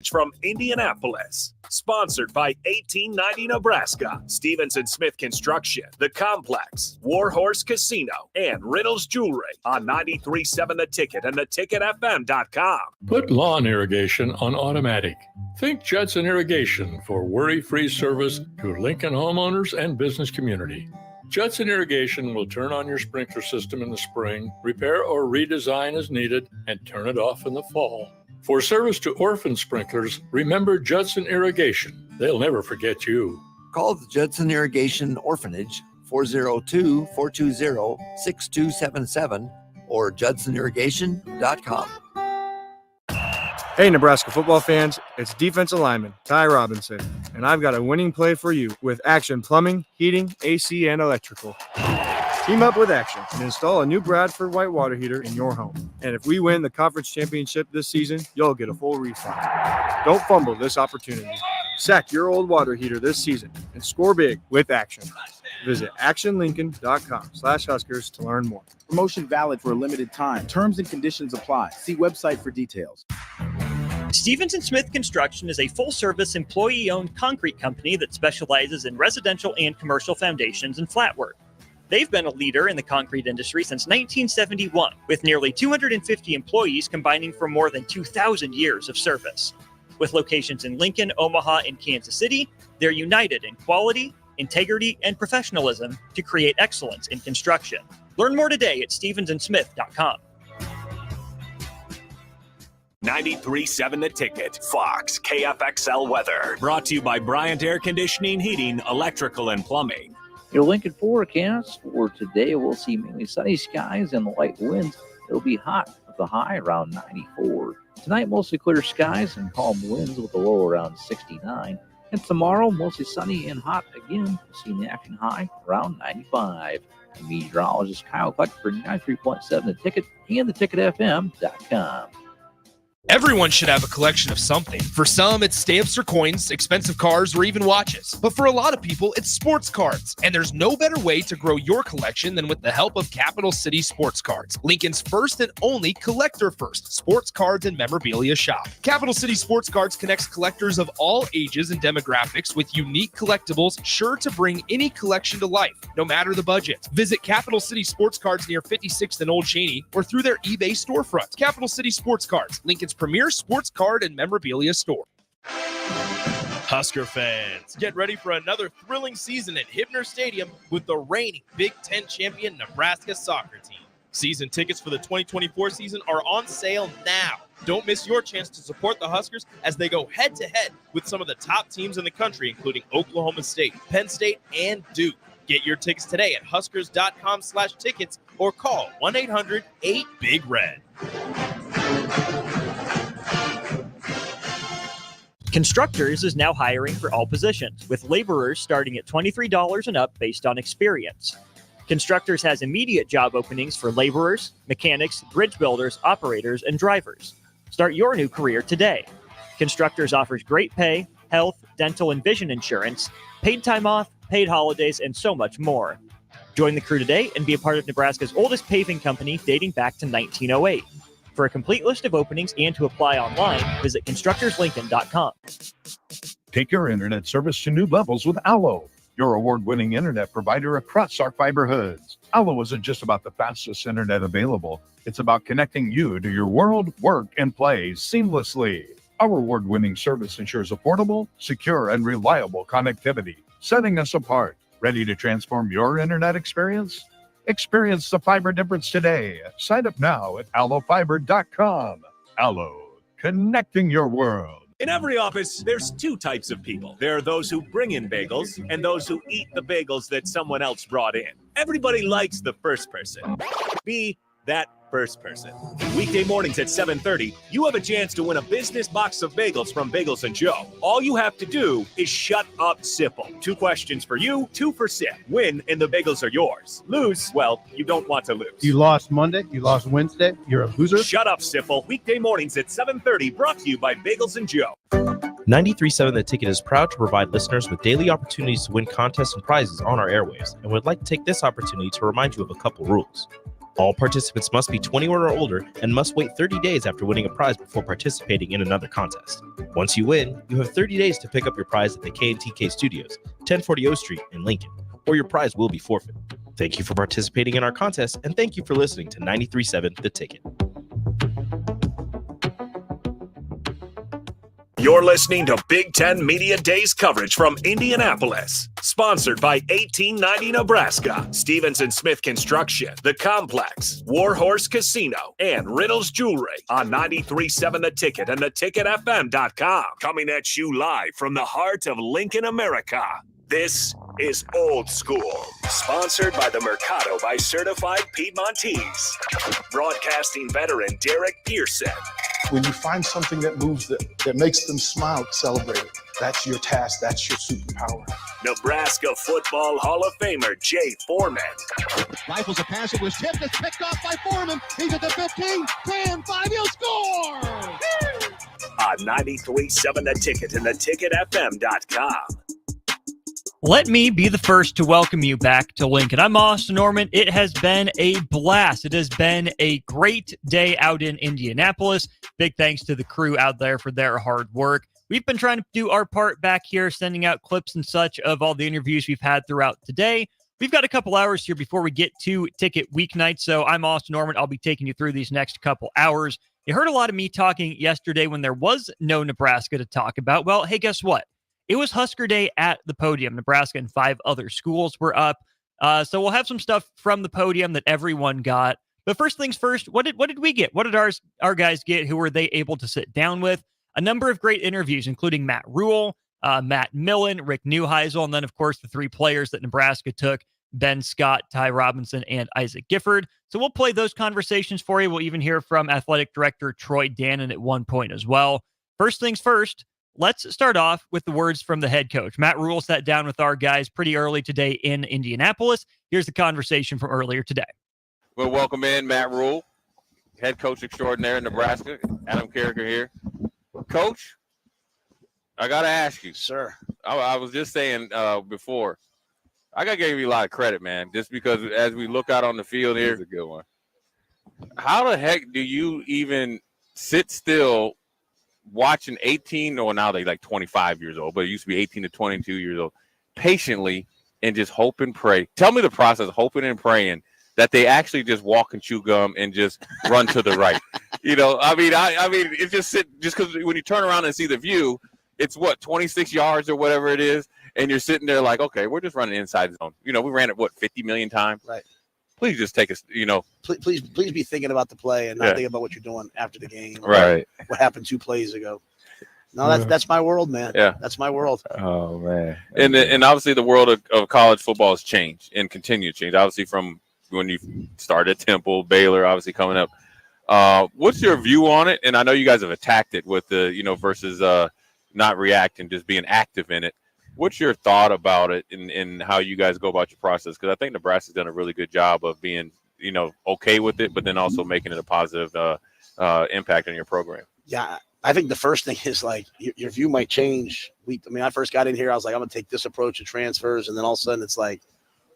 From Indianapolis, sponsored by 1890 Nebraska, Stevens & Smith Construction, The Complex, Warhorse Casino, and Riddles Jewelry on 93.7 The Ticket and theticketfm.com. Put lawn irrigation on automatic. Think Judson Irrigation for worry-free service to Lincoln homeowners and business community. Judson Irrigation will turn on your sprinkler system in the spring, repair or redesign as needed, and turn it off in the fall. For service to orphan sprinklers, remember Judson Irrigation. They'll never forget you. Call the Judson Irrigation Orphanage, 402-420-6277 or judsonirrigation.com. Hey, Nebraska football fans, it's defensive lineman Ty Robinson, and I've got a winning play for you with Action Plumbing, Heating, AC, and Electrical. Team up with Action and install a new Bradford white water heater in your home. And if we win the conference championship this season, you'll get a full refund. Don't fumble this opportunity. Sack your old water heater this season and score big with Action. Visit actionlincoln.com/Huskers to learn more. Promotion valid for a limited time. Terms and conditions apply. See website for details. Stevens & Smith Construction is a full-service, employee-owned concrete company that specializes in residential and commercial foundations and flat work. They've been a leader in the concrete industry since 1971, with nearly 250 employees combining for more than 2,000 years of service. With locations in Lincoln, Omaha, and Kansas City, they're united in quality, integrity, and professionalism to create excellence in construction. Learn more today at stevensandsmith.com. 93.7 The Ticket, Fox, KFXL weather. Brought to you by Bryant Air Conditioning, Heating, Electrical, and Plumbing. Your Lincoln forecast for today, we'll see mainly sunny skies and light winds. It'll be hot with a high around 94. Tonight, mostly clear skies and calm winds with a low around 69. And tomorrow, mostly sunny and hot again. We'll see the action high around 95. Meteorologist Kyle Cluck for 93.7 The Ticket and theticketfm.com. Everyone should have a collection of something. For some, it's stamps or coins, expensive cars, or even watches. But for a lot of people, it's sports cards. And there's no better way to grow your collection than with the help of Capital City Sports Cards, Lincoln's first and only collector-first sports cards and memorabilia shop. Capital City Sports Cards connects collectors of all ages and demographics with unique collectibles sure to bring any collection to life, no matter the budget. Visit Capital City Sports Cards near 56th and Old Cheney or through their eBay storefront. Capital City Sports Cards, Lincoln's premier sports card and memorabilia store. Husker fans, get ready for another thrilling season at Hibner Stadium with the reigning Big Ten champion Nebraska soccer team. Season tickets for the 2024 season are on sale now. Don't miss your chance to support the Huskers as they go head-to-head with some of the top teams in the country, including Oklahoma State, Penn State, and Duke. Get your tickets today at huskers.com/tickets or call 1-800-8-BIG-RED. Constructors is now hiring for all positions, with laborers starting at $23 and up based on experience. Constructors has immediate job openings for laborers, mechanics, bridge builders, operators, and drivers. Start your new career today. Constructors offers great pay, health, dental, and vision insurance, paid time off, paid holidays, and so much more. Join the crew today and be a part of Nebraska's oldest paving company dating back to 1908. For a complete list of openings and to apply online, visit constructorslincoln.com. Take your internet service to new levels with Allo, your award-winning internet provider across our fiber hoods. Allo isn't just about the fastest internet available. It's about connecting you to your world, work, and play seamlessly. Our award-winning service ensures affordable, secure, and reliable connectivity, setting us apart. Ready to transform your internet experience? Experience the fiber difference today. Sign up now at allofiber.com. Allo, connecting your world. In every office, there's two types of people. There are those who bring in bagels and those who eat the bagels that someone else brought in. Everybody likes the first person. Be that first person. Weekday mornings at 7:30, you have a chance to win a business box of bagels from Bagels & Joe. All you have to do is shut up, Sipple. 2 questions for you, 2 for Sip. Win, and the bagels are yours. Lose, well, you don't want to lose. You lost Monday, you lost Wednesday, you're a loser. Shut up, Sipple. Weekday mornings at 7:30, brought to you by Bagels & Joe. 93.7 The Ticket is proud to provide listeners with daily opportunities to win contests and prizes on our airwaves, and would like to take this opportunity to remind you of a couple rules. All participants must be 21 or older and must wait 30 days after winning a prize before participating in another contest. Once you win, you have 30 days to pick up your prize at the K&TK Studios, 1040 O Street in Lincoln, or your prize will be forfeit. Thank you for participating in our contest, and thank you for listening to 93.7 The Ticket. You're listening to Big Ten Media Days coverage from Indianapolis. Sponsored by 1890 Nebraska, Stevenson Smith Construction, The Complex, Warhorse Casino, and Riddles Jewelry on 93.7 The Ticket and theticketfm.com. Coming at you live from the heart of Lincoln, America. This is Old School, sponsored by the Mercado by Certified Piedmontese. Broadcasting veteran Derek Pearson. When you find something that moves them, that makes them smile, celebrate it. That's your task. That's your superpower. Nebraska Football Hall of Famer Jay Foreman. Rifles a pass. It was tipped. It's picked off by Foreman. He's at the 15, 10, 5. He'll score! On 93.7 The Ticket and theticketfm.com. Let me be the first to welcome you back to Lincoln. I'm Austin Norman. It has been a blast. It has been a great day out in Indianapolis. Big thanks to the crew out there for their hard work. We've been trying to do our part back here, sending out clips and such of all the interviews we've had throughout today. We've got a couple hours here before we get to Ticket Weeknight, so I'm Austin Norman. I'll be taking you through these next couple hours. You heard a lot of me talking yesterday when there was no Nebraska to talk about. Well, hey, guess what? It was Husker Day at the podium. Nebraska and 5 other schools were up. So we'll have some stuff from the podium that everyone got. But first things first, what did we get? What did our guys get? Who were they able to sit down with? A number of great interviews, including Matt Rule, Matt Millen, Rick Neuheisel, and then, of course, the 3 players that Nebraska took, Ben Scott, Ty Robinson, and Isaac Gifford. So we'll play those conversations for you. We'll even hear from athletic director Troy Dannon at one point as well. First things first, let's start off with the words from the head coach. Matt Rule sat down with our guys pretty early today in Indianapolis. Here's the conversation from earlier today. We'll welcome in Matt Rule, head coach extraordinaire in Nebraska. Adam Carricker here. Coach, I got to ask you. Sir. I was just saying before, I got to give you a lot of credit, man, just because as we look out on the field here. That's a good one. How the heck do you even sit still watching 18, or now they like 25 years old, but it used to be 18 to 22 years old, patiently and just hope and pray? Tell me the process, hoping and praying that they actually just walk and chew gum and just run to the right. You know, I mean, it's just because when you turn around and see the view, it's 26 yards or whatever it is, and you're sitting there like, okay, we're just running inside zone. You know, we ran it 50 million times. Right. Please just take us, you know. Please be thinking about the play and not thinking about what you're doing after the game. Right. What happened 2 plays ago. No, that's my world, man. Yeah. That's my world. Oh, man. And obviously the world of college football has changed and continue to change. Obviously from when you started at Temple, Baylor, obviously coming up. What's your view on it? And I know you guys have attacked it with the, versus not reacting, just being active in it. What's your thought about it and how you guys go about your process? Because I think Nebraska's done a really good job of being, okay with it, but then also making it a positive impact on your program. Yeah, I think the first thing is like your view might change. I first got in here, I was like, I'm going to take this approach to transfers. And then all of a sudden it's like,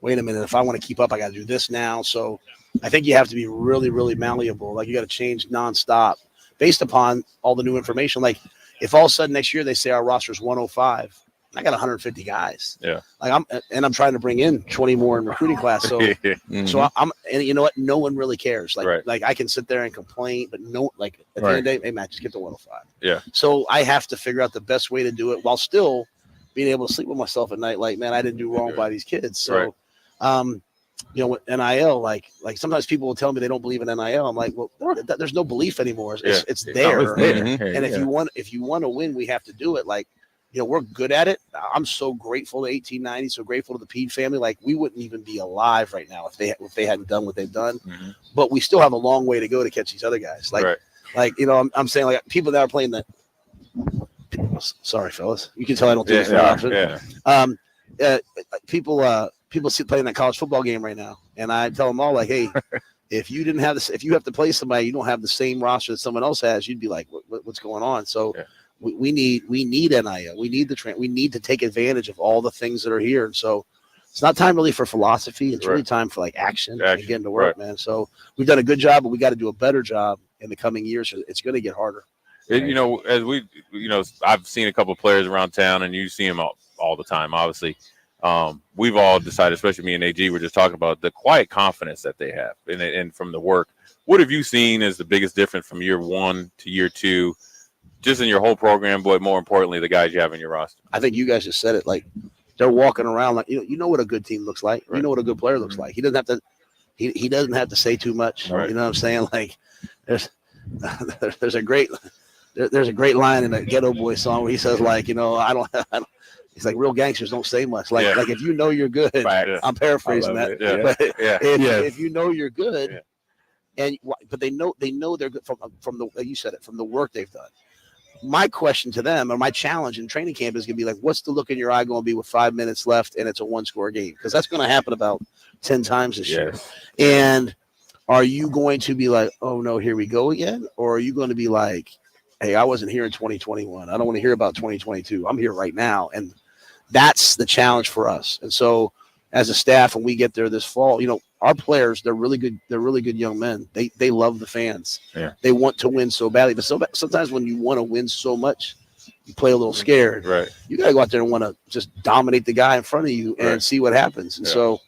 wait a minute, if I want to keep up, I got to do this now. So I think you have to be really, really malleable. Like you got to change nonstop based upon all the new information. Like if all of a sudden next year they say our roster is 105, I got 150 guys. Yeah. Like I'm trying to bring in 20 more in recruiting class. So, so and you know what? No one really cares. Like I can sit there and complain, but at the end of the day, hey Matt, just get to 105. Yeah. So I have to figure out the best way to do it while still being able to sleep with myself at night. Like, man, I didn't do wrong by these kids. So, with NIL, like sometimes people will tell me they don't believe in NIL. I'm like, well, there's no belief anymore. It's there. And if you want to win, we have to do it. Like, we're good at it. I'm so grateful to 1890, so grateful to the Pede family. Like we wouldn't even be alive right now if they hadn't done what they've done. Mm-hmm. But we still have a long way to go to catch these other guys. I'm saying like people that are playing that. Sorry, fellas. You can tell I don't do this very often. People playing that college football game right now, and I tell them all like, hey, if you didn't have this, if you have to play somebody, you don't have the same roster that someone else has, you'd be like, what's going on? So. Yeah. We need NIL. We need we need to take advantage of all the things that are here. And so it's not time really for philosophy. It's really time for like action and getting to work, man. So we've done a good job, but we got to do a better job in the coming years. It's going to get harder. You know, as we, I've seen a couple of players around town, and you see them all the time, obviously. We've all decided, especially me and AG, we're just talking about the quiet confidence that they have and from the work. What have you seen as the biggest difference from year 1 to year 2, just in your whole program, but more importantly, the guys you have in your roster? I think you guys just said it. Like, they're walking around like, you know what a good team looks like. Right. You know what a good player looks like. He doesn't have to. He doesn't have to say too much. Right. You know what I'm saying? Like, there's a great line in a Ghetto Boy song where he says, like, I don't. He's like, real gangsters don't say much. Like if you know you're good, I'm paraphrasing that. But if you know you're good, but they know they're good from the, you said it, from the work they've done. My question to them, or my challenge in training camp, is going to be like, what's the look in your eye going to be with 5 minutes left and it's a 1-score game? Because that's going to happen about 10 times this year. And are you going to be like, oh no, here we go again? Or are you going to be like, hey, I wasn't here in 2021. I don't want to hear about 2022. I'm here right now. And that's the challenge for us. And so as a staff, when we get there this fall, our players, they're really good. They're really good young men. They love the fans. Yeah. They want to win so badly. But sometimes when you want to win so much, you play a little scared. Right. You got to go out there and want to just dominate the guy in front of you and see what happens. And so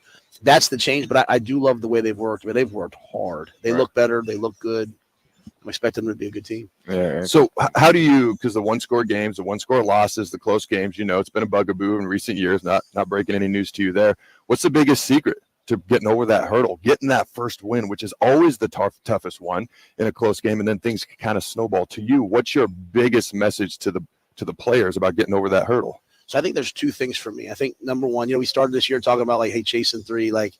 that's the change. But I do love the way they've worked. I mean, they've worked hard. They look better. They look good. I'm expecting them to be a good team. Yeah. So how do you, because the 1-score games, the 1-score losses, the close games, it's been a bugaboo in recent years, not breaking any news to you there. What's the biggest secret to getting over that hurdle, getting that first win, which is always the toughest one in a close game, and then things kind of snowball? To you, what's your biggest message to the players about getting over that hurdle? So I think there's 2 things for me. I think number one, we started this year talking about like, hey, chasing 3, like,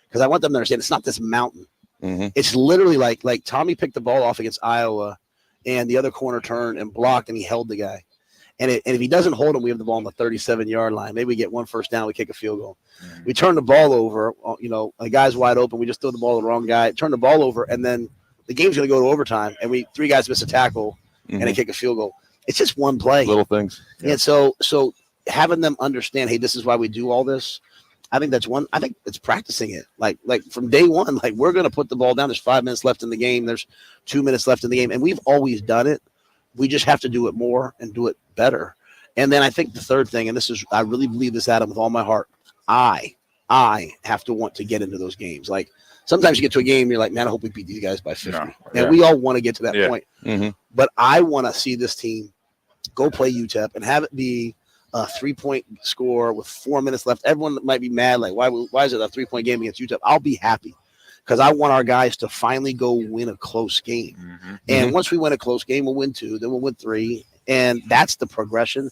because I want them to understand it's not this mountain. Mm-hmm. It's literally like Tommy picked the ball off against Iowa, and the other corner turned and blocked, and he held the guy. And if he doesn't hold him, we have the ball on the 37-yard line. Maybe we get 1 first down, we kick a field goal. Mm-hmm. We turn the ball over, a guy's wide open. We just throw the ball to the wrong guy, turn the ball over, and then the game's going to go to overtime, and 3 guys miss a tackle, and they kick a field goal. It's just one play. Little things. Yeah. And so having them understand, hey, this is why we do all this. I think that's one. I think it's practicing it. Like from day one, like we're going to put the ball down. There's 5 minutes left in the game. There's 2 minutes left in the game. And we've always done it. We just have to do it more and do it better. And then I think the third thing, and I really believe this, Adam, with all my heart, I have to want to get into those games. Like sometimes you get to a game, you're like, man, I hope we beat these guys by 50. And we all want to get to that point. Mm-hmm. But I want to see this team go play UTEP and have it be a 3-point score with 4 minutes left. Everyone might be mad, like, why is it a 3-point game against UTEP? I'll be happy because I want our guys to finally go win a close game. Mm-hmm. And once we win a close game, we'll win 2, then we'll win 3. And that's the progression.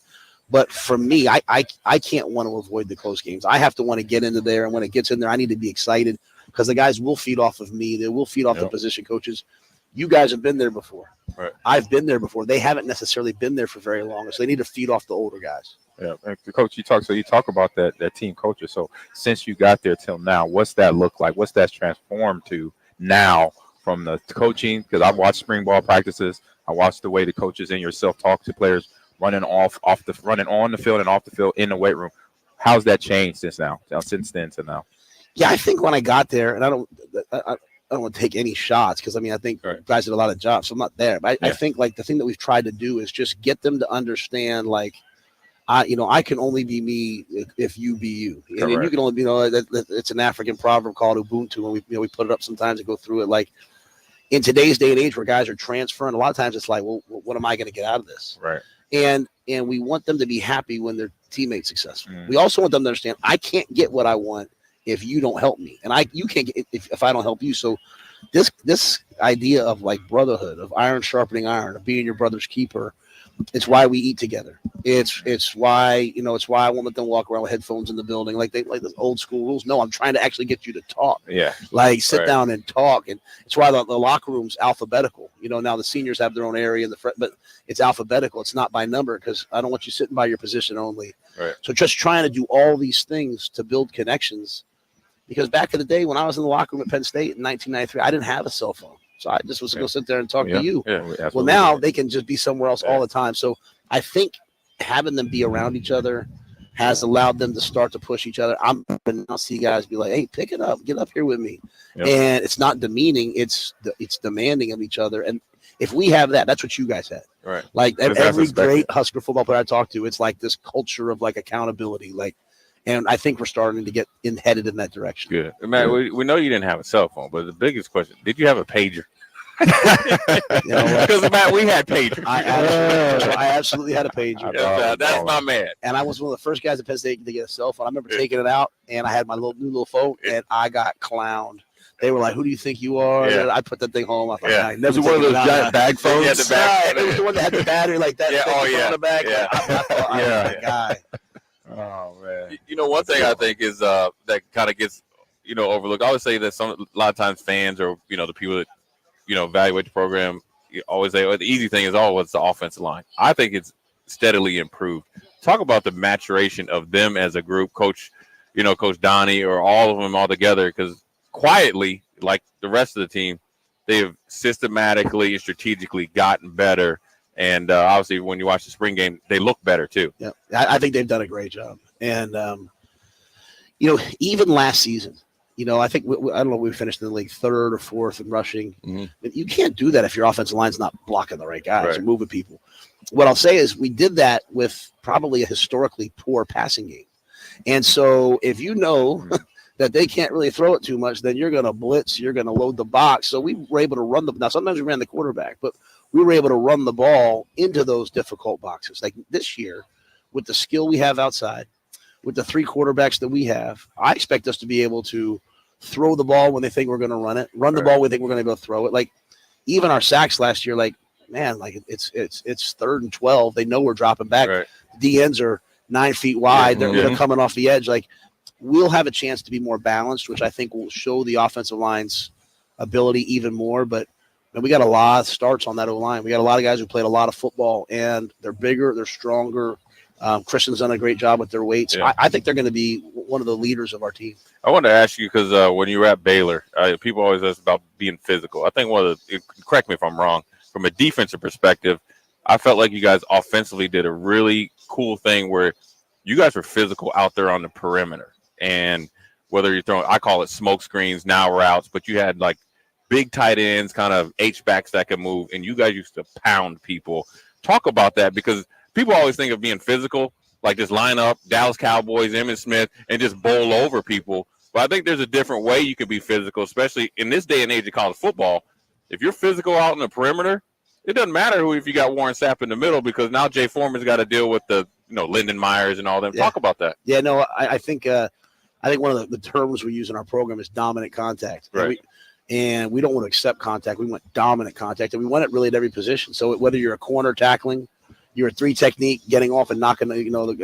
But for me, I can't want to avoid the close games. I have to want to get into there. And when it gets in there, I need to be excited because the guys will feed off of me. They will feed off the position coaches. You guys have been there before. Right. I've been there before. They haven't necessarily been there for very long. So they need to feed off the older guys. Yeah, and Coach, you talk about that team culture. So since you got there till now, what's that look like? What's that transformed to now from the coaching? Because I've watched spring ball practices. I watched the way the coaches and yourself talk to players running on the field and off the field in the weight room. How's that changed since then to now? Yeah, I think when I got there, and I don't want to take any shots because I think guys did a lot of jobs, so I'm not there. But I think like the thing that we've tried to do is just get them to understand like. I can only be me if you be you. And you can only, it's an African proverb called Ubuntu, and we put it up sometimes and go through it. Like in today's day and age, where guys are transferring, a lot of times it's like, well, what am I going to get out of this? Right. And we want them to be happy when their teammate's successful. We also want them to understand I can't get what I want if you don't help me, and you can't get if I don't help you. So this idea of like brotherhood, of iron sharpening iron, of being your brother's keeper. It's why we eat together. It's why it's why I won't let them walk around with headphones in the building like those old school rules. No, I'm trying to actually get you to talk. Yeah, like sit down and talk. And it's why the locker room's alphabetical. Now the seniors have their own area, but it's alphabetical. It's not by number because I don't want you sitting by your position only. Right. So just trying to do all these things to build connections. Because back in the day when I was in the locker room at Penn State in 1993, I didn't have a cell phone. So I just was going to sit there and talk to you. Yeah, well, now they can just be somewhere else all the time. So I think having them be around each other, has allowed them to start to push each other. I'm going to see guys be like, hey, pick it up, get up here with me. Yep. And it's not demeaning, it's demanding of each other. And if we have that, that's what you guys had. Right. Like That's every expected. great Husker football player I talk to, it's like this culture of like accountability. Like, and I think we're starting to get headed in that direction. Good. Matt, we know you didn't have a cell phone, but the biggest question, did you have a pager? Because, Matt, we had pagers. I absolutely had a pager. That's my man. And I was one of the first guys at Penn State to get a cell phone. I remember taking it out, and I had my new little phone, and I got clowned. They were like, "Who do you think you are?" Yeah. And I put that thing home. I thought, Yeah. I never Was it one of taken those it out. giant bag phones? Yeah, the bag. It was the one that had the battery like that. Yeah, thing yeah. on the back. Yeah. I thought I was that guy. Oh man. You know, one thing I think is that kind of gets overlooked. I always say that a lot of times fans or the people that evaluate the program always say, the easy thing is what's the offensive line. I think it's steadily improved. Talk about the maturation of them as a group, Coach Donnie or all of them all together, because quietly, like the rest of the team, they have systematically and strategically gotten better. And obviously, when you watch the spring game, they look better too. Yeah, I think they've done a great job. And even last season, I think I don't know. We finished in the league third or fourth in rushing. Mm-hmm. You can't do that if your offensive line's not blocking the right guys Right. and moving people. What I'll say is we did that with probably a historically poor passing game. And so if you know that they can't really throw it too much, then you're going to blitz, you're going to load the box. So we were able to run now sometimes we ran the quarterback, but we were able to run the ball into those difficult boxes. Like this year, with the skill we have outside, with the three quarterbacks that we have, I expect us to be able to throw the ball when they think we're going to run it, run the ball when they think we're going to go throw it. Like even our sacks last year, like, man, like it's 3rd and 12. They know we're dropping back. Right. The ends are 9 feet wide. Yeah. They're coming off the edge. Like we'll have a chance to be more balanced, which I think will show the offensive line's ability even more. But we got a lot of starts on that O-line. We got a lot of guys who played a lot of football, and they're bigger, they're stronger. Christian's done a great job with their weights. Yeah. I think they're going to be one of the leaders of our team. I wanted to ask you because when you were at Baylor, people always ask about being physical. I think correct me if I'm wrong, from a defensive perspective, I felt like you guys offensively did a really cool thing where you guys were physical out there on the perimeter. And whether you're throwing, I call it smoke screens, now routes, but you had like big tight ends, kind of H-backs that could move, and you guys used to pound people. Talk about that, because people always think of being physical, like just line up, Dallas Cowboys, Emmitt Smith, and just bowl over people. But I think there's a different way you can be physical, especially in this day and age of college football. If you're physical out in the perimeter, it doesn't matter if you got Warren Sapp in the middle, because now Jay Foreman's got to deal with the Lyndon Myers and all them. Yeah. Talk about that. Yeah, no, I think one of the terms we use in our program is dominant contact. Right. And we don't want to accept contact. We want dominant contact, and we want it really at every position. So whether you're a corner tackling, you're a 3 technique, getting off and knocking,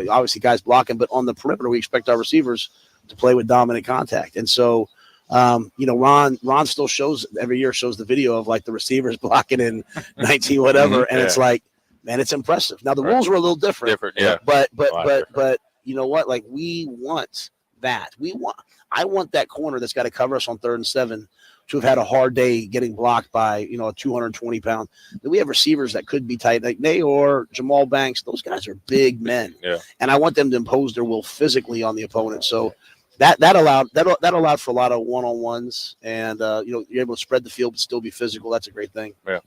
obviously guys blocking, but on the perimeter, we expect our receivers to play with dominant contact. And so, Ron still shows every year the video of like the receivers blocking in 19 whatever. And it's like, man, it's impressive. Now the rules were a little different, yeah. but you know what? Like we want that. I want that corner that's got to cover us on 3rd and 7 to have had a hard day getting blocked by, a 220-pound. We have receivers that could be tight, like Nay or Jamal Banks. Those guys are big men. Yeah. And I want them to impose their will physically on the opponent. So that allowed for a lot of one-on-ones, and you're able to spread the field but still be physical. That's a great thing. Yeah.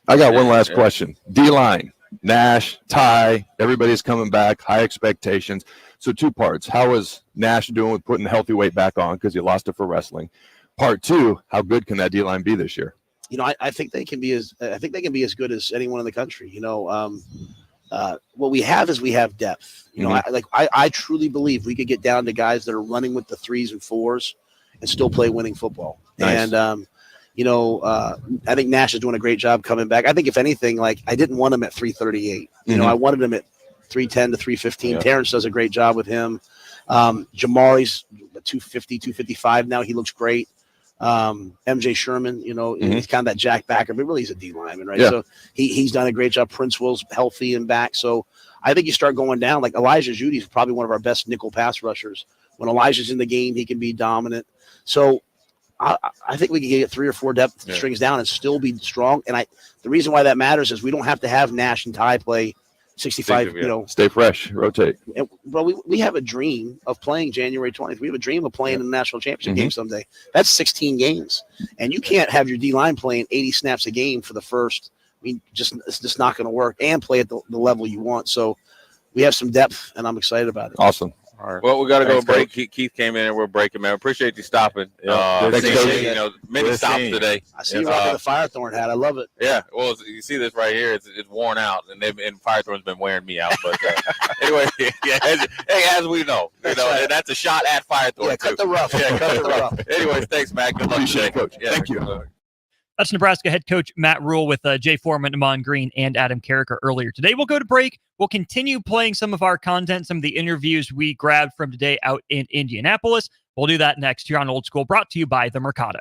I got one last question. D-line, Nash, Ty, everybody's coming back, high expectations. So 2 parts. How is Nash doing with putting healthy weight back on, because he lost it for wrestling? Part 2, how good can that D-line be this year? I think they can be as good as anyone in the country. What we have is we have depth. I truly believe we could get down to guys that are running with the 3s and 4s and still play winning football. Nice. And I think Nash is doing a great job coming back. I think if anything, like I didn't want him at 338. I wanted him at 310 to 315. Yeah. Terrence does a great job with him. Jamari's 250, 255 now. He looks great. MJ Sherman, he's kind of that jack backer, but really he's a D lineman, right? Yeah. So he's done a great job. Prince Will's healthy and back. So I think you start going down. Like Elijah Judy's probably one of our best nickel pass rushers. When Elijah's in the game, he can be dominant. So I think we can get 3 or 4 depth strings down and still be strong. And the reason why that matters is we don't have to have Nash and Ty play 65, stay fresh, rotate. And, bro, we have a dream of playing January 20th. We have a dream of playing in the national championship game someday. That's 16 games. And you can't have your D-line playing 80 snaps a game for the first. I mean, it's just not going to work and play at the level you want. So we have some depth, and I'm excited about it. Awesome. All right. Well, we got to go break. Keith came in and we're breaking, man. Appreciate you stopping. Many stops today. I see you rocking the Firethorn hat. I love it. Yeah. Well, you see this right here. It's worn out, and Firethorn's been wearing me out. But anyway, as we know, that's a shot at Firethorn. Yeah, cut the rough. Yeah, cut the rough. Anyways, thanks, Matt. Good luck today, Coach. Yeah, Thank you. That's Nebraska head coach Matt Rule with Jay Foreman, Amon Green, and Adam Carricker earlier today. We'll go to break. We'll continue playing some of our content, some of the interviews we grabbed from today out in Indianapolis. We'll do that next here on Old School, brought to you by The Mercado.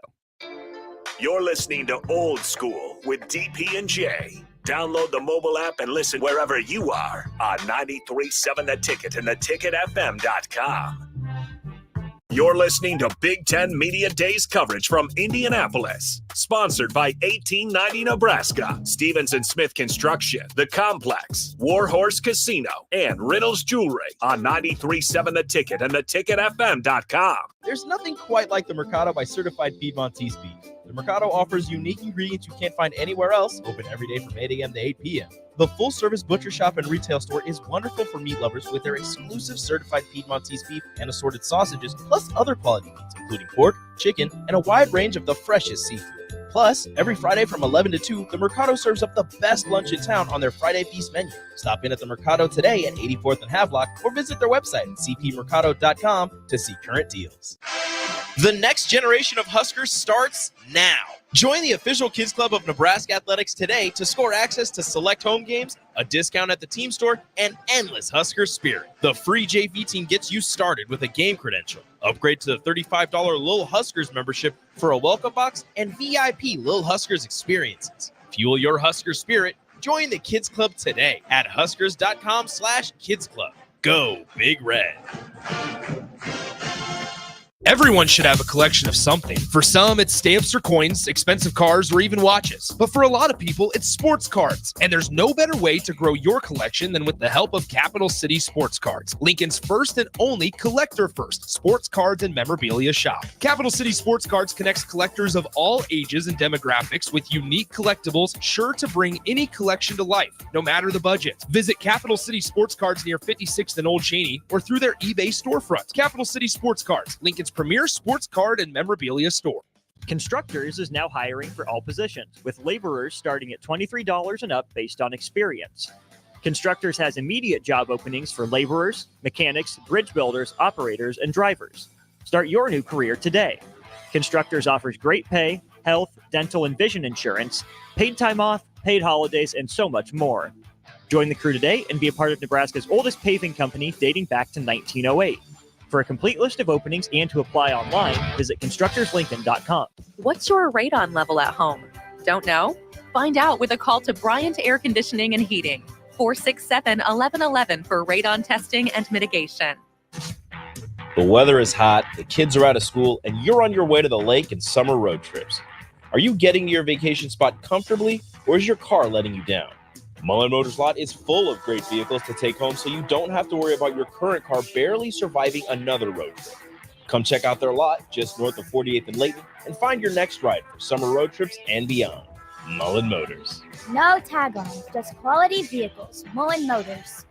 You're listening to Old School with DP and J. Download the mobile app and listen wherever you are on 93.7 The Ticket and theticketfm.com. You're listening to Big Ten Media Days coverage from Indianapolis. Sponsored by 1890 Nebraska, Stevenson Smith Construction, The Complex, Warhorse Casino, and Reynolds Jewelry on 93.7 The Ticket and theticketfm.com. There's nothing quite like the Mercado by Certified Piedmontese beef. The Mercado offers unique ingredients you can't find anywhere else, open every day from 8 a.m. to 8 p.m. The full-service butcher shop and retail store is wonderful for meat lovers with their exclusive certified Piedmontese beef and assorted sausages, plus other quality meats, including pork, chicken, and a wide range of the freshest seafood. Plus, every Friday from 11 to 2, the Mercado serves up the best lunch in town on their Friday Feast menu. Stop in at the Mercado today at 84th and Havelock or visit their website at cpmercado.com to see current deals. The next generation of Huskers starts now. Join the official Kids Club of Nebraska Athletics today to score access to select home games, a discount at the team store, and endless Husker spirit. The free JV team gets you started with a game credential. Upgrade to the $35 Lil Huskers membership for a welcome box and VIP Lil Huskers experiences. Fuel your Husker spirit. Join the Kids Club today at huskers.com/Kids Club. Go Big Red. Everyone should have a collection of something. For some, it's stamps or coins, expensive cars, or even watches. But for a lot of people, it's sports cards. And there's no better way to grow your collection than with the help of Capital City Sports Cards, Lincoln's first and only collector-first sports cards and memorabilia shop. Capital City Sports Cards connects collectors of all ages and demographics with unique collectibles sure to bring any collection to life, no matter the budget. Visit Capital City Sports Cards near 56th and Old Cheney or through their eBay storefront. Capital City Sports Cards, Lincoln's premier sports card and memorabilia store. Constructors is now hiring for all positions, with laborers starting at $23 and up based on experience. Constructors has immediate job openings for laborers, mechanics, bridge builders, operators, and drivers. Start your new career today. Constructors offers great pay, health, dental, and vision insurance, paid time off, paid holidays, and so much more. Join the crew today and be a part of Nebraska's oldest paving company dating back to 1908. For a complete list of openings and to apply online, visit constructorslincoln.com. What's your radon level at home? Don't know? Find out with a call to Bryant Air Conditioning and Heating, 467-1111 for radon testing and mitigation. The weather is hot, the kids are out of school, and you're on your way to the lake and summer road trips. Are you getting to your vacation spot comfortably, or is your car letting you down? Mullen Motors lot is full of great vehicles to take home, so you don't have to worry about your current car barely surviving another road trip. Come check out their lot just north of 48th and Layton and find your next ride for summer road trips and beyond. Mullen Motors. No tag on, just quality vehicles. Mullen Motors.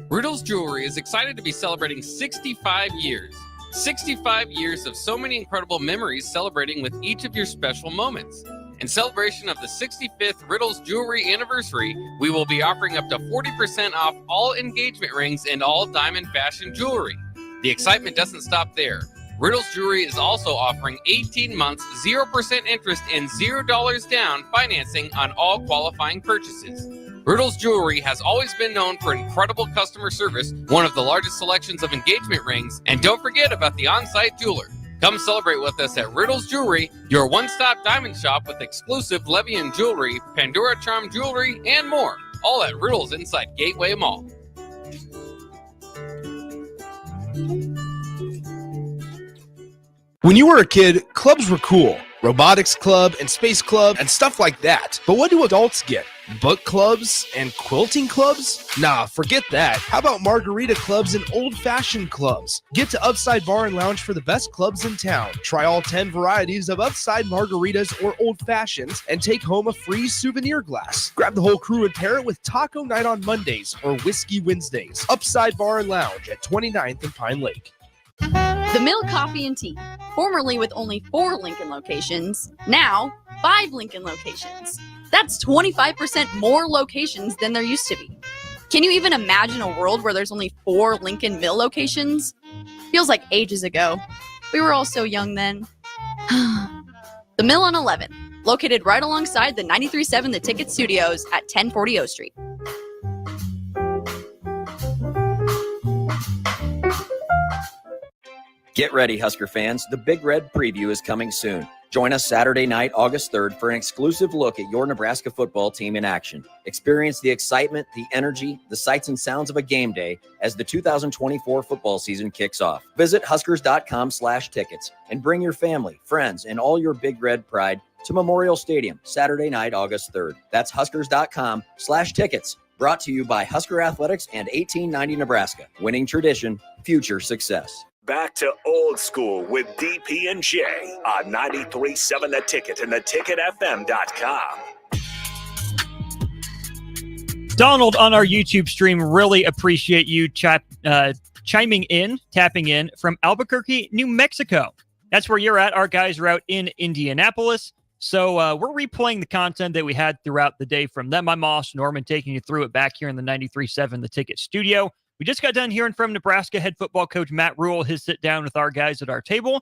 Riddle's Jewelry is excited to be celebrating 65 years. 65 years of so many incredible memories celebrating with each of your special moments. In celebration of the 65th Riddle's Jewelry anniversary, we will be offering up to 40% off all engagement rings and all diamond fashion jewelry. The excitement doesn't stop there. Riddle's Jewelry is also offering 18 months, 0% interest and $0 down financing on all qualifying purchases. Riddle's Jewelry has always been known for incredible customer service, one of the largest selections of engagement rings, and don't forget about the on-site jeweler. Come celebrate with us at Riddle's Jewelry, your one-stop diamond shop with exclusive Levian jewelry, Pandora Charm jewelry, and more, all at Riddle's inside Gateway Mall. When you were a kid, clubs were cool. robotics club and space club and stuff like that. But what do adults get? Book clubs and quilting clubs? Nah, forget that. How about margarita clubs and old-fashioned clubs? Get to Upside Bar and Lounge for the best clubs in town. Try all 10 varieties of Upside margaritas or old fashions and take home a free souvenir glass. Grab the whole crew and pair it with taco night on Mondays or whiskey Wednesdays. Upside Bar and Lounge at 29th and Pine Lake. The Mill Coffee and Tea, formerly with only 4 Lincoln locations, now 5 Lincoln locations. That's 25% more locations than there used to be. Can you even imagine a world where there's only 4 Lincoln Mill locations? Feels like ages ago. We were all so young then. The Mill on 11, located right alongside the 93.7 The Ticket Studios at 1040 O Street. Get ready, Husker fans. The Big Red Preview is coming soon. Join us Saturday night, August 3rd, for an exclusive look at your Nebraska football team in action. Experience the excitement, the energy, the sights and sounds of a game day as the 2024 football season kicks off. Visit Huskers.com/tickets and bring your family, friends, and all your Big Red pride to Memorial Stadium Saturday night, August 3rd. That's Huskers.com/tickets. Brought to you by Husker Athletics and 1890 Nebraska. Winning tradition, future success. Back to old school with DP and J on 93.7 The Ticket and theticketfm.com. Donald on our YouTube stream, really appreciate you tapping in from Albuquerque, New Mexico. That's where you're at. Our guys are out in Indianapolis. So we're replaying the content that we had throughout the day from them. I'm Moss Norman taking you through it back here in the 93.7 The Ticket studio. We just got done hearing from Nebraska head football coach Matt Rule, his sit down with our guys at our table.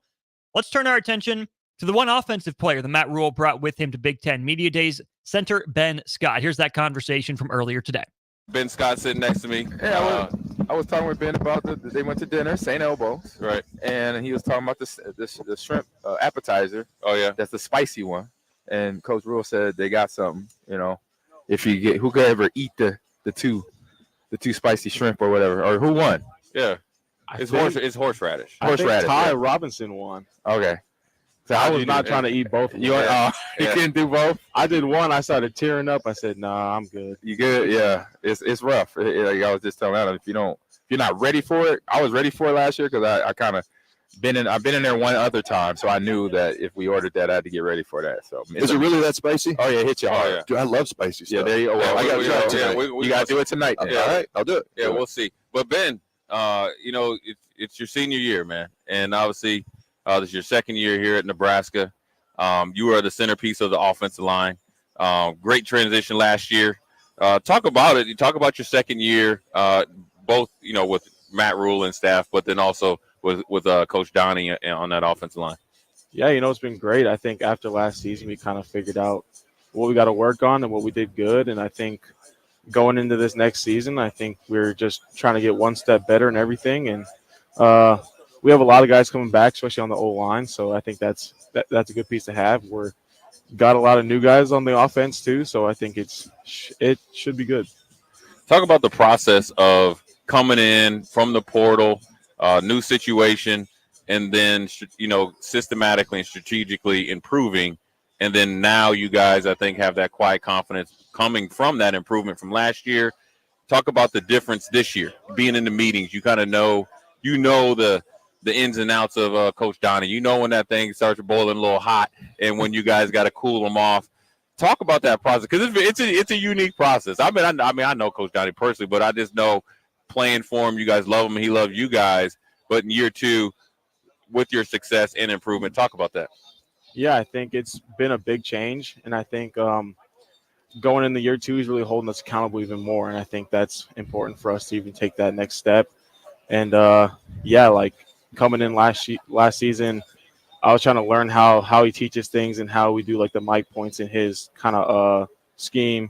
Let's turn our attention to the one offensive player that Matt Rule brought with him to Big Ten Media Days, center Ben Scott. Here's that conversation from earlier today. Ben Scott sitting next to me. Yeah, I was talking with Ben about they went to dinner, St. Elbo's. Right. And he was talking about the shrimp appetizer. Oh, yeah. That's the spicy one. And Coach Rule said they got something, if you get, who could ever eat the two spicy shrimp or whatever, or who won? Yeah. It's horseradish. I think Horseradish. Ty Yeah. Robinson won. Okay. So I how was you not do trying that? to eat both of them. You couldn't do both? I did one. I started tearing up. I said, "Nah, I'm good." You good? Yeah. It's rough. Like I was just telling Adam, if you're not ready for it, I was ready for it last year because I kind of I've been in there one other time, so I knew that if we ordered that, I had to get ready for that. So Is it really that spicy? Oh yeah, it hits you hard. yeah. Dude, I love spicy stuff. Yeah, there you go. Well, I got to try it tonight. we You got to do it tonight. Yeah. All right, I'll do it. Yeah, we'll see. But Ben, it's your senior year, man, and obviously this is your second year here at Nebraska. You are the centerpiece of the offensive line. Great transition last year. Talk about it. You talk about your second year, both with Matt Rule and staff, but then also with Coach Donnie on that offensive line. Yeah, it's been great. I think after last season, we kind of figured out what we got to work on and what we did good. And I think going into this next season, I think we're just trying to get one step better and everything. And we have a lot of guys coming back, especially on the O-line. So I think that's a good piece to have. We're got a lot of new guys on the offense too. So I think it should be good. Talk about the process of coming in from the portal, new situation, and then systematically and strategically improving. And then now you guys, I think, have that quiet confidence coming from that improvement from last year. Talk about the difference this year. Being in the meetings, you kind of know the ins and outs of Coach Donnie. When that thing starts boiling a little hot and when you guys got to cool them off. Talk about that process because it's a unique process. I know Coach Donnie personally, but I just know playing for him, you guys love him, he loves you guys. But in year two, with your success and improvement, talk about that. Yeah, I think it's been a big change, and I think going into year two is really holding us accountable even more, and I think that's important for us to even take that next step. And like coming in last season, I was trying to learn how he teaches things and how we do like the mic points in his kind of scheme.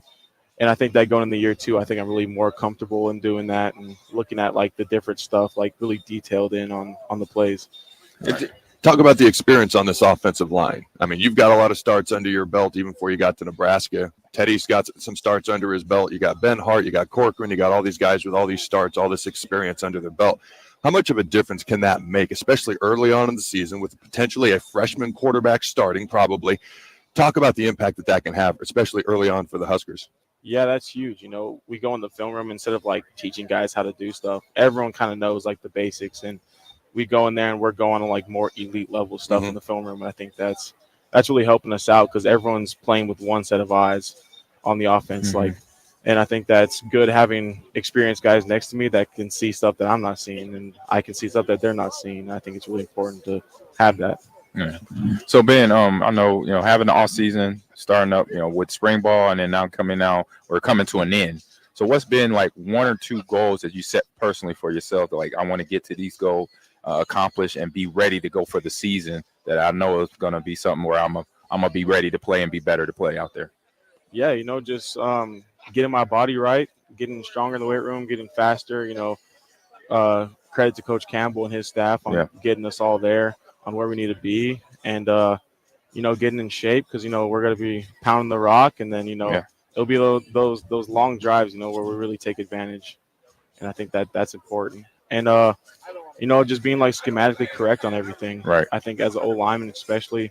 And I think that going into year two, I think I'm really more comfortable in doing that and looking at like the different stuff, like really detailed in on the plays. Right. Talk about the experience on this offensive line. I mean, you've got a lot of starts under your belt even before you got to Nebraska. Teddy's got some starts under his belt. You got Ben Hart, you got Corcoran, you got all these guys with all these starts, all this experience under their belt. How much of a difference can that make, especially early on in the season with potentially a freshman quarterback starting probably? Talk about the impact that that can have, especially early on for the Huskers. Yeah, that's huge. You know, we go in the film room instead of like teaching guys how to do stuff. Everyone kind of knows like the basics, and we go in there and we're going on like more elite level stuff in the film room. And I think that's really helping us out because everyone's playing with one set of eyes on the offense. Like, and I think that's good having experienced guys next to me that can see stuff that I'm not seeing, and I can see stuff that they're not seeing. I think it's really important to have that. Yeah. So Ben, I know having the off season starting up, with spring ball, and then now coming to an end. So what's been like one or two goals that you set personally for yourself? Like, I want to get to these goals, accomplish, and be ready to go for the season. That I know is going to be something where I'm gonna be ready to play and be better to play out there. Yeah, just getting my body right, getting stronger in the weight room, getting faster. Credit to Coach Campbell and his staff on getting us all there on where we need to be, and getting in shape because we're going to be pounding the rock, and then it'll be those long drives where we really take advantage, and I think that's important. And just being like schematically correct on everything. Right. I think as an O lineman, especially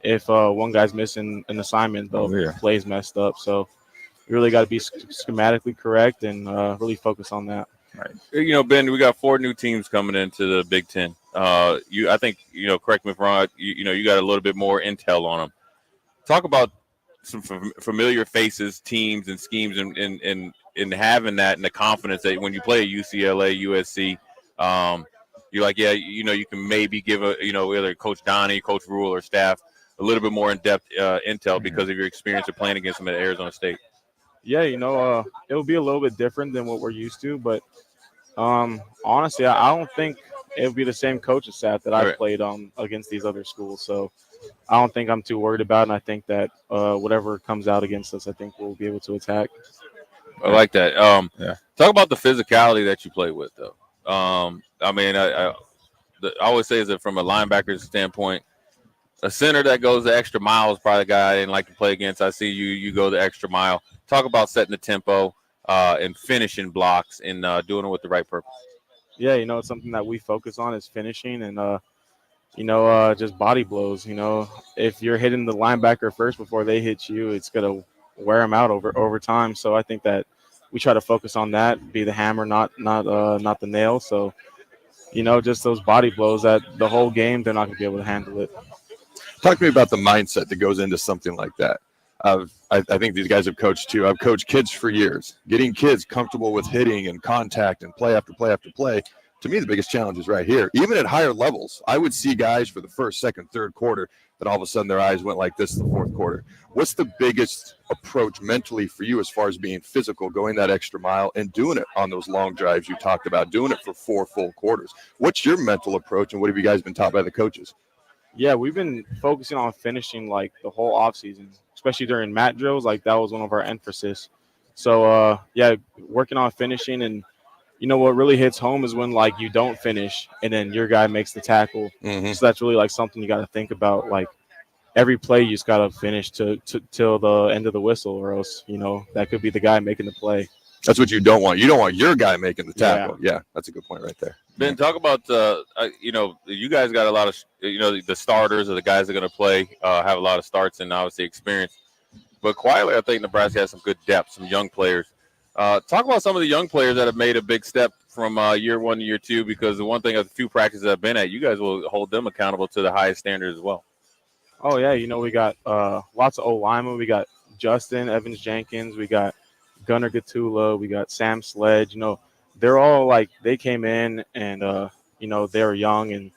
if one guy's missing an assignment, the play's messed up. So you really got to be schematically correct and really focus on that. Right. Ben, we got 4 new teams coming into the Big Ten. I think, correct me if I'm wrong, you got a little bit more intel on them. Talk about some familiar faces, teams, and schemes, and having that and the confidence that when you play at UCLA, USC, you're like, you can maybe give either Coach Donnie, Coach Rule, or staff a little bit more in-depth intel because of your experience of playing against them at Arizona State. Yeah, it'll be a little bit different than what we're used to, but honestly, I don't think it'll be the same coaching staff that I've played on against these other schools. So I don't think I'm too worried about it, and I think that whatever comes out against us, I think we'll be able to attack. I like that. Talk about the physicality that you play with, though. I always say is that from a linebacker's standpoint, a center that goes the extra mile is probably the guy I didn't like to play against. I see you go the extra mile. Talk about setting the tempo and finishing blocks and doing it with the right purpose. Yeah, it's something that we focus on is finishing and, just body blows. If you're hitting the linebacker first before they hit you, it's going to wear them out over time. So I think that we try to focus on that, be the hammer, not the nail. So, just those body blows that the whole game, they're not going to be able to handle it. Talk to me about the mindset that goes into something like that. I think these guys have coached too. I've coached kids for years. Getting kids comfortable with hitting and contact and play after play after play. To me, the biggest challenge is right here. Even at higher levels, I would see guys for the first, second, third quarter that all of a sudden their eyes went like this in the fourth quarter. What's the biggest approach mentally for you as far as being physical, going that extra mile and doing it on those long drives you talked about, doing it for 4 full quarters? What's your mental approach, and what have you guys been taught by the coaches? Yeah, we've been focusing on finishing like the whole offseason, especially during mat drills. Like that was one of our emphasis. So, working on finishing, and what really hits home is when like you don't finish and then your guy makes the tackle. So that's really like something you got to think about. Like every play you just got to finish till the end of the whistle, or else that could be the guy making the play. That's what you don't want. You don't want your guy making the tackle. Yeah, that's a good point right there. Ben, talk about you guys got a lot of the starters or the guys that are going to play have a lot of starts and obviously experience. But quietly, I think Nebraska has some good depth, some young players. Talk about some of the young players that have made a big step from year 1 to year 2, because the one thing of the few practices I've been at, you guys will hold them accountable to the highest standards as well. Oh, yeah. We got lots of O-linemen. We got Justin Evans-Jenkins. We got Gunnar Gatula. We got Sam Sledge. They're all like they came in and, they were young. And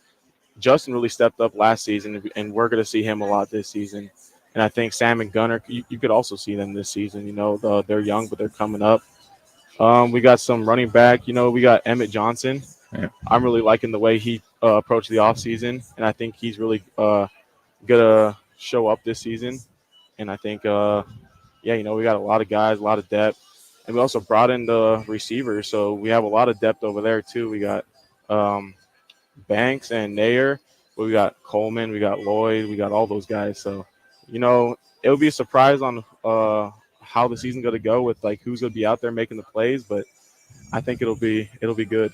Justin really stepped up last season, and we're going to see him a lot this season. And I think Sam and Gunnar, you could also see them this season. They're young, but they're coming up. We got some running back. We got Emmett Johnson. Yeah. I'm really liking the way he approached the offseason, and I think he's really going to show up this season. And I think, we got a lot of guys, a lot of depth. And we also brought in the receivers, so we have a lot of depth over there too. We got Banks and Nair. We got Coleman. We got Lloyd. We got all those guys. So, it'll be a surprise on how the season's going to go with like who's going to be out there making the plays, but I think it'll be good.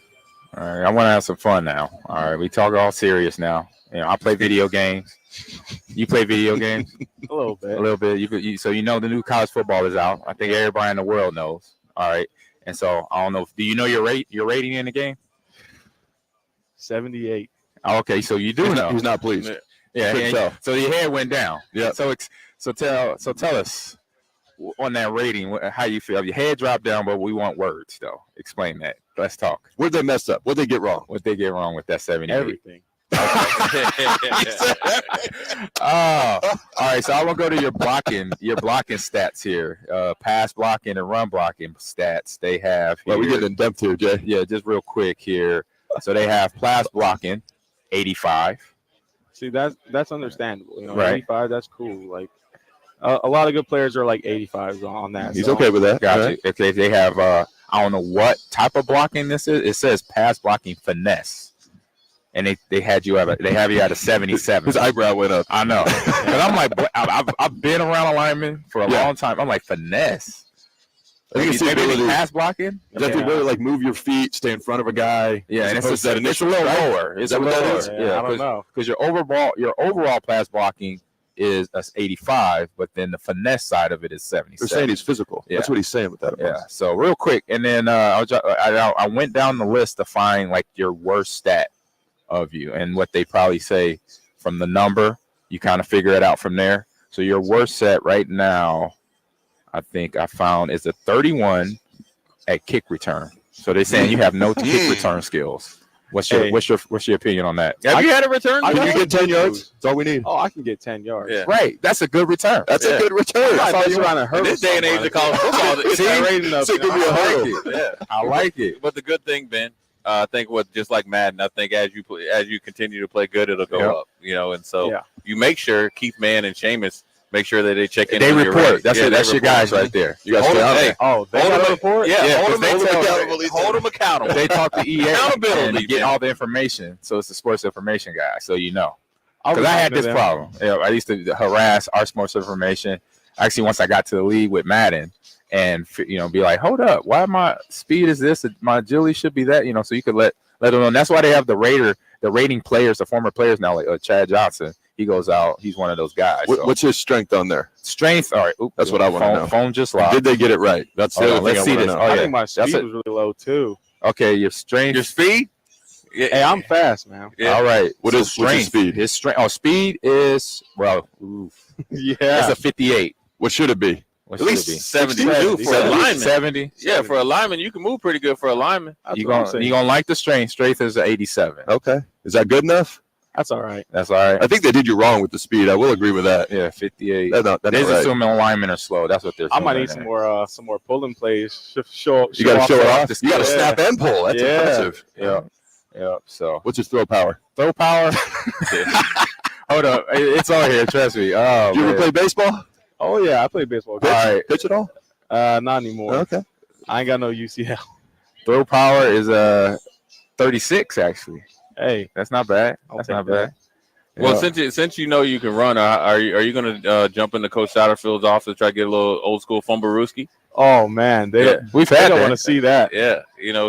All right, I want to have some fun now. All right, we talk all serious now. I play video games. You play video games? A little bit. A little bit. So the new college football is out. I think everybody in the world knows. All right, and so I don't know. Do you know your rating in the game? 78. Okay, so you do know. He's not pleased. Yeah. So your head went down. Yeah. So tell us on that rating how you feel. Your head dropped down, but we want words though. Explain that. Let's talk. Where'd they mess up? What'd they get wrong? What they get wrong with that 78? Everything. All right. So I will go to your blocking stats here. Pass blocking and run blocking stats. They have. Well, we're getting in depth here, Jay. Yeah, just real quick here. So they have pass blocking, 85. See, that's understandable. Right. 85, that's cool. Like a lot of good players are like 85s on that. He's okay with that. Gotcha. Right. Okay, they have I don't know what type of blocking this is. It says pass blocking finesse, and they have you at a 77. His eyebrow went up. I know, because I'm like, I've been around a lineman for a long time. I'm like finesse. I think it's pass blocking. You have to really like move your feet, stay in front of a guy. Yeah, and it's a little lower. Is that what that is? Yeah, I don't know. Because your overall pass blocking is 85, but then the finesse side of it is 77. They're saying he's physical. Yeah. That's what he's saying with that. Yeah. So real quick, and then I went down the list to find like your worst stat of you, and what they probably say from the number. You kind of figure it out from there. So your worst set right now, I think I found, is a 31 at kick return. So they're saying you have no kick return skills. What's your opinion on that? Have you had a return? Can you get 10 yards? That's all we need. Oh, I can get 10 yards. Yeah. Right. That's a good return. That's a good return. I thought you were trying to hurt In this day and age of college football, it's that rating up. I like it. But the good thing, Ben, I think just like Madden, I think as you continue to play good, it'll go up. And so you make sure Keith Mann and Seamus make sure that they check in. They when report. You're ready. That's your guys right there. You guys stay on there. Oh, they got a report? Yeah, hold them accountable. They talk to EA Accountability, and get all the information. So it's the sports information guy. So because I had this problem. I used to harass our sports information. Actually, once I got to the league with Madden, and be like, hold up, why my speed is this? My agility should be that. So you could let them know. And that's why they have the rating players, the former players now, like Chad Johnson. He goes out. He's one of those guys. What's his strength on there? Strength. All right. That's what I want to know. Phone just locked. Did they get it right? That's the other thing I want to know. I think my speed was really low too. Okay, your strength. Your speed? Hey, I'm fast, man. Yeah. All right. What's his speed? His strength. Oh, speed is yeah. It's a 58. What should it be? At least 72 for a lineman. 70. Yeah, for a lineman, you can move pretty good for a lineman. You gonna like the strength. Strength is an 87. Okay. Is that good enough? That's all right. That's all right. I think they did you wrong with the speed. I will agree with that. Yeah, 58. That's they're just assuming linemen are slow. That's what they're. I might need some more pulling plays. Show you got to show it off. You got to snap and pull. That's impressive. Yeah. So what's his throw power? Hold up, it's on here. Trust me. Oh, did you ever play baseball? Oh yeah, I played baseball. All right, pitch it all? Not anymore. Okay. I ain't got no UCL. Throw power is 36 actually. Hey, that's not bad. That's not bad. Well, since you can run, are you going to jump into Coach Satterfield's office to try to get a little old school fumblerooski? Oh man, we've had. Don't want to see that. Yeah,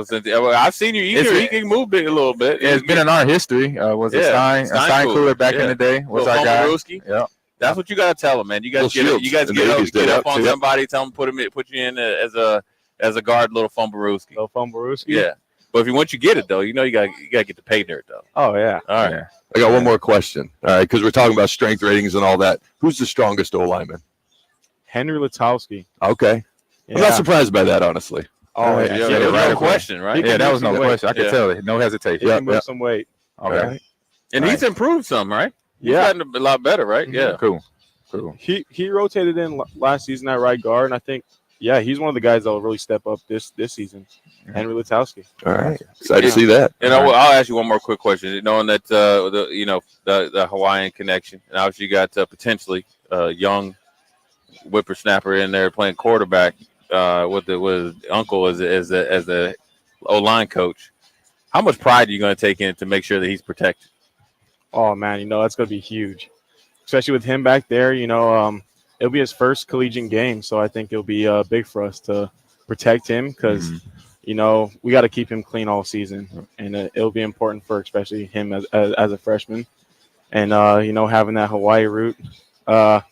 since I've seen you. You can move big a little bit. It's been in our history. Was it Stein Cooler back in the day? Was our guy? Yeah. That's what you got to tell them, man. You guys get up on somebody, tell them put you in as a guard, little fumblerooski. Little fumblerooski. Yeah. But once you get it though, you gotta get the pay dirt though. Oh yeah. All right. Yeah. I got one more question. All right, because we're talking about strength ratings and all that. Who's the strongest O lineman? Henry Letowski. Okay. Yeah. I'm not surprised by that, honestly. Oh right. Yeah, no question, right? Yeah, that was no question. I could tell it. No hesitation. He can move some weight. Okay. And he's improved some, right? He's gotten a lot better, right? Mm-hmm. Yeah. Cool. He rotated in last season at right guard, and I think he's one of the guys that will really step up this season. Henry Letowski. All right, excited to see that. And I'll ask you one more quick question. Knowing that the Hawaiian connection, and obviously you got potentially a young whippersnapper in there playing quarterback with uncle as the O-line coach. How much pride are you going to take in to make sure that he's protected? Oh man, that's going to be huge, especially with him back there. It'll be his first collegiate game, so I think it'll be big for us to protect him because. we got to keep him clean all season, and it'll be important for especially him as a freshman. And, having that Hawaii route, I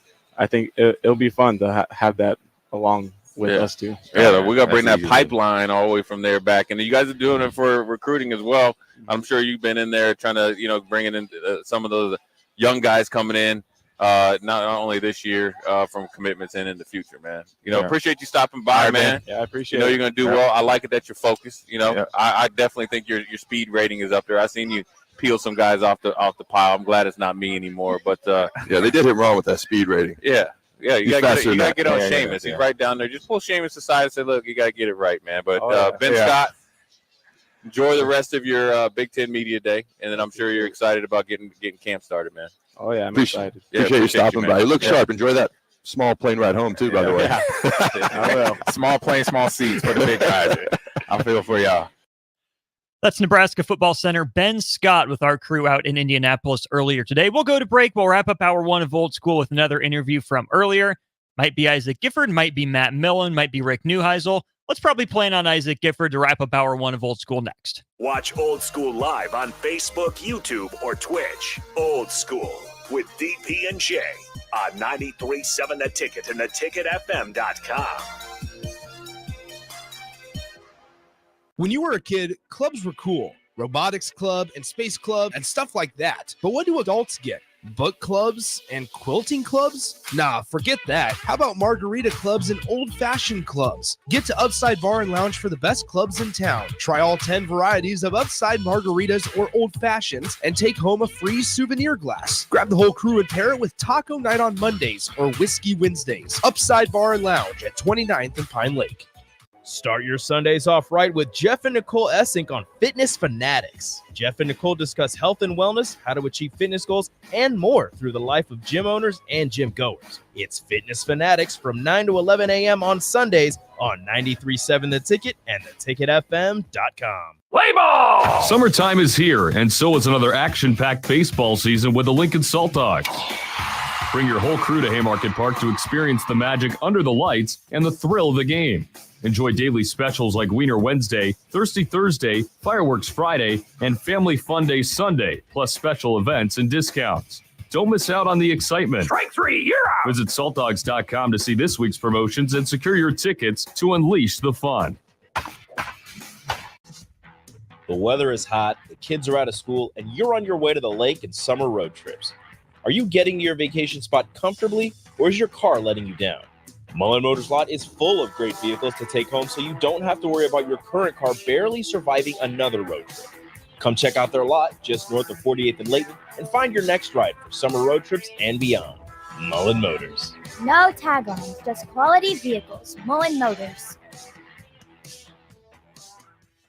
think it'll be fun to have that along with us too. Yeah, we got to bring that pipeline all the way from there back. And you guys are doing it for recruiting as well. I'm sure you've been in there trying to, bring in some of those young guys coming in, not only this year from commitments and in the future, man. Appreciate you stopping by, right, man. Yeah, I appreciate you're going to do well. I like it that you're focused. Yeah. I definitely think your speed rating is up there. I seen you peel some guys off the pile. I'm glad it's not me anymore. But yeah, they did him wrong with that speed rating. Yeah, you got to get on Yeah, Seamus. yeah. He's right down there. Just pull Seamus aside and say, look, you got to get it right, man. But Ben Yeah. Scott, enjoy the rest of your Big Ten Media Day, and then I'm sure you're excited about getting camp started, man. Oh, yeah, I'm Appreciate excited. you stopping man. by. You look Yeah. sharp. Enjoy that small plane ride home, too, by the way. I will. Small plane, small seats for the big guys. I feel for y'all. That's Nebraska Football Center Ben Scott with our crew out in Indianapolis earlier today. We'll go to break. We'll wrap up hour one of Old School with another interview from earlier. Might be Isaac Gifford, might be Matt Millen, might be Rick Neuheisel. Let's probably plan on Isaac Gifford to wrap up hour one of Old School next. Watch Old School live on Facebook, YouTube, or Twitch. Old School with DP and J on 93.7 The Ticket and theticketfm.com. When you were a kid, clubs were cool. Robotics club and space club and stuff like that. But what do adults get? Book clubs and quilting clubs? Nah, forget that. How about margarita clubs and old-fashioned clubs? Get to Upside Bar and Lounge for the best clubs in town. Try all 10 varieties of Upside margaritas or old fashions and take home a free souvenir glass. Grab the whole crew and pair it with taco night on Mondays or whiskey Wednesdays. Upside Bar and Lounge at 29th and Pine Lake. Start your Sundays off right with Jeff and Nicole Essink on Fitness Fanatics. Jeff and Nicole discuss health and wellness, how to achieve fitness goals, and more through the life of gym owners and gym goers. It's Fitness Fanatics from 9 to 11 a.m. on Sundays on 93.7 The Ticket and theticketfm.com. Play ball! Summertime is here, and so is another action-packed baseball season with the Lincoln Salt Dogs. Bring your whole crew to Haymarket Park to experience the magic under the lights and the thrill of the game. Enjoy daily specials like Wiener Wednesday, Thirsty Thursday, Fireworks Friday, and Family Fun Day Sunday, plus special events and discounts. Don't miss out on the excitement. Strike three, you're out! Visit saltdogs.com to see this week's promotions and secure your tickets to unleash the fun. The weather is hot, the kids are out of school, and you're on your way to the lake and summer road trips. Are you getting to your vacation spot comfortably, or is your car letting you down? Mullen Motors Lot is full of great vehicles to take home, so you don't have to worry about your current car barely surviving another road trip. Come check out their lot just north of 48th and Layton and find your next ride for summer road trips and beyond. Mullen Motors. No tag-ons, just quality vehicles. Mullen Motors.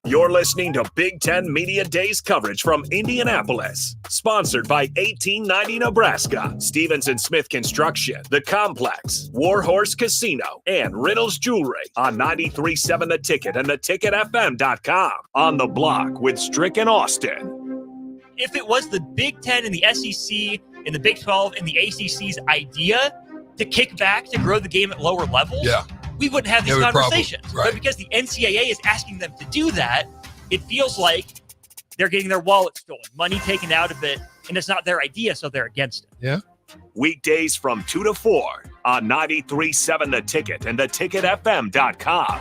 You're listening to Big Ten Media Days coverage from Indianapolis. Sponsored by 1890 Nebraska, Stevenson Smith Construction, The Complex, Warhorse Casino, and Riddle's Jewelry on 93.7 The Ticket and theticketfm.com. On the block with Strick and Austin. If it was the Big Ten and the SEC and the Big 12 and the ACC's idea to kick back to grow the game at lower levels, we wouldn't have these conversations. But because the NCAA is asking them to do that, it feels like they're getting their wallet stolen, money taken out of it, and it's not their idea, so they're against it. Yeah. Weekdays from 2 to 4 on 93.7 The Ticket and theticketfm.com.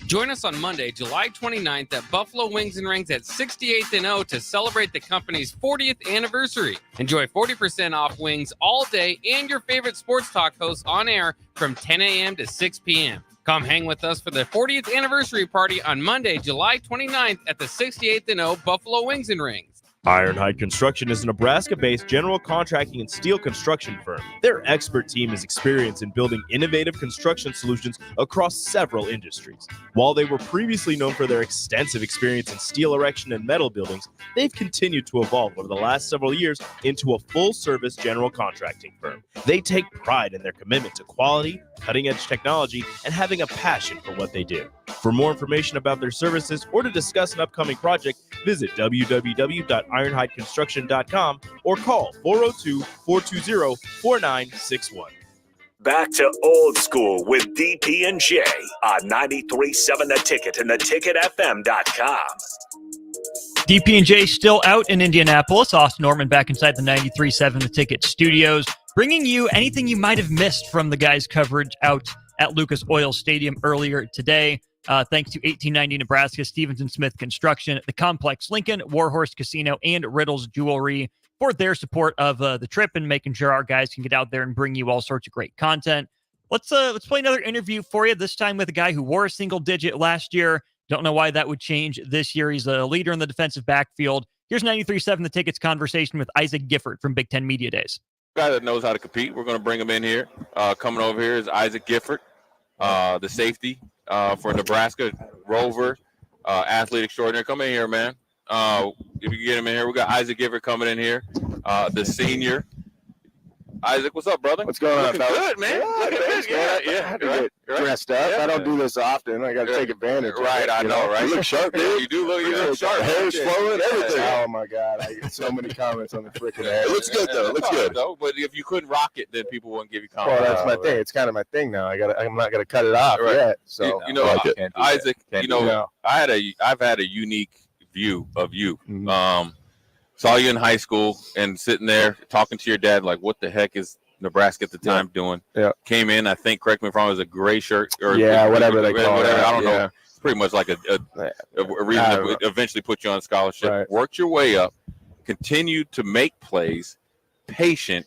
Join us on Monday, July 29th at Buffalo Wings and Rings at 68th and O to celebrate the company's 40th anniversary. Enjoy 40% off wings all day and your favorite sports talk hosts on air from 10 a.m. to 6 p.m. Come hang with us for the 40th anniversary party on Monday, July 29th at the 68th and O Buffalo Wings and Rings. Ironhide Construction is a Nebraska-based general contracting and steel construction firm. Their expert team is experienced in building innovative construction solutions across several industries. While they were previously known for their extensive experience in steel erection and metal buildings, they've continued to evolve over the last several years into a full-service general contracting firm. They take pride in their commitment to quality, cutting-edge technology, and having a passion for what they do. For more information about their services or to discuss an upcoming project, visit www.ironhideconstruction.com or call 402-420-4961. Back to old school with DP and J on 93.7 The Ticket and theticketfm.com. DP&J still out in Indianapolis. Austin Norman back inside the 93.7 The Ticket studios, bringing you anything you might have missed from the guys' coverage out at Lucas Oil Stadium earlier today. Thanks to 1890 Nebraska, Stevenson Smith Construction, the Complex Lincoln, Warhorse Casino, and Riddles Jewelry for their support of the trip and making sure our guys can get out there and bring you all sorts of great content. Let's play another interview for you, this time with a guy who wore a single digit last year. Don't know why that would change this year. He's a leader in the defensive backfield. Here's 93.7 The Ticket's conversation with Isaac Gifford from Big Ten Media Days. Guy that knows how to compete. We're going to bring him in here. Coming over here is Isaac Gifford, the safety for Nebraska, Rover, athlete extraordinary. Come in here, man. If you can get him in here, we got Isaac Gifford coming in here, the senior. Isaac, what's up, brother? What's going on, fellas? Good, man. Looking good. Yeah. I had to get dressed up. I don't do this often. I got to take advantage. Right, I know, right? You look sharp, dude. You do look sharp. Hair's flowing, everything. Oh my God, I get so many comments on the freaking hair. It looks good though. It looks good. Though, but if you couldn't rock it, then people wouldn't give you comments. Well, that's my thing. It's kind of my thing now. I'm not gonna cut it off yet. So Isaac, I've had a unique view of you. Saw you in high school and sitting there talking to your dad, like, what the heck is Nebraska at the time doing? Yeah. Came in, I think, correct me if I'm wrong, it was a gray shirt or whatever they call it. I don't know. It's pretty much like a reason to eventually put you on scholarship. Right. Worked your way up, continued to make plays, patient,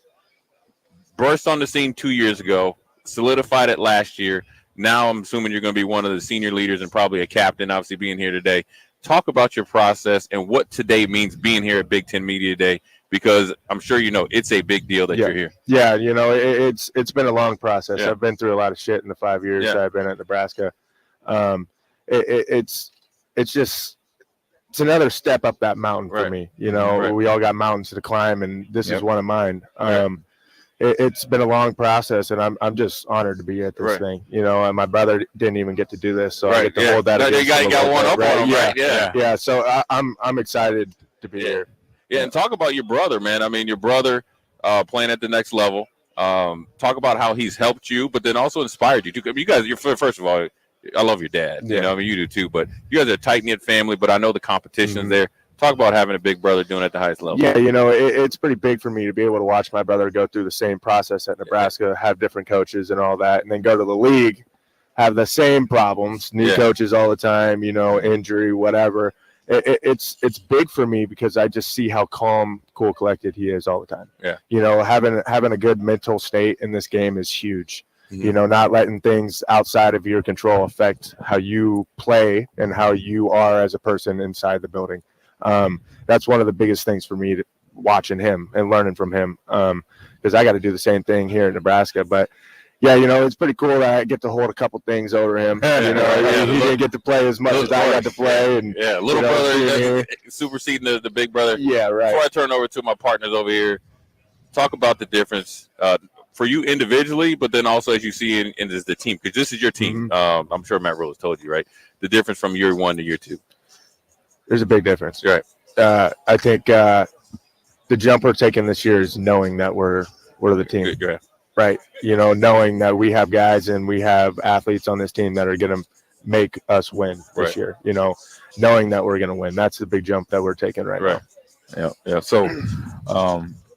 burst on the scene 2 years ago, solidified it last year. Now I'm assuming you're going to be one of the senior leaders and probably a captain, obviously being here today. Talk about your process and what today means being here at Big Ten Media Day, because I'm sure you know it's a big deal that you're here. Yeah, it's been a long process. I've been through a lot of shit in the 5 years that I've been at Nebraska. It's another step up that mountain for me. We all got mountains to climb, and this is one of mine. It's been a long process, and I'm just honored to be at this thing. And my brother didn't even get to do this, so I get to hold that. You got one up on him, right? Yeah. So I'm excited to be here. Yeah, and talk about your brother, man. I mean, your brother playing at the next level. Talk about how he's helped you, but then also inspired you too. You guys, first of all, I love your dad. You do too. But you guys are a tight knit family. But I know the competition is there. Talk about having a big brother doing it at the highest level. Yeah, it's pretty big for me to be able to watch my brother go through the same process at Nebraska, have different coaches and all that, and then go to the league, have the same problems, new coaches all the time, injury, whatever. It's big for me because I just see how calm, cool, collected he is all the time. Yeah. Having a good mental state in this game is huge. Not letting things outside of your control affect how you play and how you are as a person inside the building. That's one of the biggest things for me, watching him and learning from him, because I got to do the same thing here in Nebraska. But yeah, it's pretty cool that I get to hold a couple things over him. He didn't get to play as much as I got to play. And little brother superseding the big brother. Yeah, right. Before I turn over to my partners over here, talk about the difference for you individually, but then also as you see in the team, because this is your team. I'm sure Matt Rose told you, right? The difference from year one to year two. There's a big difference. Right. I think the jump we're taking this year is knowing that we're the team. Good. Right. Knowing that we have guys and we have athletes on this team that are going to make us win this year. Knowing that we're going to win. That's the big jump that we're taking right now. Yeah. So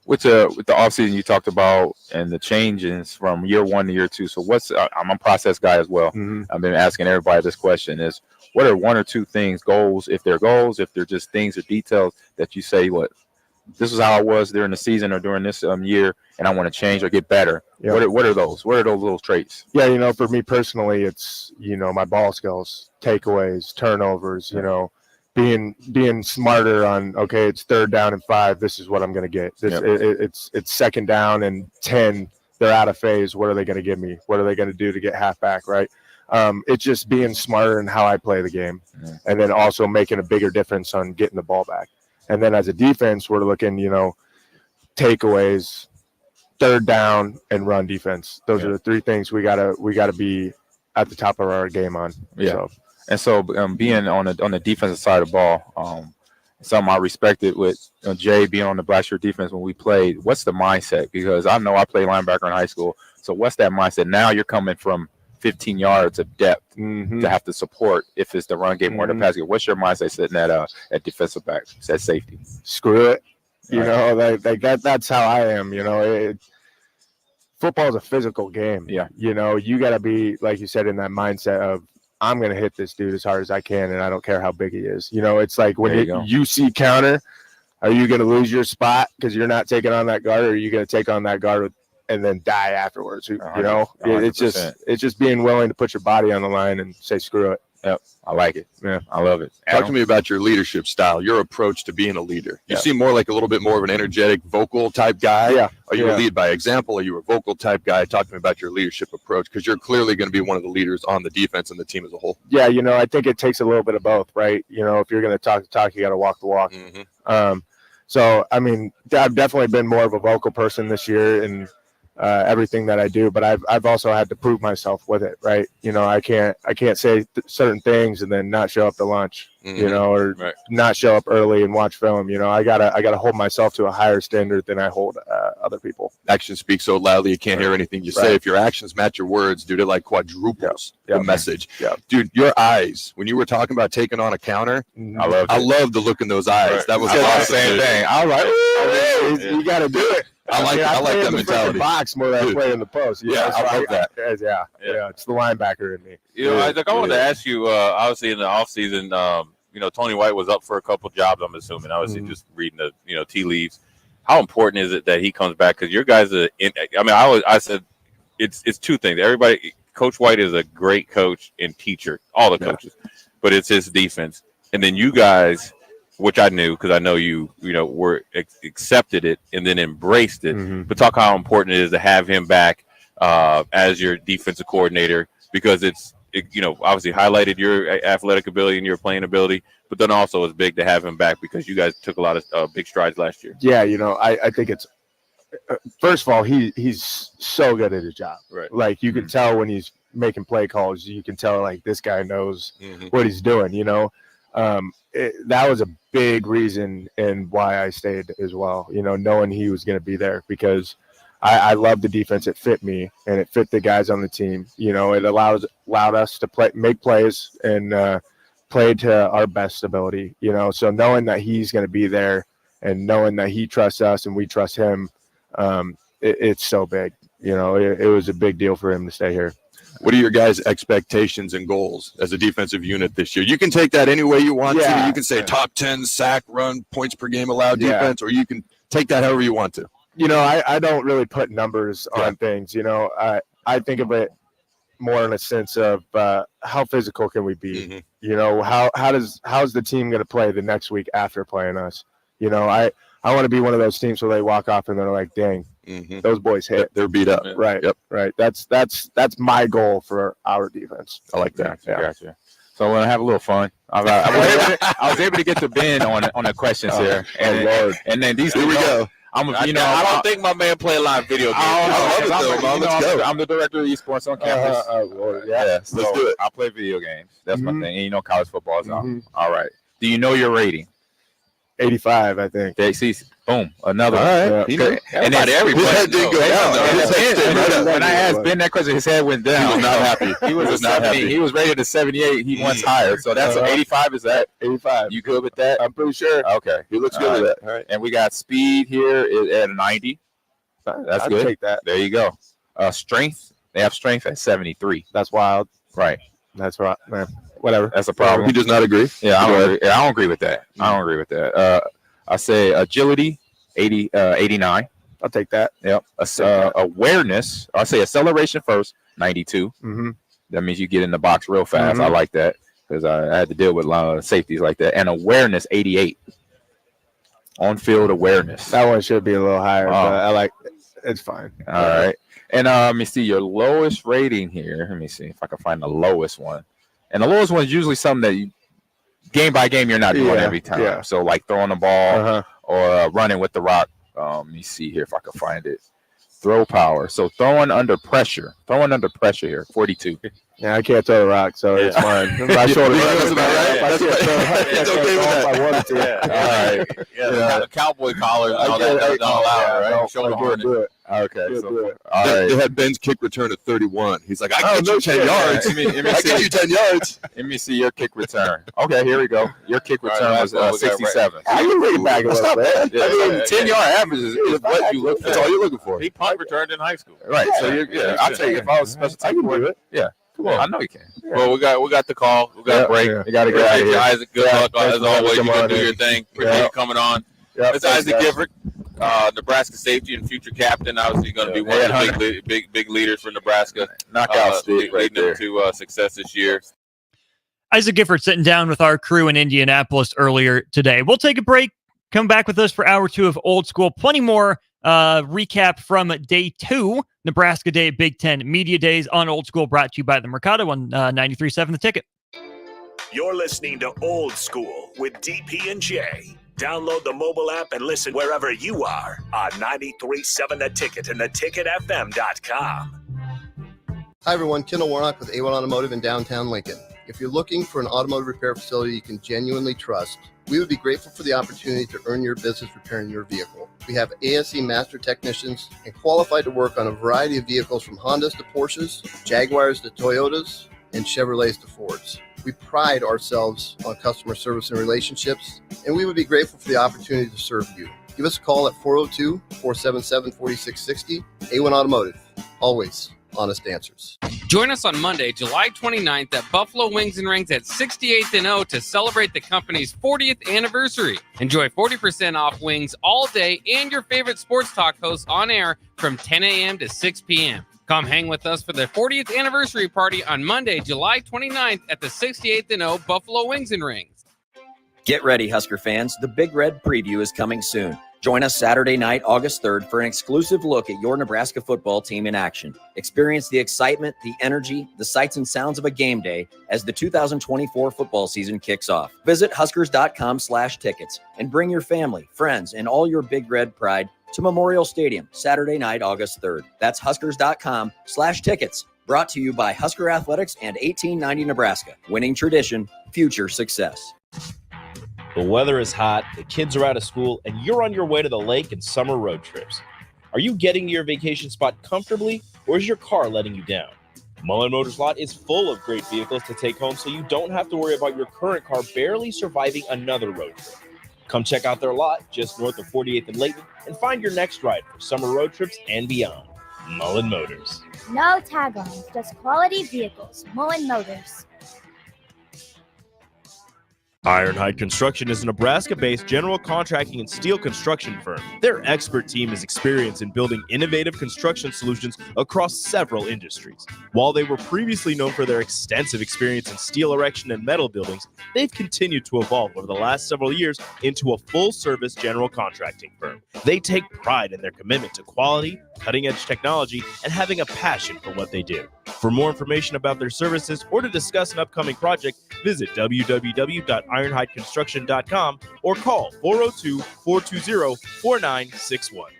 with the offseason you talked about and the changes from year one to year two. So I'm a process guy as well. I've been asking everybody this question is, what are one or two things, goals, if they're just things or details that you say, this is how it was during the season or during this year, and I want to change or get better. Yeah. What are those? What are those little traits? Yeah, for me personally, it's, my ball skills, takeaways, turnovers, being smarter on, okay, it's 3rd down and 5. This is what I'm going to get. It's 2nd down and 10. They're out of phase. What are they going to give me? What are they going to do to get halfback, right? It's just being smarter in how I play the game, and then also making a bigger difference on getting the ball back. And then as a defense, we're looking, takeaways, 3rd down, and run defense. Those are the 3 things we gotta be at the top of our game on. Yeah. So being on the defensive side of the ball, something I respected with Jay being on the black shirt defense when we played. What's the mindset? Because I know I played linebacker in high school. So what's that mindset? Now you're coming from 15 yards of depth to have to support if it's the run game or the pass game. What's your mindset sitting at defensive back, at safety? Screw it. You know, like that's how I am. You know, football is a physical game. Yeah. You know, you got to be, like you said, in that mindset of, I'm going to hit this dude as hard as I can, and I don't care how big he is. You know, it's like when you see counter, are you going to lose your spot because you're not taking on that guard, or are you going to take on that guard and then die afterwards? You know, 100%. it's just being willing to put your body on the line and say, screw it. Yep. I like it. Yeah. I love it. Talk to me about your leadership style, your approach to being a leader. You seem more like a little bit more of an energetic, vocal type guy. Yeah. Are you a lead by example? Are you a vocal type guy? Talk to me about your leadership approach, because you're clearly going to be one of the leaders on the defense and the team as a whole. Yeah, you know, I think it takes a little bit of both, right? You know, if you're going to talk the talk, you got to walk the walk. So, I mean, I've definitely been more of a vocal person this year in everything that I do, but I've also had to prove myself with it, right? You know, I can't say certain things and then not show up to lunch, you know, or not show up early and watch film. You know, I gotta hold myself to a higher standard than I hold other people. Actions speak so loudly you can't hear anything you say. If your actions match your words, dude, it like quadruples the message. Dude, your eyes, when you were talking about taking on a counter, I love the look in those eyes. That was the same thing. All right, you got to do it. I like that mentality. Box more than I play in the post. Yeah, I love that. Yeah, it's the linebacker in me. You know, I wanted to ask you, obviously in the offseason, you know, Tony White was up for a couple jobs, I'm assuming. Obviously, just reading the, you know, tea leaves. How important is it that he comes back? Because your guys are I said it's two things. Everybody, Coach White is a great coach and teacher, all the coaches, but it's his defense. And then you guys, which I knew because I know you know, were accepted it and then embraced it. But talk how important it is to have him back as your defensive coordinator, because it, you know, obviously highlighted your athletic ability and your playing ability, but then also it's big to have him back because you guys took a lot of big strides last year. Yeah, you know, I think it's first of all, he's so good at his job. Right. Like you can tell when he's making play calls, you can tell like this guy knows what he's doing. You know, that was a big reason and why I stayed as well. You know, knowing he was going to be there, because I love the defense. It fit me and it fit the guys on the team. You know, it allowed us to make plays and play to our best ability. You know, so knowing that he's going to be there and knowing that he trusts us and we trust him, it's so big. You know, it was a big deal for him to stay here. What are your guys' expectations and goals as a defensive unit this year? You can take that any way you want to. You can say top 10 sack, run, points per game allowed defense, or you can take that however you want to. You know, I don't really put numbers on things. You know, I think of it more in a sense of how physical can we be? You know, how's the team going to play the next week after playing us? You know, I want to be one of those teams where they walk off and they're like, dang, those boys hit. They're beat up. Right. Yep. Right. That's my goal for our defense. I like that. Gotcha. So we're gonna have a little fun. I was able to get to Ben on the questions here, and then these. Here we go. I don't think my man play a lot of video games. I'm the director of esports on campus. Let's do it. I play video games. That's my thing. And you know, college football is on. All right. Do you know your rating? 85, I think. Boom, another. All right. And then everybody did go down. When I asked Ben that question, his head went down. He was not happy. He was not happy. He was rated at 78. He wants higher. So that's 85. Is that 85? You good with that? I'm pretty sure. Okay. He looks good with that. All right. And we got speed here at 90. That's I'd good. take that. There you go. Strength. They have strength at 73. That's wild. Right. That's right, man. Whatever. That's a problem. He does not agree. Yeah, I don't agree with that. I don't agree with that. I say agility, 89. I'll take that. Yep. Awareness, I say acceleration first, 92. That means you get in the box real fast. I like that because I had to deal with a lot of safeties like that. And awareness, 88. On-field awareness. That one should be a little higher, but I like it's fine. All right. And let me see your lowest rating here. Let me see if I can find the lowest one. And the lowest one is usually something that you, game by game, you're not doing every time. Yeah. So like throwing the ball or running with the rock. Let me see here if I can find it. Throw power. So throwing under pressure here, 42. Yeah, I can't throw the rock, so it's fine. My shoulder. It's okay with that. I wanted to. All right. The cowboy collar and all that doesn't allow it, right? Shoulder harness. Okay. All So, right. They had Ben's kick return at 31. He's like, I got you 10 yards. Let me I got see. you 10 yards. Let me see your kick return. Okay, here we go. Your kick return was 67. I can bring it back a little bit. Yeah, I mean, 10-yard average is what you look for. That's all you're looking for. He punt returned in high school. Right. So I'll tell you, if I was a special team coordinator, yeah. Come on. I know you can. Yeah. Well, we got the call. We got a break. We got to get out of here. Isaac, good luck as always. You're gonna do your thing. Appreciate you coming on. It's Isaac Gifford, Nebraska safety and future captain. Obviously, going to be one of the big leaders for Nebraska. Knockout stick right leading them to success this year. Isaac Gifford sitting down with our crew in Indianapolis earlier today. We'll take a break. Come back with us for hour 2 of Old School. Plenty more recap from day 2, Nebraska Day, Big Ten Media Days on Old School, brought to you by the Mercado on 93.7 The Ticket. You're listening to Old School with DP and J. Download the mobile app and listen wherever you are on 93.7 The Ticket and theticketfm.com. Hi, everyone. Kendall Warnock with A1 Automotive in downtown Lincoln. If you're looking for an automotive repair facility you can genuinely trust, we would be grateful for the opportunity to earn your business repairing your vehicle. We have ASE master technicians and qualified to work on a variety of vehicles from Hondas to Porsches, Jaguars to Toyotas, and Chevrolets to Fords. We pride ourselves on customer service and relationships, and we would be grateful for the opportunity to serve you. Give us a call at 402-477-4660. A1 Automotive. Always honest answers. Join us on Monday, July 29th at Buffalo Wings and Rings at 68th and O to celebrate the company's 40th anniversary. Enjoy 40% off wings all day and your favorite sports talk hosts on air from 10 a.m. to 6 p.m. Come hang with us for the 40th anniversary party on Monday, July 29th at the 68th and O Buffalo Wings and Rings. Get ready, Husker fans. The Big Red Preview is coming soon. Join us Saturday night, August 3rd, for an exclusive look at your Nebraska football team in action. Experience the excitement, the energy, the sights and sounds of a game day as the 2024 football season kicks off. Visit Huskers.com/tickets and bring your family, friends, and all your Big Red pride to Memorial Stadium, Saturday night, August 3rd. That's Huskers.com/tickets. Brought to you by Husker Athletics and 1890 Nebraska. Winning tradition, future success. The weather is hot, the kids are out of school, and you're on your way to the lake and summer road trips. Are you getting to your vacation spot comfortably, or is your car letting you down? Mullen Motors Lot is full of great vehicles to take home, so you don't have to worry about your current car barely surviving another road trip. Come check out their lot just north of 48th and Layton and find your next ride for summer road trips and beyond. Mullen Motors. No tag-ons, just quality vehicles. Mullen Motors. Ironhide Construction is a Nebraska-based general contracting and steel construction firm. Their expert team is experienced in building innovative construction solutions across several industries. While they were previously known for their extensive experience in steel erection and metal buildings, they've continued to evolve over the last several years into a full-service general contracting firm. They take pride in their commitment to quality, cutting-edge technology, and having a passion for what they do. For more information about their services or to discuss an upcoming project, visit www.ironhideconstruction.com or call 402-420-4961.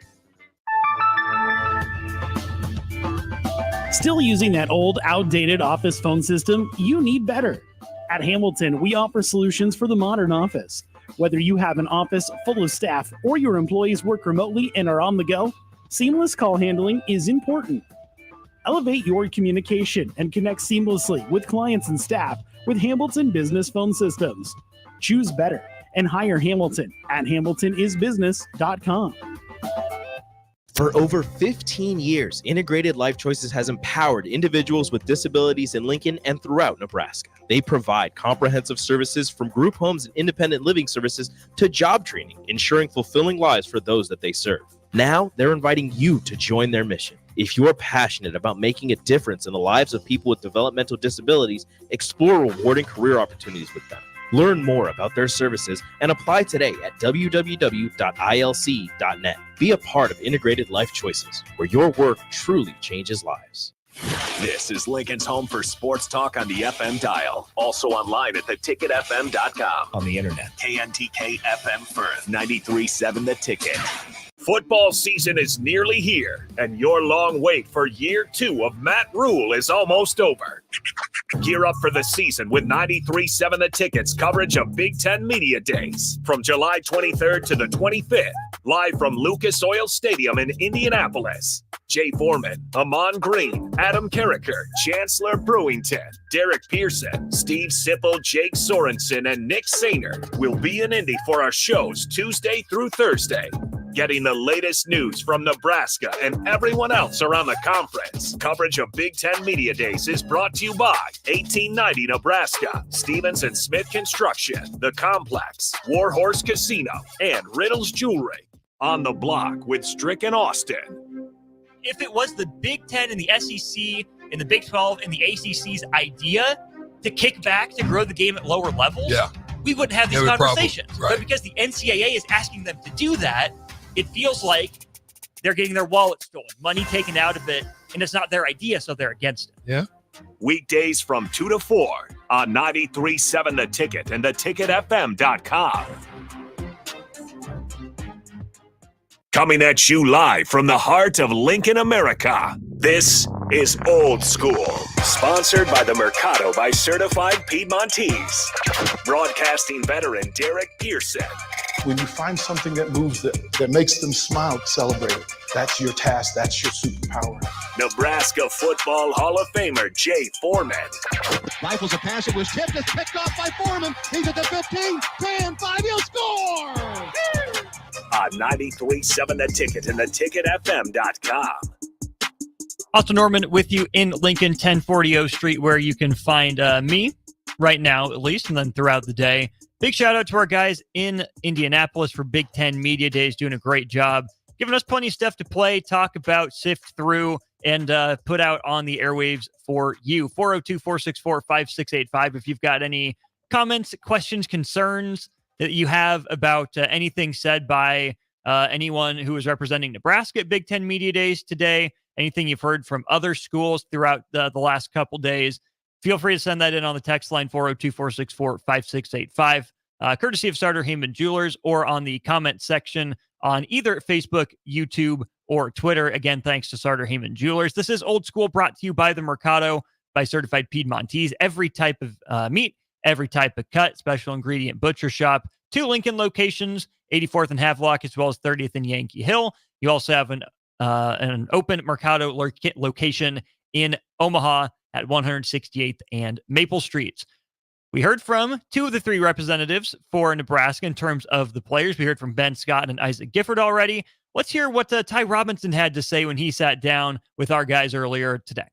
Still using that old, outdated office phone system? You need better. At Hamilton, we offer solutions for the modern office. Whether you have an office full of staff or your employees work remotely and are on the go, seamless call handling is important. Elevate your communication and connect seamlessly with clients and staff with Hamilton Business Phone Systems. Choose better and hire Hamilton at hamiltonisbusiness.com. For over 15 years, Integrated Life Choices has empowered individuals with disabilities in Lincoln and throughout Nebraska. They provide comprehensive services from group homes and independent living services to job training, ensuring fulfilling lives for those that they serve. Now, they're inviting you to join their mission. If you're passionate about making a difference in the lives of people with developmental disabilities, explore rewarding career opportunities with them. Learn more about their services and apply today at www.ilc.net. Be a part of Integrated Life Choices, where your work truly changes lives. This is Lincoln's home for sports talk on the FM dial. Also online at theticketfm.com. On the internet. KNTK FM Firth, 93.7 The Ticket. Football season is nearly here, and your long wait for year 2 of Matt Rule is almost over. Gear up for the season with 93.7 The Ticket's coverage of Big Ten Media Days from July 23rd to the 25th, live from Lucas Oil Stadium in Indianapolis. Jay Foreman, Amon Green, Adam Carricker, Chancellor Brewington, Derek Pearson, Steve Sipple, Jake Sorensen, and Nick Sainer will be in Indy for our shows Tuesday through Thursday. Getting the latest news from Nebraska and everyone else around the conference. Coverage of Big Ten Media Days is brought to you by 1890 Nebraska, Stevens and Smith Construction, The Complex, Warhorse Casino, and Riddle's Jewelry. On the Block with Strick and Austin. If it was the Big Ten and the SEC and the Big 12 and the ACC's idea to kick back to grow the game at lower levels, we wouldn't have these conversations. But because the NCAA is asking them to do that, it feels like they're getting their wallet stolen, money taken out of it, and it's not their idea, so they're against it. Yeah. Weekdays from 2 to 4 on 93.7 The Ticket and theticketfm.com. Coming at you live from the heart of Lincoln, America, this is Old School, sponsored by the Mercado by Certified Piedmontese. Broadcasting veteran Derek Pearson. When you find something that moves them, that makes them smile, celebrate it. That's your task. That's your superpower. Nebraska Football Hall of Famer Jay Foreman. Rifles a pass. It was tipped. It's picked off by Foreman. He's at the 15, 10, 5. He'll score! On 93.7 The Ticket and theticketfm.com. Austin Norman with you in Lincoln, 1040 O Street, where you can find me right now, at least, and then throughout the day. Big shout out to our guys in Indianapolis for Big Ten Media Days, doing a great job, giving us plenty of stuff to play, talk about, sift through, and put out on the airwaves for you. 402-464-5685. If you've got any comments, questions, concerns that you have about anything said by anyone who is representing Nebraska at Big Ten Media Days today, anything you've heard from other schools throughout the last couple days, feel free to send that in on the text line 402-464-5685, courtesy of Sartor Heyman Jewelers, or on the comment section on either Facebook, YouTube, or Twitter. Again, thanks to Sartor Heyman Jewelers. This is Old School, brought to you by the Mercado by Certified Piedmontese. Every type of meat, every type of cut, special ingredient butcher shop. 2 Lincoln locations, 84th and Havelock, as well as 30th and Yankee Hill. You also have an open Mercado location in Omaha at 168th and Maple Streets. We heard from 2 of the 3 representatives for Nebraska in terms of the players. We heard from Ben Scott and Isaac Gifford already. Let's hear what Ty Robinson had to say when he sat down with our guys earlier today.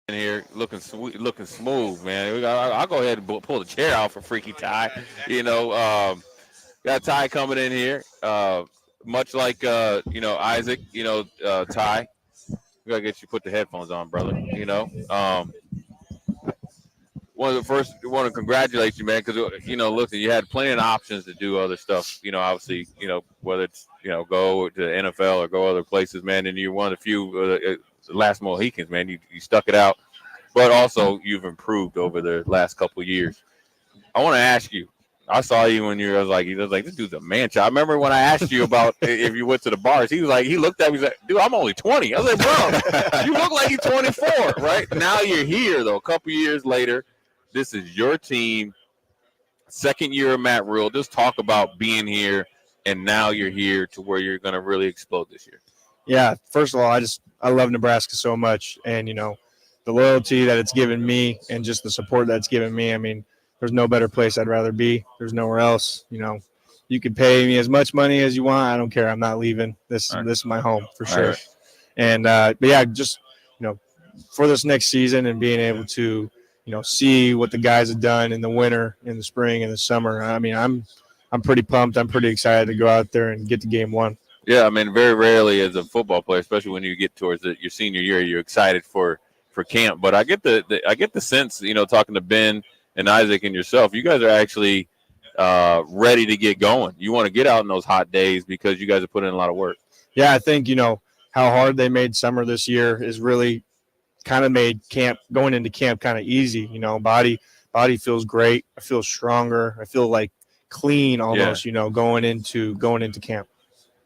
In here looking smooth, man. I'll go ahead and pull the chair out for Freaky Ty. Got Ty coming in here, much like Isaac. Ty. We gotta get you put the headphones on, brother. One of the first, want to congratulate you, man, because look, you had plenty of options to do other stuff. Obviously, whether it's go to the NFL or go other places, man. And you're one of the few last Mohicans, man. You stuck it out, but also you've improved over the last couple of years. I want to ask you. I saw you when you was like, this dude's a man child. I remember when I asked you about if you went to the bars, he looked at me, he's like, dude, I'm only 20. I was like, bro, you look like you're 24, right? Now you're here, though, a couple years later. This is your team, second year of Matt Rule. Just talk about being here, and now you're here to where you're going to really explode this year. Yeah, first of all, I love Nebraska so much, and, the loyalty that it's given me and just the support that it's given me. I mean, there's no better place I'd rather be. There's nowhere else. You could pay me as much money as you want. I don't care. I'm not leaving. This is my home for sure. Right. And but yeah, just for this next season and being able to see what the guys have done in the winter, in the spring, and the summer. I mean, I'm pretty pumped. I'm pretty excited to go out there and get to game 1. Yeah, I mean, very rarely as a football player, especially when you get towards your senior year, you're excited for camp. But I get the sense, talking to Ben and Isaac and yourself, you guys are actually ready to get going. You want to get out in those hot days because you guys have put in a lot of work. Yeah, I think, how hard they made summer this year is really kind of made going into camp kind of easy. Body feels great. I feel stronger. I feel like clean almost, going into camp.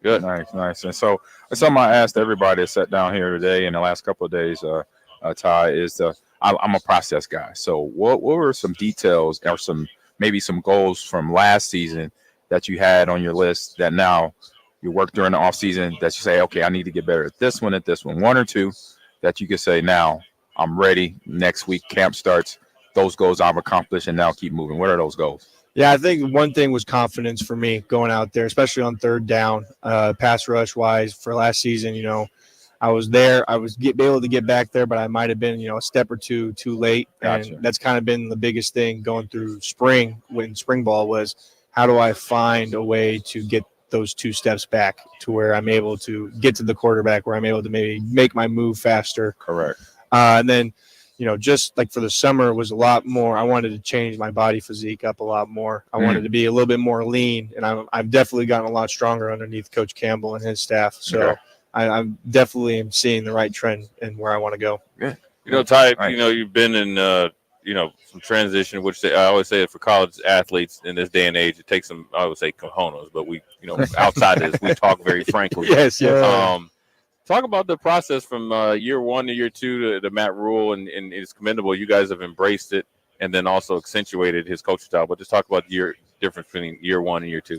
Good. Nice. And so something I asked everybody that sat down here today in the last couple of days, Ty, is I'm a process guy. So what were some details or maybe some goals from last season that you had on your list that now you work during the off season that you say, okay, I need to get better at this one, one or two that you could say now I'm ready. Next week camp starts. Those goals I've accomplished and now keep moving. What are those goals? Yeah, I think one thing was confidence for me going out there, especially on third down, pass rush wise. For last season, I was there. I was able to get back there, but I might have been, a step or two too late. Gotcha. And that's kind of been the biggest thing going through spring when spring ball was, how do I find a way to get those 2 steps back to where I'm able to get to the quarterback, where I'm able to maybe make my move faster. Correct. And then, just like for the summer was a lot more. I wanted to change my body physique up a lot more. I wanted to be a little bit more lean, and I've definitely gotten a lot stronger underneath Coach Campbell and his staff. So Okay. I'm definitely am seeing the right trend and where I want to go. Yeah. Ty, you've been in, some transition, which I always say for college athletes in this day and age, it takes some, I would say cojones, but we, outside of this, we talk very frankly. Yes. Talk about the process from year 1 to year 2 to Matt Rule, and it's commendable. You guys have embraced it and then also accentuated his coaching style. But just talk about your difference between year 1 and year 2.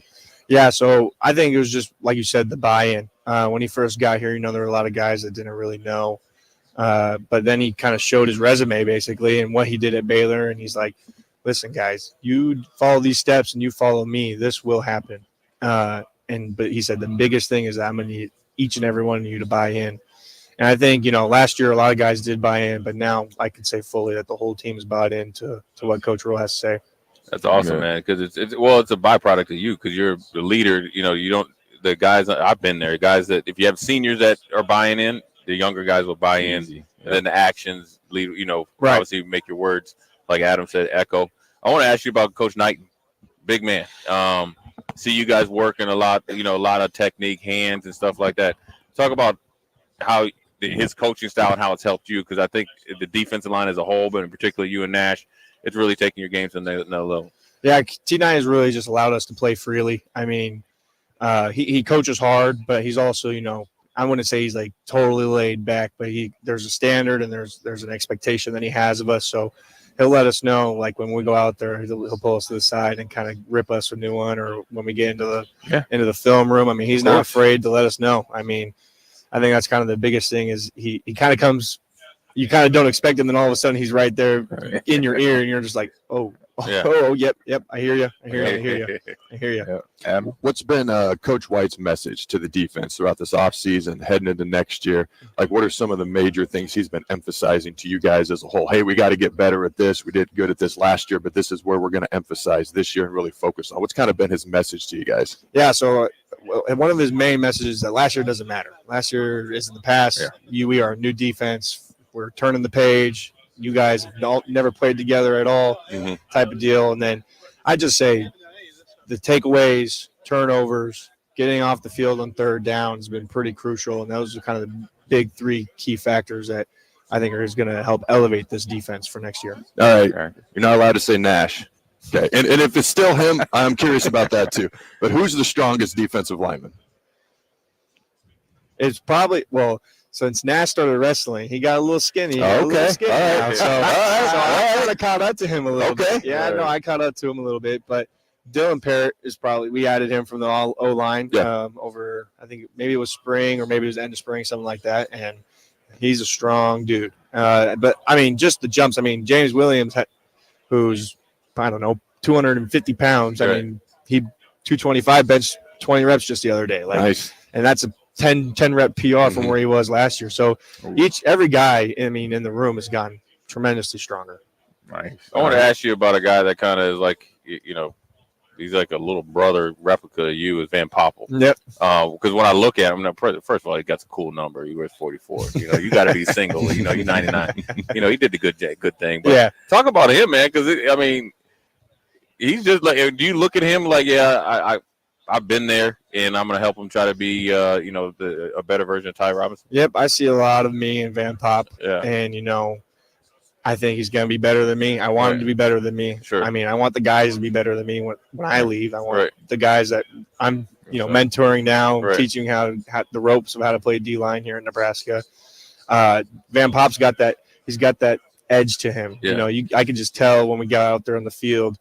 Yeah, so I think it was just, like you said, the buy-in. When he first got here, there were a lot of guys that didn't really know. But then he kind of showed his resume, basically, and what he did at Baylor. And he's like, listen, guys, you follow these steps and you follow me. This will happen. But he said the biggest thing is that I'm going to need each and every one of you to buy in. And I think, last year a lot of guys did buy in, but now I can say fully that the whole team is bought into what Coach Rule has to say. That's awesome, man, because it's a byproduct of you, because you're the leader. You don't – the guys – I've been there, guys that if you have seniors that are buying in, the younger guys will buy in. Easy. And then the actions lead, Right. Obviously make your words, like Adam said, echo. I want to ask you about Coach Knighton, big man. See you guys working a lot, a lot of technique, hands and stuff like that. Talk about how his coaching style and how it's helped you, because I think the defensive line as a whole, but in particular you and Nash, it's really taking your game to another level. Yeah, T9 has really just allowed us to play freely. I mean, he coaches hard, but he's also, I wouldn't say he's like totally laid back, but there's a standard and there's an expectation that he has of us. So he'll let us know, like when we go out there, he'll pull us to the side and kind of rip us a new one, or when we get into the film room. I mean, he's not afraid to let us know. I mean, I think that's kind of the biggest thing is he kind of comes, you kind of don't expect him, and all of a sudden he's right there in your ear, and you're just like, yep, I hear you. I hear you. And what's been Coach White's message to the defense throughout this offseason, heading into next year? Like, what are some of the major things he's been emphasizing to you guys as a whole? Hey, we got to get better at this. We did good at this last year, but this is where we're going to emphasize this year and really focus on. What's kind of been his message to you guys? Yeah, so one of his main messages is that last year doesn't matter. Last year is in the past. Yeah. We are a new defense. We're turning the page. You guys never played together at all, type of deal. And then I just say the takeaways, turnovers, getting off the field on third down has been pretty crucial. And those are kind of the big 3 key factors that I think are going to help elevate this defense for next year. All right. You're not allowed to say Nash. Okay. And if it's still him, I'm curious about that too. But who's the strongest defensive lineman? It's probably, since Nash started wrestling, he got a little skinny. Okay. All right. So I kind of caught up to him a little bit. Okay. Yeah, no, I caught up to him a little bit. But Dylan Parrott is probably, we added him from the O-line over, I think maybe it was spring or maybe it was end of spring, something like that. And he's a strong dude. But, I mean, just the jumps. I mean, James Williams, who's, 250 pounds. I mean, he 225 bench 20 reps just the other day. Nice. And that's a 10 rep PR from where he was last year. So every guy, in the room has gotten tremendously stronger. Right. I want to ask you about a guy that kind of is like, he's like a little brother replica of you, is Van Poppel. Yep. Because when I look at him, first of all, he got a cool number. He wears 44. You got to be single. You're 99. He did the good thing. But talk about him, man. Because he's just like. Do you look at him like, I've been there, and I'm going to help him try to be, a better version of Ty Robinson? Yep, I see a lot of me in Van Pop. Yeah. And, I think he's going to be better than me. I want him to be better than me. Sure. I mean, I want the guys to be better than me when I leave. I want the guys that I'm mentoring now, Right. teaching how the ropes of how to play D-line here in Nebraska. Van Pop's got that. He's got that edge to him. Yeah. I could just tell when we got out there on the field.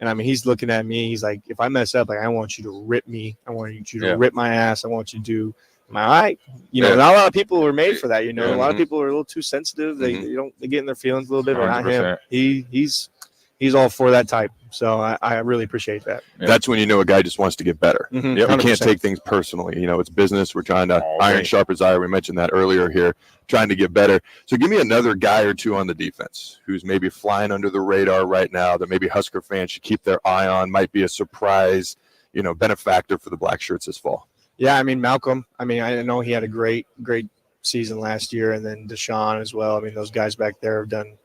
And I mean, he's looking at me. He's like, if I mess up, like I want you to rip me. I want you to rip my ass. I want you to do. Am I all right? Not a lot of people are made for that. A lot of people are a little too sensitive. They get in their feelings a little bit, but not him. 100%. He's all for that type. So I really appreciate that. That's when you know a guy just wants to get better. Mhm. You 100%. can't take things personally. It's business. We're trying to iron sharpens iron. We mentioned that earlier here, trying to get better. So give me another guy or two on the defense who's maybe flying under the radar right now that maybe Husker fans should keep their eye on, might be a surprise, benefactor for the Black Shirts this fall. Yeah, I mean, Malcolm, I know he had a great season last year, and then Deshaun as well. I mean, those guys back there have done –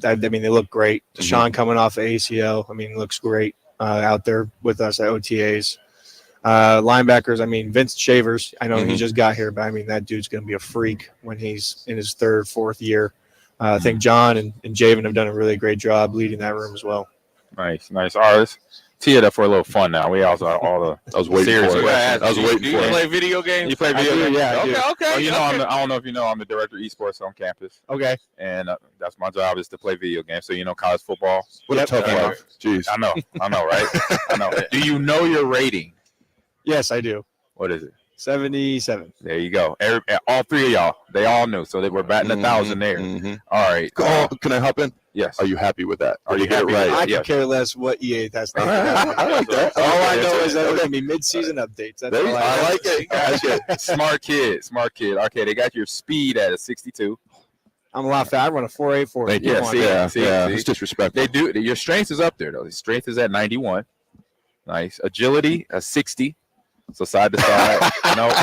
they look great. Deshaun coming off of ACL, looks great out there with us at OTAs. Linebackers, Vince Shavers, I know he just got here, but, that dude's going to be a freak when he's in his third, fourth year. I think John and Javen have done a really great job leading that room as well. Nice. All right, let's tee it up for a little fun now. We also all the I was waiting serious for it. questions. I was waiting Do for you it. play video games? You play video games? Yeah, I do. Okay. I don't know if you know, I'm the director of esports on campus. Okay. And that's my job is to play video games. So, college football. What a tough life. Jeez. I know, right? I know. Do you know your rating? Yes, I do. What is it? 77. There you go. All three of y'all, they all knew. So they were batting 1,000 there. All right. Can I hop in? Yes. Are you happy with that? Are you Did get happy it right? with I Yeah. could care less what EA has to I like that. All I Okay, know so- is that it's going to be mid-season updates. That's There all you- I I know. like it. Gotcha. Smart kid. Okay, they got your speed at a 62. I'm a lot fat. I run a 4.84. Thank you. Yeah, see? It's disrespectful. They do. Your strength is up there though. The strength is at 91. Nice. Agility a 60. So side to side.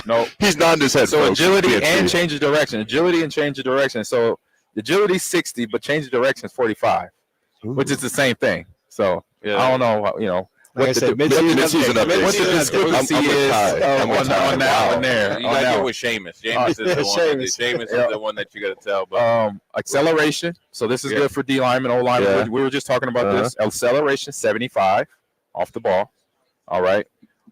No. He's nodding his head. So folks. agility Can't and see it. change of direction. Agility and change of direction. So agility 60, but change of direction is 45, which is the same thing. So I don't know. Like I said, mid-season update. What the discrepancy is on that one there. You got to get with Seamus. Seamus is the one. Seamus is the one that you got to tell. But Acceleration. So this is good for D lineman, O lineman. Yeah. We were just talking about this. Acceleration 75 off the ball. All right.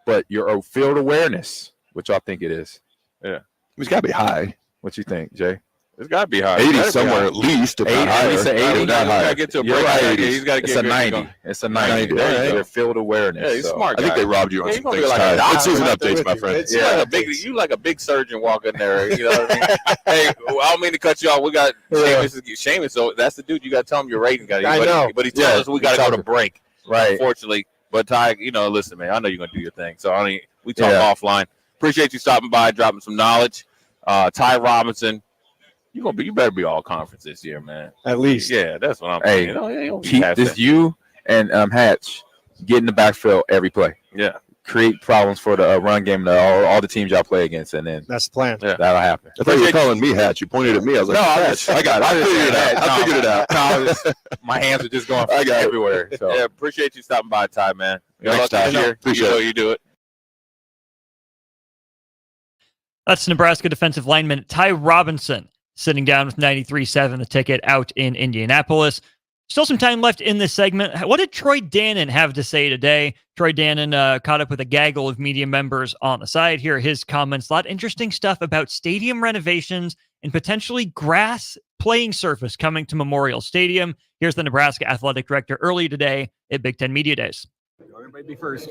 But your field awareness, which I think it is. Yeah. It's got to be high. What you think, Jay? it's got to be high. 80 somewhere at least, if not higher. He's 80. He's got to get to a break. He's got to get It's a good. 90. It's a 90. There you go. Your field awareness. Yeah, he's So, smart. I think guy. they robbed you on Yeah, some you're gonna things. be like a Ty. doctor Mid-season right there updates, with my you. friend. It's Yeah, like a big surgeon walk in there. You know what I mean? Hey, I don't mean to cut you off. We got Seamus. So that's the dude. You got to tell him your rating got. I know. But he tells us we got to go to break. Right. Unfortunately, but Ty, listen, man. I know you're gonna do your thing. So we talk offline. Appreciate you stopping by, dropping some knowledge. Ty Robinson, you better be all conference this year, man. At least. Yeah, that's what I'm Hey, saying. keep this you and Hatch get in the backfield every play. Yeah. Create problems for the run game and all the teams y'all play against, and then That's the plan. Yeah. that'll happen. I thought you were calling me Hatch. You pointed at me. I was like, Hatch. I got it. I figured it out. My hands are just going I got it. everywhere. So. Yeah, appreciate you stopping by, Ty, man. Good Thanks, luck Ty. this year. Appreciate You know it. you do it. That's Nebraska defensive lineman Ty Robinson sitting down with 93.7, the ticket out in Indianapolis. Still some time left in this segment. What did Troy Dannon have to say today? Troy Dannon caught up with a gaggle of media members on the side. Here are his comments. A lot of interesting stuff about stadium renovations and potentially grass playing surface coming to Memorial Stadium. Here's the Nebraska athletic director early today at Big Ten Media Days. Everybody be first.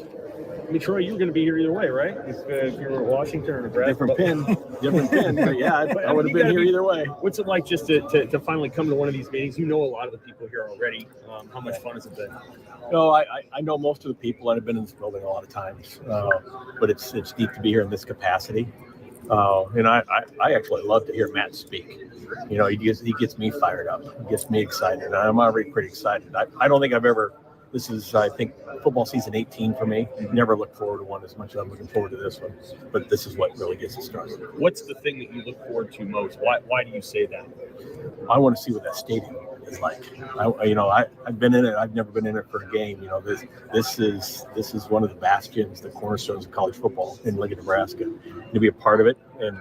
I mean, Troy, you were going to be here either way, right? If you were in Washington or Nebraska. Different pin. But yeah, I would have been here either way. What's it like just to finally come to one of these meetings? You know a lot of the people here already. How much fun has it been? No, I know most of the people and I've been in this building a lot of times, but it's neat to be here in this capacity. And I actually love to hear Matt speak. He gets me fired up. He gets me excited. And I'm already pretty excited. I don't think I've ever. This is, I think, football season 18 for me. Never looked forward to one as much as I'm looking forward to this one. But this is what really gets us started. What's the thing that you look forward to most? Why do you say that? I want to see what that stadium is like. I've been in it. I've never been in it for a game. This is one of the bastions, the cornerstones of college football in Lincoln, Nebraska. To be a part of it and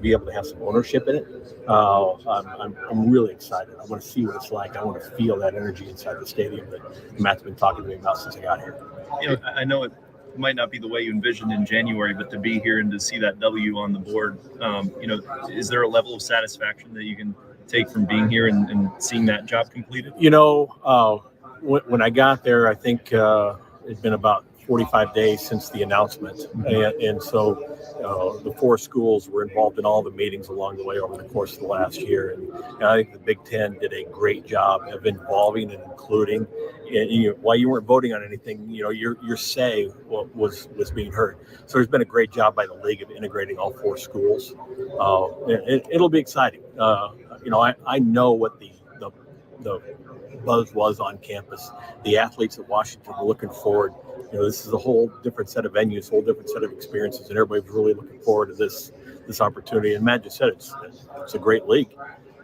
be able to have some ownership in it, I'm really excited. I want to see what it's like. I want to feel that energy inside the stadium that Matt's been talking to me about since I got here. I know might not be the way you envisioned in January, but to be here and to see that W on the board, is there a level of satisfaction that you can take from being here and seeing that job completed? When I got there, I think it'd been about 45 days since the announcement. And so the 4 schools were involved in all the meetings along the way over the course of the last year. And I think the Big Ten did a great job of involving and including. And while you weren't voting on anything, your say was being heard. So there's been a great job by the league of integrating all 4 schools. It'll be exciting. I know what the buzz was on campus. The athletes at Washington are looking forward. This is a whole different set of venues, whole different set of experiences, and everybody's really looking forward to this opportunity. And Matt just said it's a great league,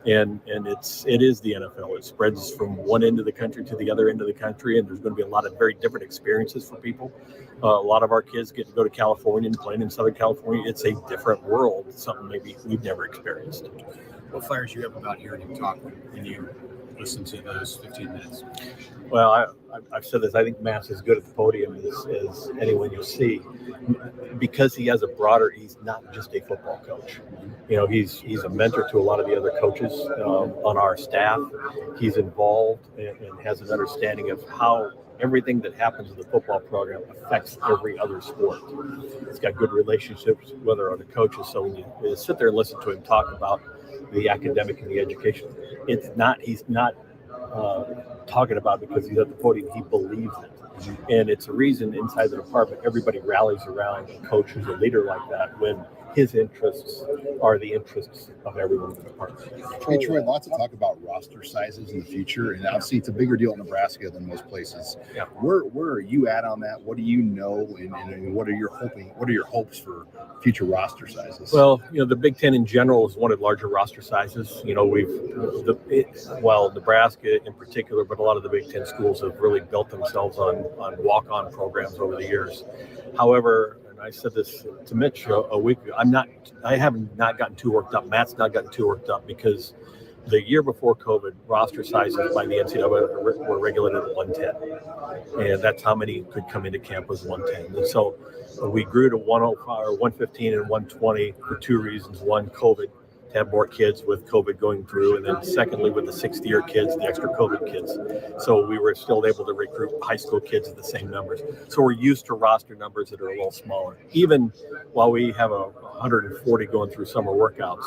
and it is the NFL. It spreads from one end of the country to the other end of the country, and there's going to be a lot of very different experiences for people. A lot of our kids get to go to California and playing in Southern California. It's a different world, something maybe we've never experienced. What fires you up about hearing him talk when you listen to those 15 minutes? Well, I've said this. I think Matt's as good at the podium as anyone you'll see, because he has he's not just a football coach. He's a mentor to a lot of the other coaches on our staff. He's involved and has an understanding of how everything that happens in the football program affects every other sport. He's got good relationships with our other coaches. So when you sit there and listen to him talk about the academic and the education, he's not talking about it because he's at the podium. He believes it. And it's a reason inside the department everybody rallies around a coach who's a leader like that, when his interests are the interests of everyone in the department. Hey, Troy, lots of talk about roster sizes in the future, and obviously it's a bigger deal in Nebraska than most places. Yeah. Where are you at on that? What do you know, and what are your hopes for future roster sizes? Well, the Big Ten in general has wanted larger roster sizes. Nebraska in particular, but a lot of the Big Ten schools have really built themselves on walk-on programs over the years. However, and I said this to Mitch a week ago, I have not gotten too worked up. Matt's not gotten too worked up, because the year before COVID, roster sizes by the NCAA were regulated at 110. And that's how many could come into camp, was 110. And so we grew to 105 or 115 and 120 for 2 reasons. One, COVID, to have more kids with COVID going through. And then secondly, with the 6th-year kids, the extra COVID kids. So we were still able to recruit high school kids at the same numbers. So we're used to roster numbers that are a little smaller. Even while we have 140 going through summer workouts,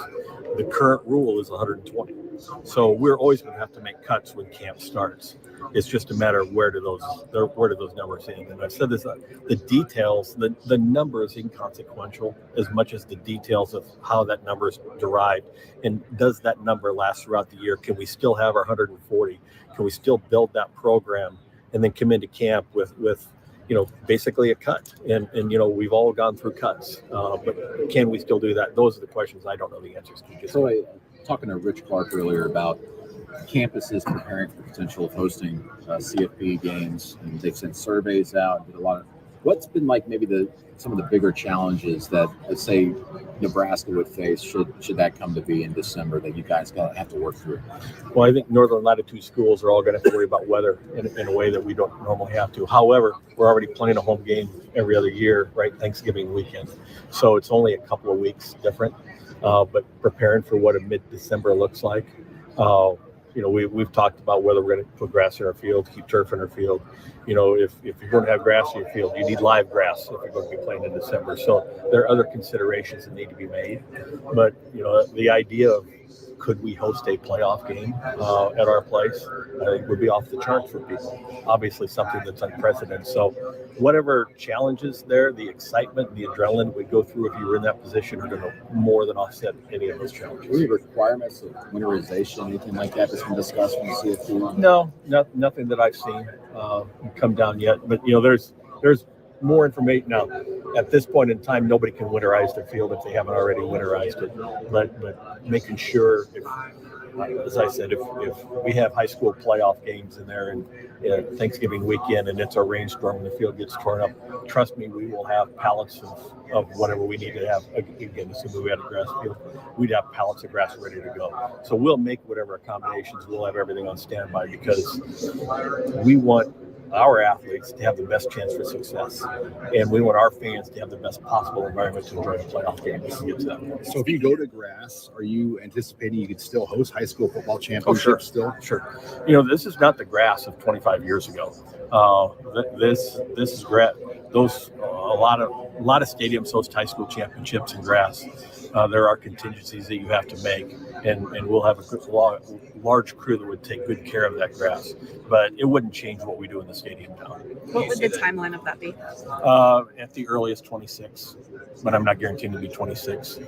the current rule is 120. So we're always going to have to make cuts when camp starts. It's just a matter of where do those numbers end. And I said this: the details, the number is inconsequential as much as the details of how that number is derived. And does that number last throughout the year? Can we still have our 140? Can we still build that program and then come into camp with basically a cut? And we've all gone through cuts, but can we still do that? Those are the questions I don't know the answers to. So talking to Rich Clark earlier about campuses preparing for potential of hosting CFP games, and they've sent surveys out, did a lot of. What's been like maybe some of the bigger challenges that, let's say, Nebraska would face should that come to be in December that you guys gonna have to work through? Well, I think northern latitude schools are all going to have to worry about weather in a way that we don't normally have to. However, we're already playing a home game every other year, right? Thanksgiving weekend, so it's only a couple of weeks different. But preparing for what a mid-December looks like. We've talked about whether we're going to put grass in our field, keep turf in our field. If you're going to have grass in your field, you need live grass if you're going to be playing in December. So there are other considerations that need to be made. But, the idea of could we host a playoff game at our place, I think would be off the charts for people. Obviously something that's unprecedented. So whatever challenges there, the excitement, the adrenaline we go through if you were in that position are going to more than offset any of those challenges. Any requirements of winterization, anything like that that's been discussed from the CFP? No, nothing that I've seen come down yet. But, there's more information now. At this point in time, nobody can winterize their field if they haven't already winterized it. But making sure, as I said, if we have high school playoff games in there and Thanksgiving weekend and it's a rainstorm and the field gets torn up, trust me, we will have pallets of whatever we need to have. Again, assuming we had a grass field, we'd have pallets of grass ready to go. So we'll make whatever accommodations. We'll have everything on standby because we want our athletes to have the best chance for success, and we want our fans to have the best possible environment to enjoy a playoff game. So if you go to grass, are you anticipating you could still host high school football championships still? Sure. This is not the grass of 25 years ago. This is grass. A lot of stadiums host high school championships in grass. There are contingencies that you have to make, and we'll have a large crew that would take good care of that grass. But it wouldn't change what we do in the stadium now. What would the timeline of that be? At the earliest 26, but I'm not guaranteed to be 26.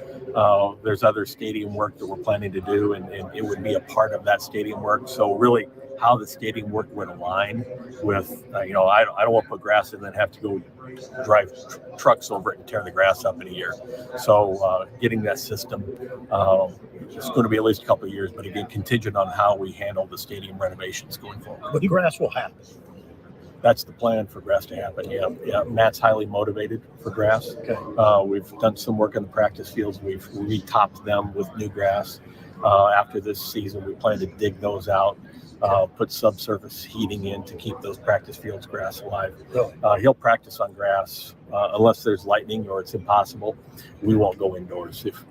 There's other stadium work that we're planning to do, and it would be a part of that stadium work. So really, how the stadium work would align with, I don't want to put grass in and then have to go drive trucks over it and tear the grass up in a year. So getting that system, it's going to be at least a couple of years, but again, contingent on how we handle the stadium renovations going forward. But grass will happen. That's the plan for grass to happen. Yeah. Matt's highly motivated for grass. Okay. We've done some work in the practice fields. We've re-topped them with new grass. After this season, we plan to dig those out. Put subsurface heating in to keep those practice fields grass alive. He'll practice on grass unless there's lightning or it's impossible. We won't go indoors if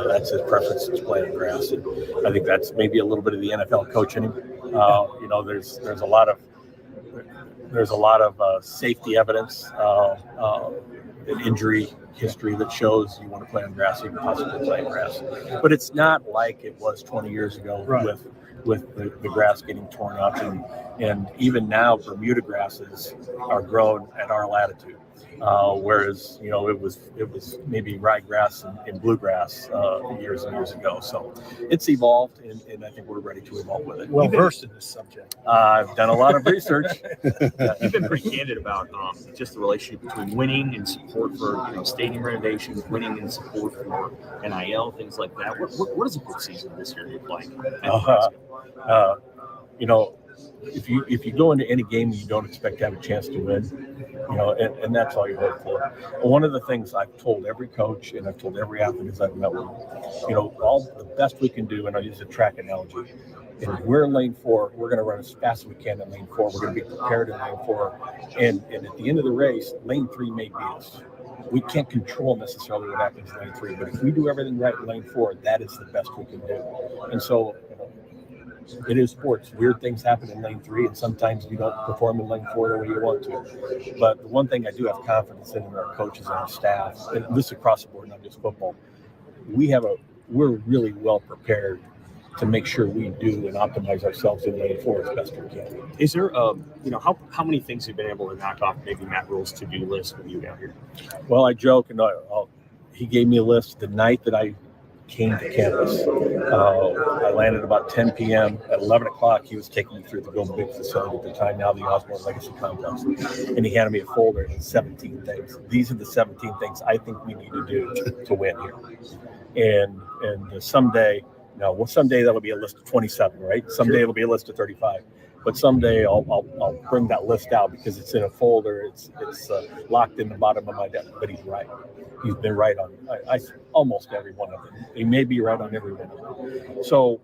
that's his preference to play on grass. And I think that's maybe a little bit of the NFL coach in him. There's a lot of safety evidence, and injury history that shows you want to play on grass, you can possibly play on grass. But it's not like it was 20 years ago with the grass getting torn up, and even now Bermuda grasses are grown at our latitude, whereas it was maybe ryegrass and bluegrass years and years ago. So it's evolved, and I think we're ready to evolve with it. Well versed in this subject. I've done a lot of research. You've been pretty candid about just the relationship between winning and support for stadium renovations, winning and support for NIL, things like that. What does a good season this year look like? If you go into any game and you don't expect to have a chance to win, and that's all you hope for. One of the things I've told every coach and I've told every athlete as I've met with them, all the best we can do, and I'll use a track analogy. If we're in lane 4, we're going to run as fast as we can in lane 4. We're going to be prepared in lane 4. And at the end of the race, lane 3 may beat us. We can't control necessarily what happens in lane 3, but if we do everything right in lane 4, that is the best we can do. And so it is sports. Weird things happen in lane 3, and sometimes you don't perform in lane 4 the way you want to. But the one thing I do have confidence in our coaches and our staff, and this is across the board, not just football, we're really well prepared to make sure we do and optimize ourselves in lane 4 as best we can. Is there, how many things have you been able to knock off maybe Matt Rule's to-do list with you down here? Well, I joke, and he gave me a list the night that I came to campus. I landed about 10 p.m. At 11 o'clock, he was taking me through the Golden Big facility at the time, now the Osborne Legacy Complex. And he handed me a folder and 17 things. These are the 17 things I think we need to do to win here. And someday that'll be a list of 27, right? Someday it'll be a list of 35. But someday I'll bring that list out because it's in a folder. It's locked in the bottom of my desk. But he's right. He's been right on almost every one of them. He may be right on every one of them. So,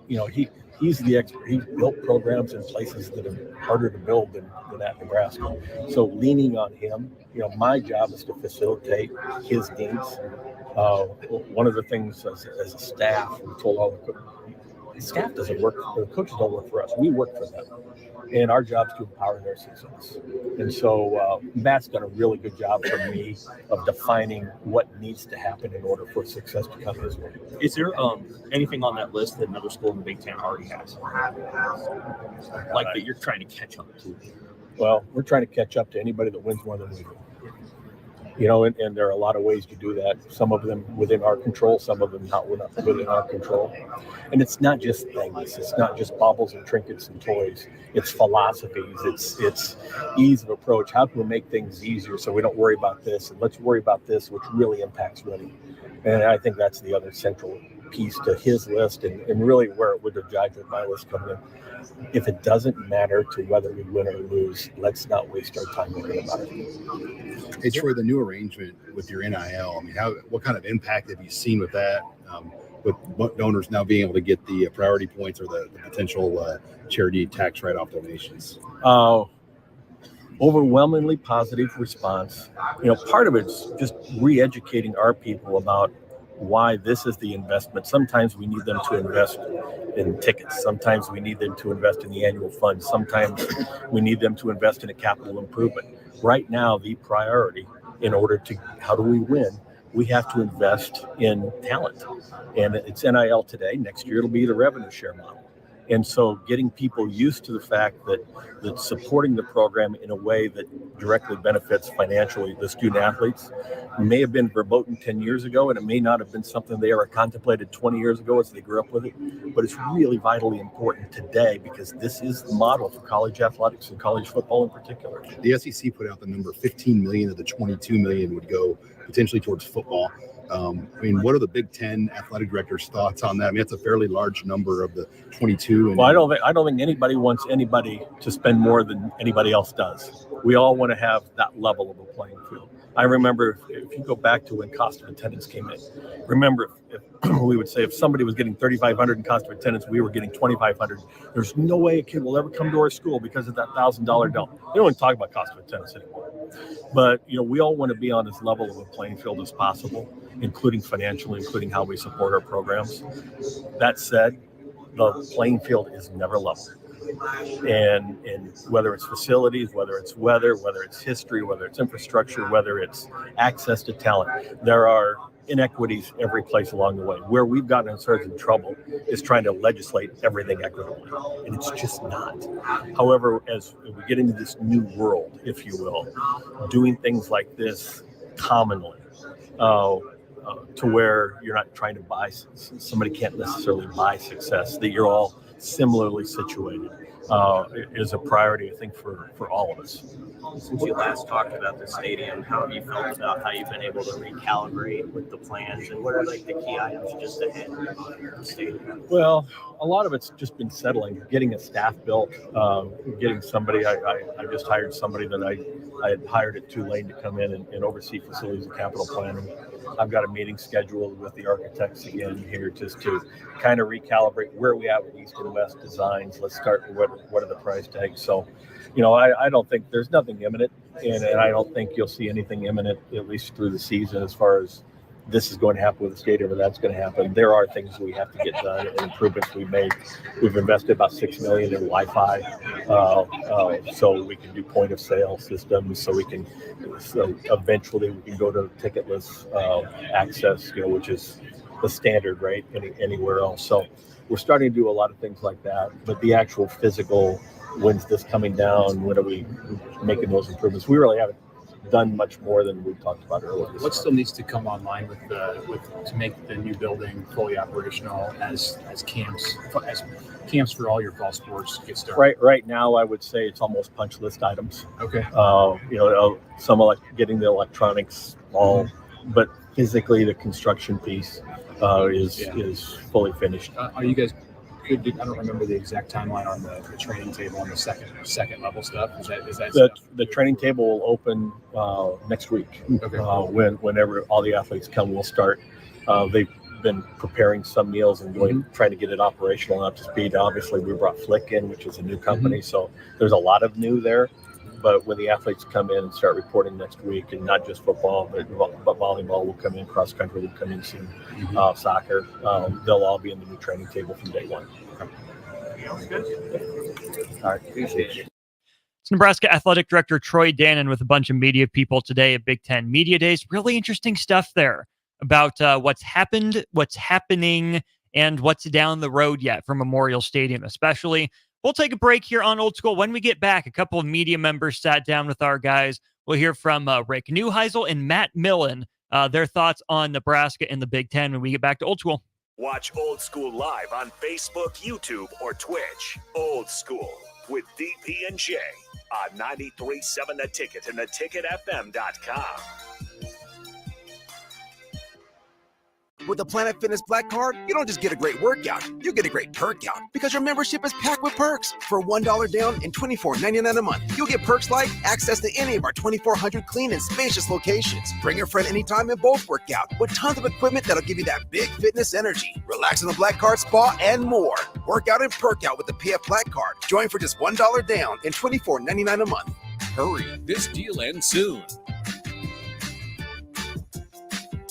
he's the expert. He's built programs in places that are harder to build than at Nebraska. So leaning on him, my job is to facilitate his needs. One of the things as a staff, we told all the staff doesn't work, the coaches don't work for us. We work for them. And our job is to empower their success. And so Matt's done a really good job for me of defining what needs to happen in order for success to come his way. Is there anything on that list that another school in the Big Ten already has? Like that you're trying to catch up to? Well, we're trying to catch up to anybody that wins more than we do. And there are a lot of ways to do that. Some of them within our control, some of them not within our control. And it's not just things. It's not just baubles and trinkets and toys. It's philosophies. It's ease of approach. How can we make things easier so we don't worry about this? And let's worry about this, which really impacts winning. And I think that's the other central piece to his list and really where it would have jived with my list coming in. If it doesn't matter to whether we win or lose, let's not waste our time worrying about it. It's for the new arrangement with your NIL. I mean, what kind of impact have you seen with that? with donors now being able to get the priority points or the potential charity tax write-off donations? Overwhelmingly positive response. Part of it's just re-educating our people about why this is the investment. Sometimes we need them to invest in tickets. Sometimes we need them to invest in the annual fund. Sometimes we need them to invest in a capital improvement. Right now, the priority in order to, how do we win? We have to invest in talent. And it's NIL today. Next year, it'll be the revenue share model. And so getting people used to the fact that supporting the program in a way that directly benefits financially the student athletes may have been verboten 10 years ago, and it may not have been something they ever contemplated 20 years ago as they grew up with it. But it's really vitally important today because this is the model for college athletics and college football in particular. The SEC put out the number 15 million of the 22 million would go potentially towards football. What are the Big Ten athletic directors' thoughts on that? That's a fairly large number of the 22. Well, I don't think anybody wants anybody to spend more than anybody else does. We all want to have that level of a playing field. I remember if you go back to when cost of attendance came in, remember if we would say if somebody was getting $3,500 in cost of attendance, we were getting $2,500. There's no way a kid will ever come to our school because of that $1,000 dome. They don't even talk about cost of attendance anymore. But we all want to be on as level of a playing field as possible, including financially, including how we support our programs. That said, the playing field is never level. And whether it's facilities, whether it's weather, whether it's history, whether it's infrastructure, whether it's access to talent, there are inequities every place along the way. Where we've gotten ourselves in trouble is trying to legislate everything equitably, and it's just not. However, as we get into this new world, if you will, doing things like this commonly, to where you're not trying to buy, somebody can't necessarily buy success, that you're all similarly situated, is a priority, I think, for all of us. Since you last talked about the stadium, how have you felt about how you've been able to recalibrate with the plans, and what are like the key items just ahead of the stadium? Well, a lot of it's just been settling, getting a staff built, getting somebody. I just hired somebody that I had hired at Tulane to come in and oversee facilities and capital planning. I've got a meeting scheduled with the architects again here just to kind of recalibrate where we at with East and West designs. Let's start with what are the price tags. So, I don't think there's nothing imminent, and I don't think you'll see anything imminent, at least through the season, as far as this is going to happen with the stadium or that's going to happen. There are things we have to get done and improvements we've made. We've invested about $6 million in Wi-Fi, so we can do point of sale systems. So eventually we can go to ticketless access, which is the standard, right? Anywhere else. So we're starting to do a lot of things like that. But the actual physical, when's this coming down? When are we making those improvements? We really haven't done much more than we talked about earlier. What still needs to come online to make the new building fully operational as camps for all your fall sports get started? Right now, I would say it's almost punch list items. Okay. Some getting the electronics all, but physically the construction piece is fully finished. Are you guys? I don't remember the exact timeline on the training table on the second level stuff. Is that the training table will open next week? Okay. Whenever all the athletes come, we'll start. They've been preparing some meals and trying to get it operational up to speed. Obviously, we brought Flick in, which is a new company, so there's a lot of new there. But when the athletes come in and start reporting next week, and not just football, but volleyball will come in, cross country will come in soon, soccer, they'll all be in the new training table from day one. All right, appreciate you. It's Nebraska Athletic Director Troy Dannon with a bunch of media people today at Big Ten Media Days. Really interesting stuff there about what's happened, what's happening, and what's down the road yet for Memorial Stadium, especially. We'll take a break here on Old School. When we get back, a couple of media members sat down with our guys. We'll hear from Rick Neuheisel and Matt Millen, their thoughts on Nebraska and the Big Ten when we get back to Old School. Watch Old School live on Facebook, YouTube, or Twitch. Old School with DP and J on 93.7 The Ticket and theticketfm.com. With the Planet Fitness Black Card, you don't just get a great workout, you get a great perk out because your membership is packed with perks. For $1 down and $24.99 a month, you'll get perks like access to any of our 2,400 clean and spacious locations. Bring your friend anytime and both work out with tons of equipment that'll give you that big fitness energy. Relax in the Black Card Spa and more. Work out and perk out with the PF Black Card. Join for just $1 down and $24.99 a month. Hurry. This deal ends soon.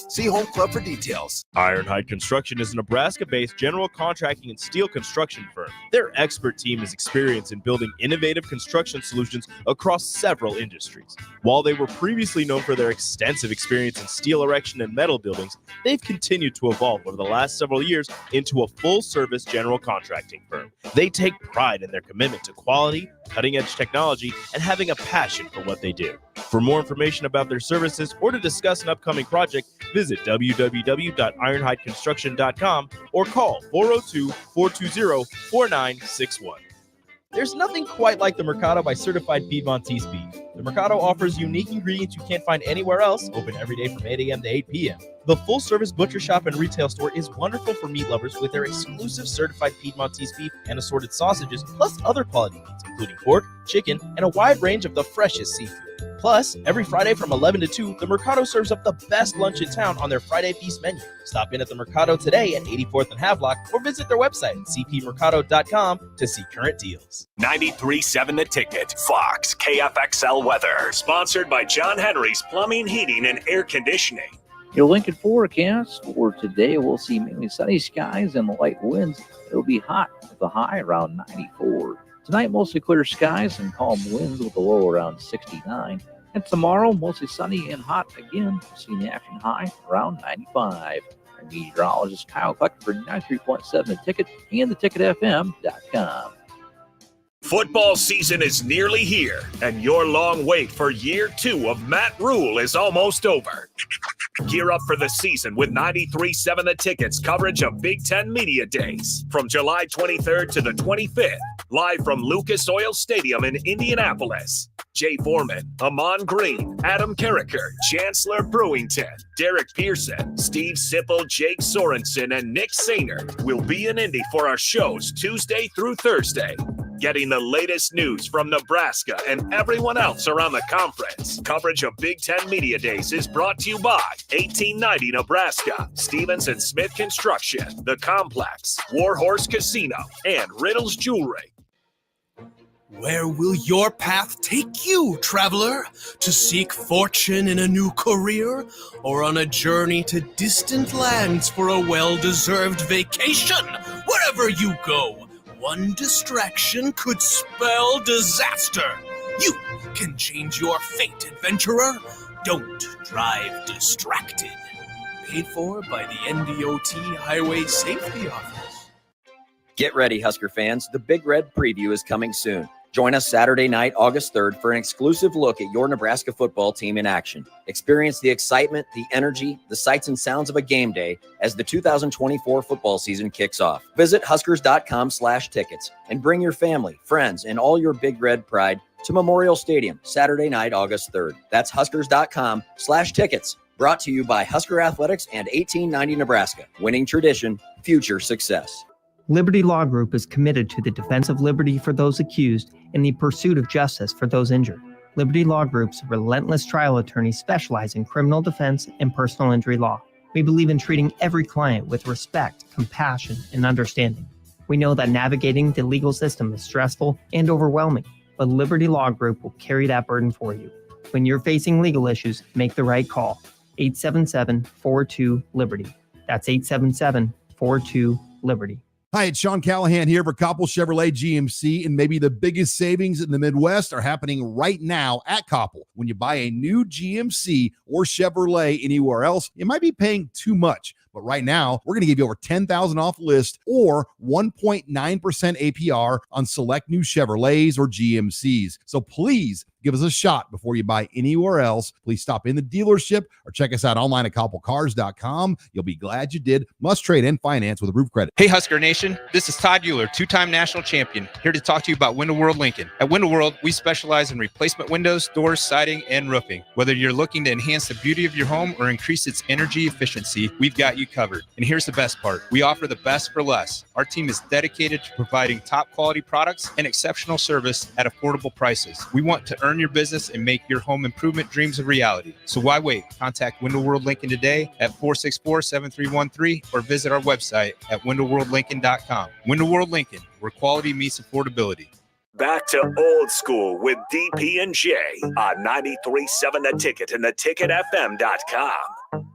See Home Club for details. Ironhide Construction is a Nebraska-based general contracting and steel construction firm. Their expert team is experienced in building innovative construction solutions across several industries. While they were previously known for their extensive experience in steel erection and metal buildings, they've continued to evolve over the last several years into a full-service general contracting firm. They take pride in their commitment to quality, cutting-edge technology, and having a passion for what they do. For more information about their services or to discuss an upcoming project, visit www.ironhideconstruction.com or call 402-420-4961. There's nothing quite like the Mercado by Certified Piedmontese Beef. The Mercado offers unique ingredients you can't find anywhere else, open every day from 8 a.m. to 8 p.m. The full-service butcher shop and retail store is wonderful for meat lovers with their exclusive certified Piedmontese beef and assorted sausages, plus other quality meats, including pork, chicken, and a wide range of the freshest seafood. Plus, every Friday from 11 to 2, the Mercado serves up the best lunch in town on their Friday Feast menu. Stop in at the Mercado today at 84th and Havelock or visit their website at cpmercado.com to see current deals. 93.7 The Ticket, Fox, KFXL weather. Sponsored by John Henry's Plumbing, Heating, and Air Conditioning. Your Lincoln forecast for today, we'll see mainly sunny skies and light winds. It'll be hot with a high around 94. Tonight, mostly clear skies and calm winds with a low around 69. And tomorrow, mostly sunny and hot again. We'll see the action high around 95. I'm meteorologist Kyle Cluck for 93.7 The Ticket and theticketfm.com. Football season is nearly here, and your long wait for year 2 of Matt Rule is almost over. Gear up for the season with 93.7 The Ticket's coverage of Big Ten Media Days from July 23rd to the 25th, live from Lucas Oil Stadium in Indianapolis. Jay Foreman, Amon Green, Adam Carricker, Chancellor Brewington, Derek Pearson, Steve Sipple, Jake Sorensen, and Nick Sainer will be in Indy for our shows Tuesday through Thursday. Getting the latest news from Nebraska and everyone else around the conference. Coverage of Big Ten Media Days is brought to you by 1890 Nebraska, Stevens and Smith Construction, The Complex, Warhorse Casino, and Riddles Jewelry. Where will your path take you, traveler? To seek fortune in a new career? Or on a journey to distant lands for a well-deserved vacation? Wherever you go, one distraction could spell disaster. You can change your fate, adventurer. Don't drive distracted. Paid for by the NDOT Highway Safety Office. Get ready, Husker fans. The Big Red Preview is coming soon. Join us Saturday night, August 3rd, for an exclusive look at your Nebraska football team in action. Experience the excitement, the energy, the sights and sounds of a game day as the 2024 football season kicks off. Visit Huskers.com/tickets and bring your family, friends, and all your Big Red pride to Memorial Stadium Saturday night, August 3rd. That's Huskers.com/tickets. Brought to you by Husker Athletics and 1890 Nebraska. Winning tradition, future success. Liberty Law Group is committed to the defense of liberty for those accused and the pursuit of justice for those injured. Liberty Law Group's relentless trial attorneys specialize in criminal defense and personal injury law. We believe in treating every client with respect, compassion, and understanding. We know that navigating the legal system is stressful and overwhelming, but Liberty Law Group will carry that burden for you. When you're facing legal issues, make the right call. 877-42-LIBERTY. That's 877-42-LIBERTY. Hi, it's Sean Callahan here for Koppel Chevrolet GMC, and maybe the biggest savings in the Midwest are happening right now at Koppel. When you buy a new GMC or Chevrolet anywhere else, you might be paying too much. But right now, we're going to give you over $10,000 off list or 1.9% APR on select new Chevrolets or GMCs. So please Give us a shot before you buy anywhere else. Please stop in the dealership or check us out online at copplecars.com. You'll be glad you did. Must trade and finance with approved credit. Hey, Husker Nation. This is Todd Euler, two-time national champion, here to talk to you about Window World Lincoln. At Window World, we specialize in replacement windows, doors, siding, and roofing. Whether you're looking to enhance the beauty of your home or increase its energy efficiency, we've got you covered. And here's the best part. We offer the best for less. Our team is dedicated to providing top quality products and exceptional service at affordable prices. We want to earn your business and make your home improvement dreams a reality. So why wait? Contact Window World Lincoln today at 464-7313 or visit our website at windowworldlincoln.com. Window World Lincoln, where quality meets affordability. Back to old school with DP and J on 93.7 The Ticket and theticketfm.com.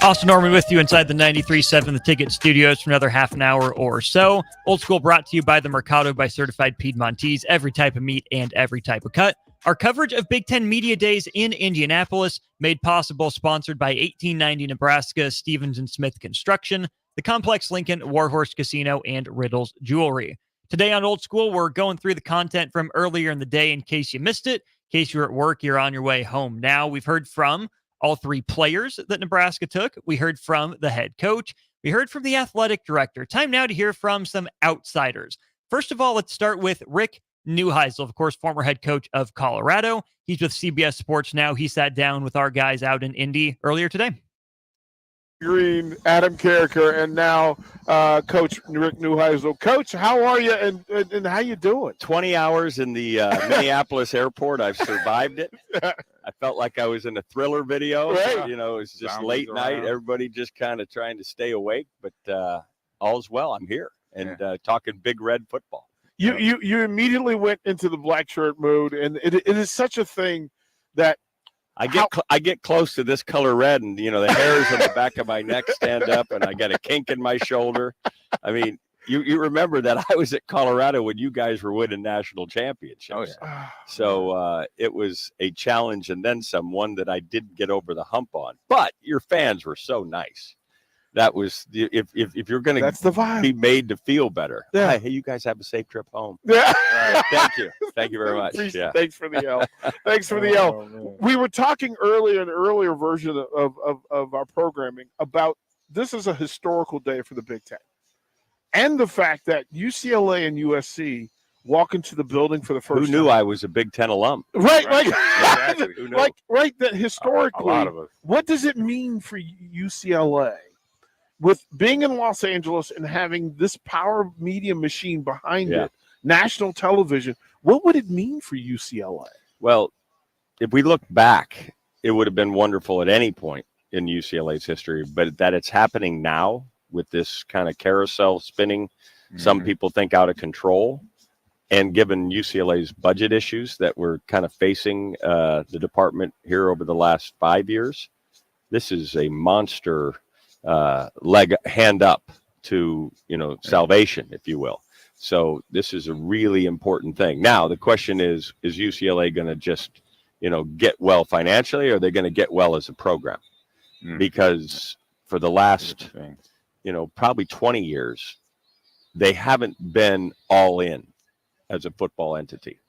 Austin Norman with you inside the 93.7 The Ticket studios for another half an hour or so. Old School brought to you by the Mercado by Certified Piedmontese, every type of meat and every type of cut. Our coverage of Big Ten Media Days in Indianapolis, made possible, sponsored by 1890 Nebraska, Stevens & Smith Construction, the Complex Lincoln, Warhorse Casino, and Riddles Jewelry. Today on Old School, we're going through the content from earlier in the day in case you missed it. In case you're at work, you're on your way home now. We've heard from all three players that Nebraska took. We heard from the head coach. We heard from the athletic director. Time now to hear from some outsiders. First of all, let's start with Rick Neuheisel, of course, former head coach of Colorado. He's with CBS Sports now. He sat down with our guys out in Indy earlier today. Green, Adam Carricker, and now Coach Rick Neuheisel. Coach, how are you and how you doing? 20 hours in the Minneapolis airport. I've survived it. I felt like I was in a Thriller video. Right. You know, it was just Zombies late night. around. Everybody just kind of trying to stay awake, but all's well. I'm here and talking Big Red football. You immediately went into the black shirt mode, and it is such a thing that I get close to this color red, and you know the hairs on the back of my neck stand up, and I got a kink in my shoulder. I mean, you remember that I was at Colorado when you guys were winning national championships. Oh, yeah. So it was a challenge, and then some, one that I didn't get over the hump on. But your fans were so nice. That was if you're going to be made to feel better. Yeah. Hey, you guys have a safe trip home. Yeah. All right, thank you very much. Yeah. Thanks for the L. Thanks for the L. We were talking earlier in an earlier version of our programming about this is a historical day for the Big Ten, and the fact that UCLA and USC walk into the building for the first Who knew time. I was a Big Ten alum? Right. Exactly. Who knew? Right. That historically, A lot of us. what does it mean for UCLA? With being in Los Angeles and having this power media machine behind it, national television, what would it mean for UCLA? Well, if we look back, it would have been wonderful at any point in UCLA's history, but that it's happening now with this kind of carousel spinning, some people think out of control. And given UCLA's budget issues that we're kind of facing the department here over the last 5 years, this is a monster hand up to, salvation, if you will. So this is a really important thing. Now, the question is UCLA going to just, get well financially, or are they going to get well as a program? Because for the last, probably 20 years, they haven't been all in as a football entity.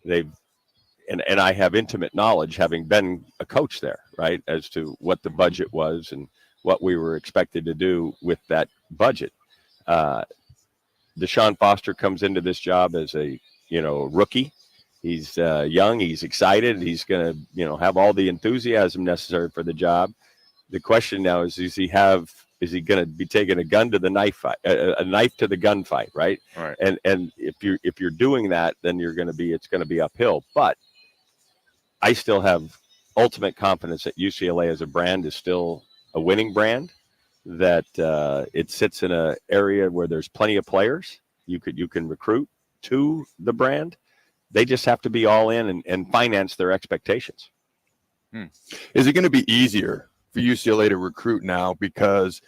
And I have intimate knowledge, having been a coach there, right, as to what the budget was and what we were expected to do with that budget. Deshaun Foster comes into this job as a, rookie. He's young, he's excited, he's going to, have all the enthusiasm necessary for the job. The question now is he going to be taking a gun to the knife fight, a knife to the gun fight, right? Right. And if you're doing that, then it's going to be uphill. But I still have ultimate confidence that UCLA as a brand is still a winning brand, that it sits in an area where there's plenty of players you can recruit to the brand. They just have to be all in and finance their expectations. Is it going to be easier for UCLA to recruit now, because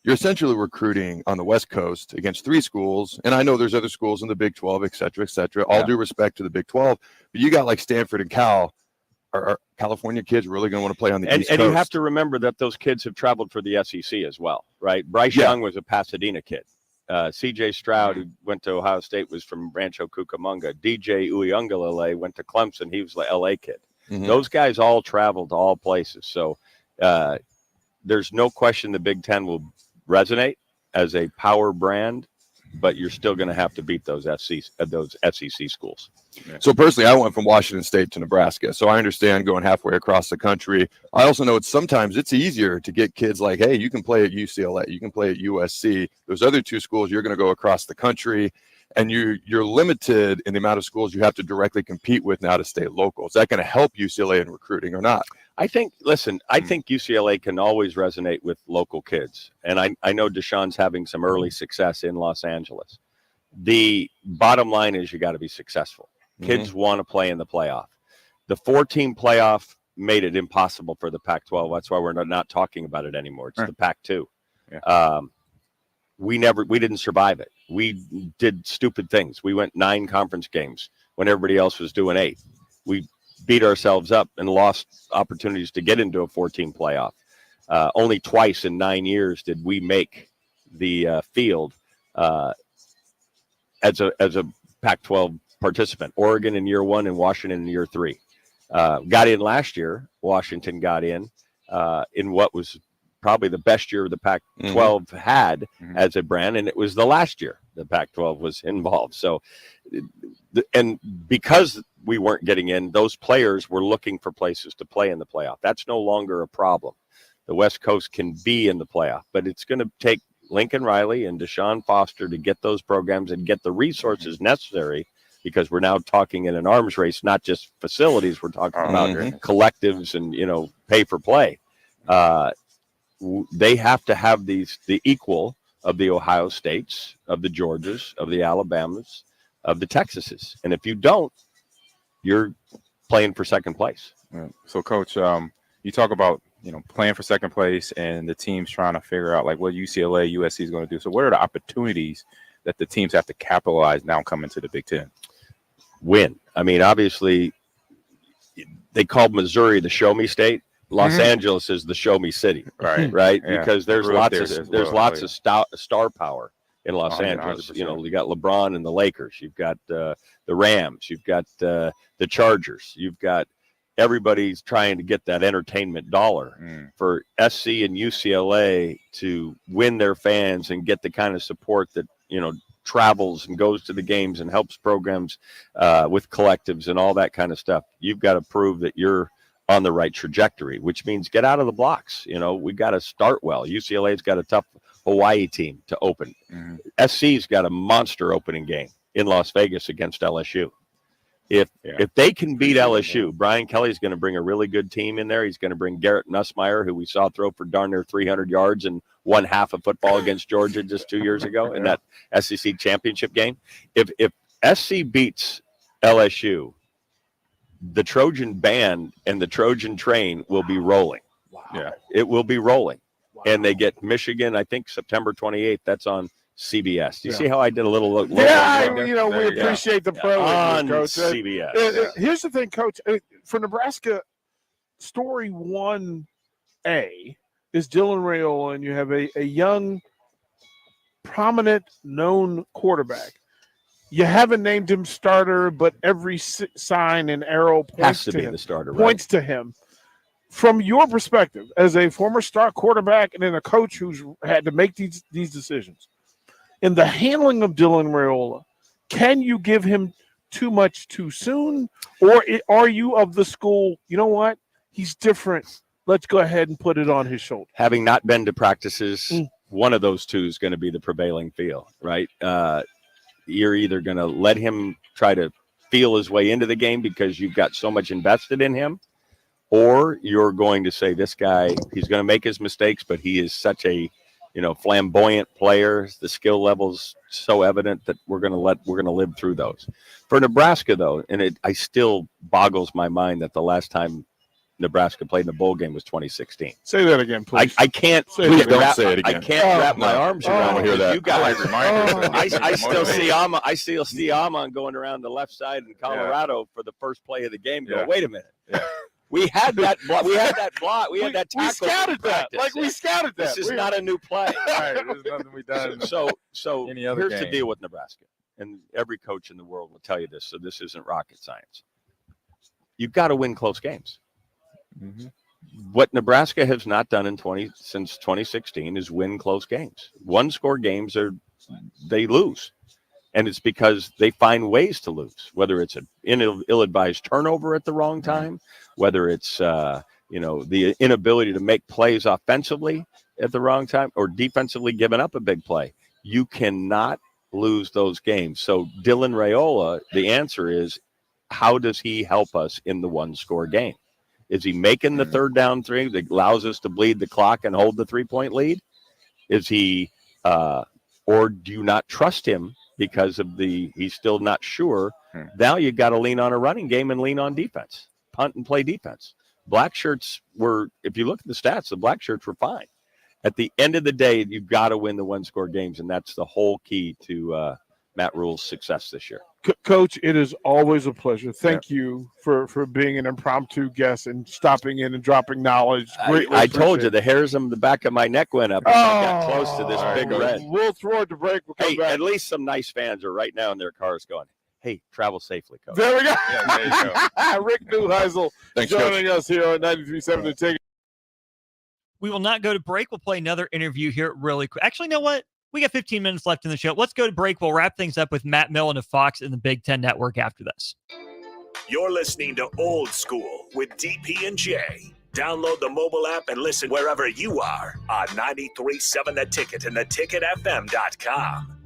you're essentially recruiting on the West Coast against 3 schools, and I know there's other schools in the Big 12, et cetera, all due respect to the Big 12, but you got like Stanford and Cal. Are California kids really going to want to play on the East Coast? And you have to remember that those kids have traveled for the SEC as well, right? Bryce Young was a Pasadena kid. C.J. Stroud, who went to Ohio State, was from Rancho Cucamonga. D.J. Uyunglele went to Clemson. He was the L.A. kid. Mhm. Those guys all traveled to all places. So there's no question the Big Ten will resonate as a power brand, but you're still going to have to beat those SEC schools. So personally, I went from Washington State to Nebraska, so I understand going halfway across the country. I also know sometimes it's easier to get kids like, hey, you can play at UCLA, you can play at USC. Those other two schools, you're going to go across the country, and you're limited in the amount of schools you have to directly compete with now to stay local. Is that going to help UCLA in recruiting or not? I think UCLA can always resonate with local kids. And I know Deshaun's having some early success in Los Angeles. The bottom line is you got to be successful. Kids want to play in the playoff. The 4-team playoff made it impossible for the Pac-12. That's why we're not talking about it anymore. It's the Pac-2. Yeah. We didn't survive it. We did stupid things. We went 9 conference games when everybody else was doing 8. We beat ourselves up and lost opportunities to get into a 4-team playoff. Only twice in 9 years did we make the field as a Pac-12 participant. Oregon in year 1 and Washington in year 3. Got in last year. Washington got in what was probably the best year the Pac-12 had as a brand, and it was the last year the Pac-12 was involved. So, and because we weren't getting in, those players were looking for places to play in the playoff. That's no longer a problem. The West Coast can be in the playoff, but it's going to take Lincoln Riley and Deshaun Foster to get those programs and get the resources necessary, because we're now talking in an arms race, not just facilities. We're talking about collectives and, pay for play. They have to have the equal of the Ohio States, of the Georgias, of the Alabamas, of the Texases. And if you don't, you're playing for second place. So, Coach, you talk about, playing for second place and the teams trying to figure out, like, what UCLA, USC is going to do. So what are the opportunities that the teams have to capitalize now coming to the Big Ten? Win. I mean, obviously, they called Missouri the show me state. Los Angeles is the show me city, right? Yeah. Because there's lots of star power in Los 100%. Angeles. You got LeBron and the Lakers. You've got the Rams. You've got the Chargers. You've got everybody's trying to get that entertainment dollar for SC and UCLA to win their fans and get the kind of support that travels and goes to the games and helps programs with collectives and all that kind of stuff. You've got to prove that you're on the right trajectory, which means get out of the blocks. We got to start well. UCLA's got a tough Hawaii team to open. SC's got a monster opening game in Las Vegas against LSU. If they can beat LSU, Brian Kelly's going to bring a really good team in there. He's going to bring Garrett Nussmeier, who we saw throw for darn near 300 yards and won half of football against Georgia just 2 years ago in that SEC championship game. If SC beats LSU, the Trojan band and the Trojan train will be rolling. Wow. Yeah. It will be rolling. Wow. And they get Michigan, I think September 28th. That's on CBS. Do you see how I did a little look? We appreciate the privilege, Coach. CBS. Here's the thing, Coach. For Nebraska, story 1A is Dylan Raiola, and you have a young, prominent, known quarterback. You haven't named him starter, but every sign and arrow points to him. The starter, points to him. From your perspective, as a former star quarterback and then a coach who's had to make these decisions, in the handling of Dylan Raiola, can you give him too much too soon? Or are you of the school, you know what? He's different. Let's go ahead and put it on his shoulder. Having not been to practices, one of those two is going to be the prevailing feel, right? You're either going to let him try to feel his way into the game because you've got so much invested in him, or you're going to say, this guy, he's going to make his mistakes, but he is such a flamboyant player. The skill level's so evident that we're going to live through those. For Nebraska, though, and I still boggles my mind that the last time Nebraska played in a bowl game was 2016. Say that again, please. I can't. Please don't say it again. I can't wrap my arms around it. You guys, I still see Amon going around the left side in Colorado for the first play of the game. Wait a minute. We had that block. We had that block. We had that tackle. We scouted that. Like we scouted that. This is not a new play. Right, there's nothing we done. So Any other here's the game. deal with Nebraska, and every coach in the world will tell you this. So this isn't rocket science. You've got to win close games. Mm-hmm. What Nebraska has not done since 2016 is win close games. One-score games they lose, and it's because they find ways to lose. Whether it's an ill-advised turnover at the wrong time, whether it's the inability to make plays offensively at the wrong time, or defensively giving up a big play. You cannot lose those games. So Dylan Raiola, the answer is, how does he help us in the one-score game? Is he making the third down three that allows us to bleed the clock and hold the 3-point lead? Is he, or do you not trust him because of he's still not sure? Now you got to lean on a running game and lean on defense, punt and play defense. Black shirts were, if you look at the stats, the black shirts were fine. At the end of the day, you've got to win the one-score games, and that's the whole key to Matt Rule's success this year. Coach, it is always a pleasure. Thank you for being an impromptu guest and stopping in and dropping knowledge. I told you the hairs on the back of my neck went up. I got close to this big red. We'll throw it to break. We'll come back. At least some nice fans are right now in their cars going, hey, travel safely, Coach. There we go. Yeah, there you go. Rick Neuheisel Thanks, joining us here on 93.7 The Ticket. We will not go to break. We'll play another interview here really quick. Actually, you know what? We got 15 minutes left in the show. Let's go to break. We'll wrap things up with Matt Millen of Fox and the Big Ten Network after this. You're listening to Old School with DP and J. Download the mobile app and listen wherever you are on 93.7 The Ticket and theticketfm.com.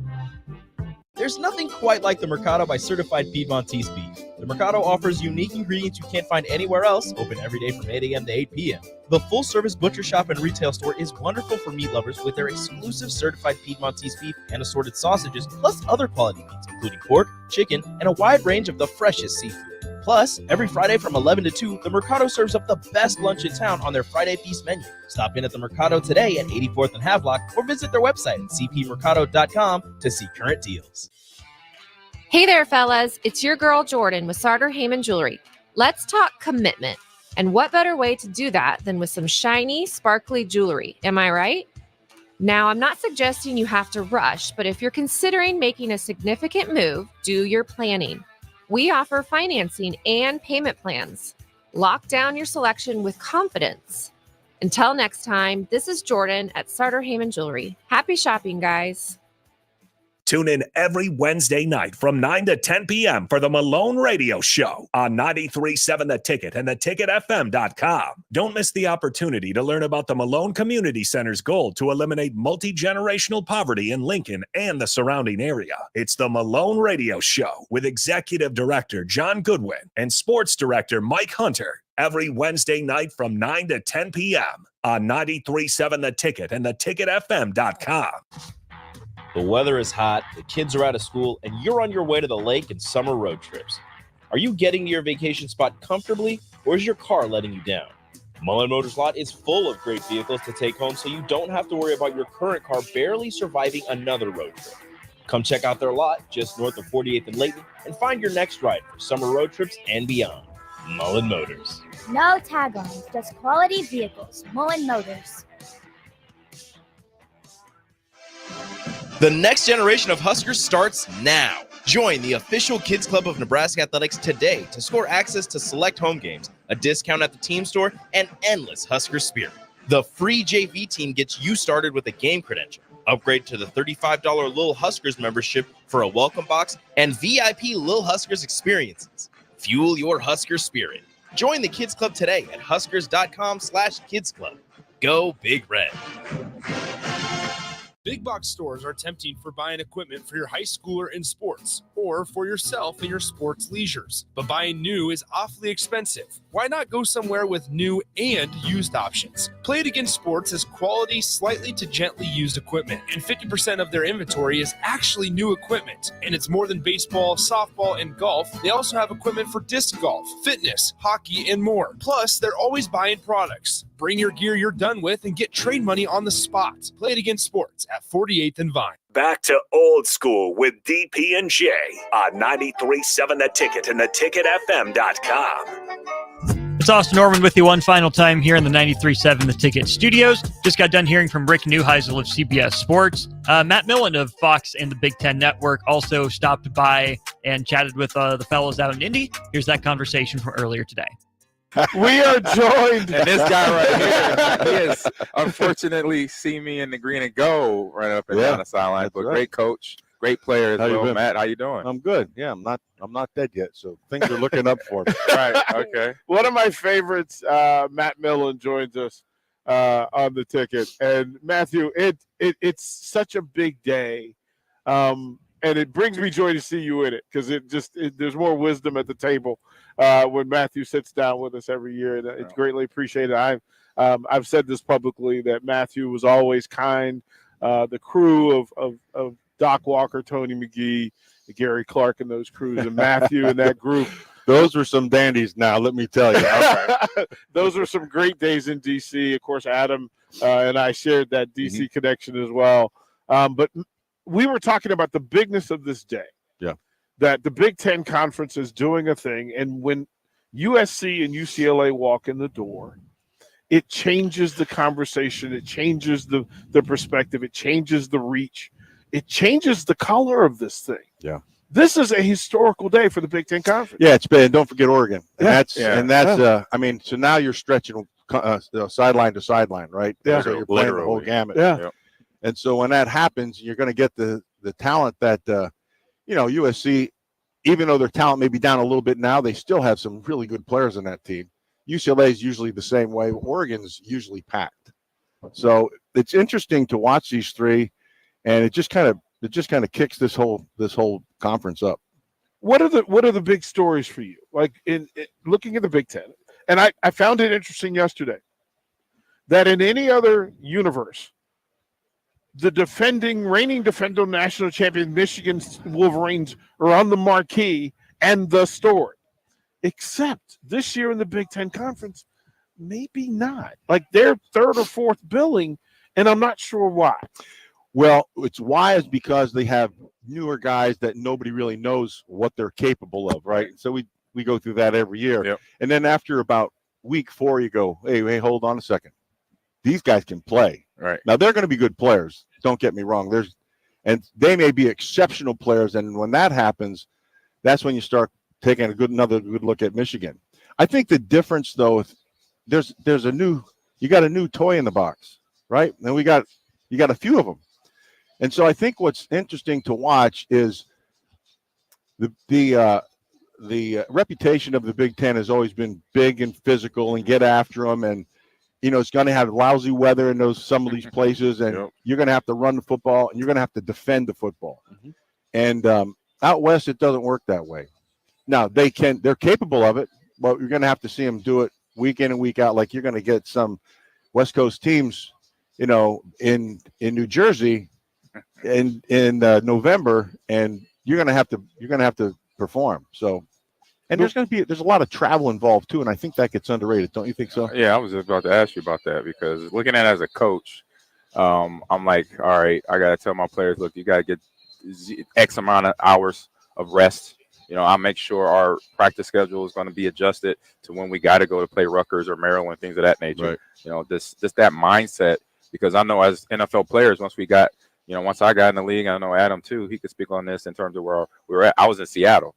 There's nothing quite like the Mercado by Certified Piedmontese beef. The Mercado offers unique ingredients you can't find anywhere else, open every day from 8 a.m. to 8 p.m. The full-service butcher shop and retail store is wonderful for meat lovers with their exclusive Certified Piedmontese beef and assorted sausages, plus other quality meats, including pork, chicken, and a wide range of the freshest seafood. Plus, every Friday from 11 to 2, the Mercado serves up the best lunch in town on their Friday Feast menu. Stop in at the Mercado today at 84th and Havelock or visit their website at cpmercado.com to see current deals. Hey there, fellas. It's your girl, Jordan, with Sartor Heyman Jewelry. Let's talk commitment. And what better way to do that than with some shiny, sparkly jewelry? Am I right? Now, I'm not suggesting you have to rush, but if you're considering making a significant move, do your planning. We offer financing and payment plans. Lock down your selection with confidence. Until next time, this is Jordan at Sartor Heyman Jewelry. Happy shopping, guys. Tune in every Wednesday night from 9 to 10 p.m. for the Malone Radio Show on 93.7 The Ticket and theticketfm.com. Don't miss the opportunity to learn about the Malone Community Center's goal to eliminate multi-generational poverty in Lincoln and the surrounding area. It's the Malone Radio Show with Executive Director John Goodwin and Sports Director Mike Hunter every Wednesday night from 9 to 10 p.m. on 93.7 The Ticket and theticketfm.com. The weather is hot, the kids are out of school, and you're on your way to the lake and summer road trips. Are you getting to your vacation spot comfortably, or is your car letting you down? Mullen Motors Lot is full of great vehicles to take home, so you don't have to worry about your current car barely surviving another road trip. Come check out their lot just north of 48th and Layton and find your next ride for summer road trips and beyond. Mullen Motors. No tag-ons, just quality vehicles. Mullen Motors. The next generation of Huskers starts now. Join the official Kids Club of Nebraska Athletics today to score access to select home games, a discount at the team store, and endless Husker spirit. The free JV team gets you started with a game credential. Upgrade to the $35 Lil Huskers membership for a welcome box and VIP Lil Huskers experiences. Fuel your Husker spirit. Join the Kids Club today at huskers.com/kidsclub. Go Big Red. Big box stores are tempting for buying equipment for your high schooler in sports or for yourself in your sports leisures. But buying new is awfully expensive. Why not go somewhere with new and used options? Play It Again Sports has quality, slightly to gently used equipment, and 50% of their inventory is actually new equipment. And it's more than baseball, softball, and golf. They also have equipment for disc golf, fitness, hockey, and more. Plus, they're always buying products. Bring your gear you're done with and get trade money on the spot. Play It Again Sports at 48th and Vine. Back to Old School with DP and J on 93.7 The Ticket and theticketfm.com. It's Austin Norman with you one final time here in the 93.7 The Ticket Studios. Just got done hearing from Rick Neuheisel of CBS Sports. Matt Millen of Fox and the Big Ten Network also stopped by and chatted with the fellows out in Indy. Here's that conversation from earlier today. We are joined. And this guy right here, he has unfortunately seen me in the green and gold right up and down the sideline. But great coach, great player as well. Matt, how you doing? I'm good. Yeah, I'm not dead yet, so things are looking up for me. Right. Okay. One of my favorites, Matt Millen, joins us on the ticket. And Matthew, it's such a big day, and it brings me joy to see you in it because there's more wisdom at the table when Matthew sits down with us every year, and it's greatly appreciated. I've said this publicly that Matthew was always kind. The crew of Doc Walker, Tony McGee, Gary Clark, and those crews, and Matthew and that group. Those were some dandies now, let me tell you. Those were some great days in D.C. Of course, Adam and I shared that D.C. connection as well. But we were talking about the bigness of this day. Yeah. That the Big Ten Conference is doing a thing, and when USC and UCLA walk in the door, it changes the conversation. It changes the perspective. It changes the reach. It changes the color of this thing. Yeah. This is a historical day for the Big Ten Conference. Yeah, it's been. Don't forget Oregon. And Yeah. that's I mean, so now you're stretching sideline to sideline, right? Yeah. So you're playing the whole gamut. Yeah. And so when that happens, you're going to get the talent that USC, even though their talent may be down a little bit now, they still have some really good players on that team. UCLA is usually the same way. Oregon's usually packed. So it's interesting to watch these three, and it just kind of kicks this whole conference up. What are the big stories for you? Like in looking at the Big Ten, and I found it interesting yesterday that in any other universe, the reigning defending national champion Michigan Wolverines are on the marquee and the story. Except this year in the Big Ten Conference, maybe not. Like they're third or fourth billing, and I'm not sure why. Well, it's why is because they have newer guys that nobody really knows what they're capable of, right? So we go through that every year. Yep. And then after about week 4, you go, hey, hold on a second. These guys can play. Right. Now, they're going to be good players. Don't get me wrong. And they may be exceptional players, and when that happens, that's when you start taking another good look at Michigan. I think the difference, though, you got a new toy in the box, right? And you got a few of them. And so I think what's interesting to watch is the reputation of the Big Ten has always been big and physical and get after them. And, it's going to have lousy weather in some of these places, and you're going to have to run the football, and you're going to have to defend the football. Mm-hmm. And out west, it doesn't work that way. Now, they're capable of it, but you're going to have to see them do it week in and week out. Like you're going to get some West Coast teams, in New Jersey in November, and you're going to have to perform. So, and there's a lot of travel involved too, and I think that gets underrated. Don't you think so? Yeah, I was just about to ask you about that because looking at it as a coach, I'm like, all right, I got to tell my players, look, you got to get X amount of hours of rest. I'll make sure our practice schedule is going to be adjusted to when we got to go to play Rutgers or Maryland, things of that nature. Right. Just that mindset, because I know as NFL players, once I got in the league, I know Adam too, he could speak on this in terms of where we were at. I was in Seattle,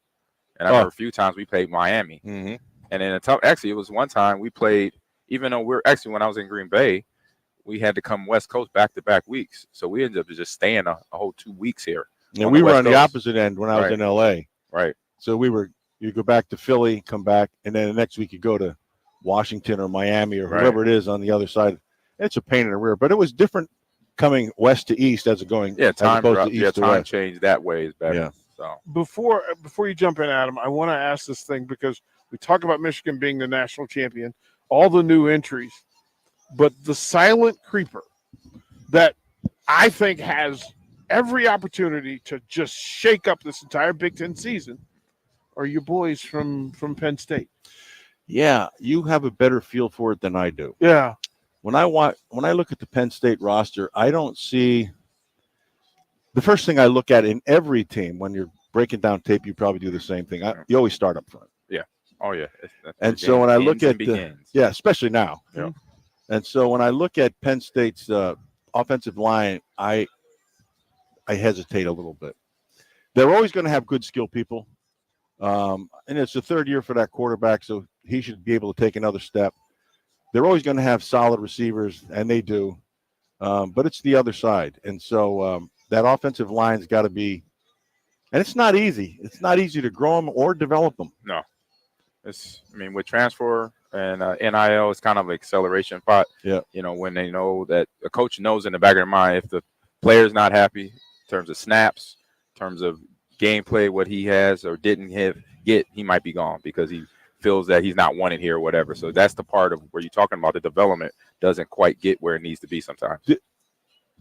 and I remember a few times we played Miami. Mm-hmm. And then actually, it was one time we played, even though when I was in Green Bay, we had to come West Coast back-to-back weeks. So we ended up just staying a whole 2 weeks here. And we were on the opposite end when I was in L.A. Right. So you go back to Philly, come back, and then the next week you go to Washington or Miami or whoever it is on the other side. It's a pain in the rear, but it was different coming west to east as opposed to east to time west. Change that way is better. Yeah. So Before you jump in, Adam, I want to ask this thing because we talk about Michigan being the national champion, all the new entries, but the silent creeper that I think has every opportunity to just shake up this entire Big Ten season are your boys from Penn State. Yeah, you have a better feel for it than I do. Yeah. When I look at the Penn State roster, I don't see the first thing I look at in every team when you're breaking down tape, you probably do the same thing. You always start up front. Yeah. Oh yeah. And so when I look at begins. especially now. Yeah. And so when I look at Penn State's offensive line, I hesitate a little bit. They're always going to have good skill people. And it's the third year for that quarterback, so he should be able to take another step. They're always going to have solid receivers, and they do. But it's the other side. And so that offensive line's got to be – and it's not easy. It's not easy to grow them or develop them. No. With transfer and NIL, it's kind of an acceleration pot. Yeah. When they know that a coach knows in the back of their mind if the player's not happy in terms of snaps, in terms of gameplay, what he has or didn't get, he might be gone because he feels that he's not wanted here or whatever. So that's the part of where you're talking about the development doesn't quite get where it needs to be sometimes.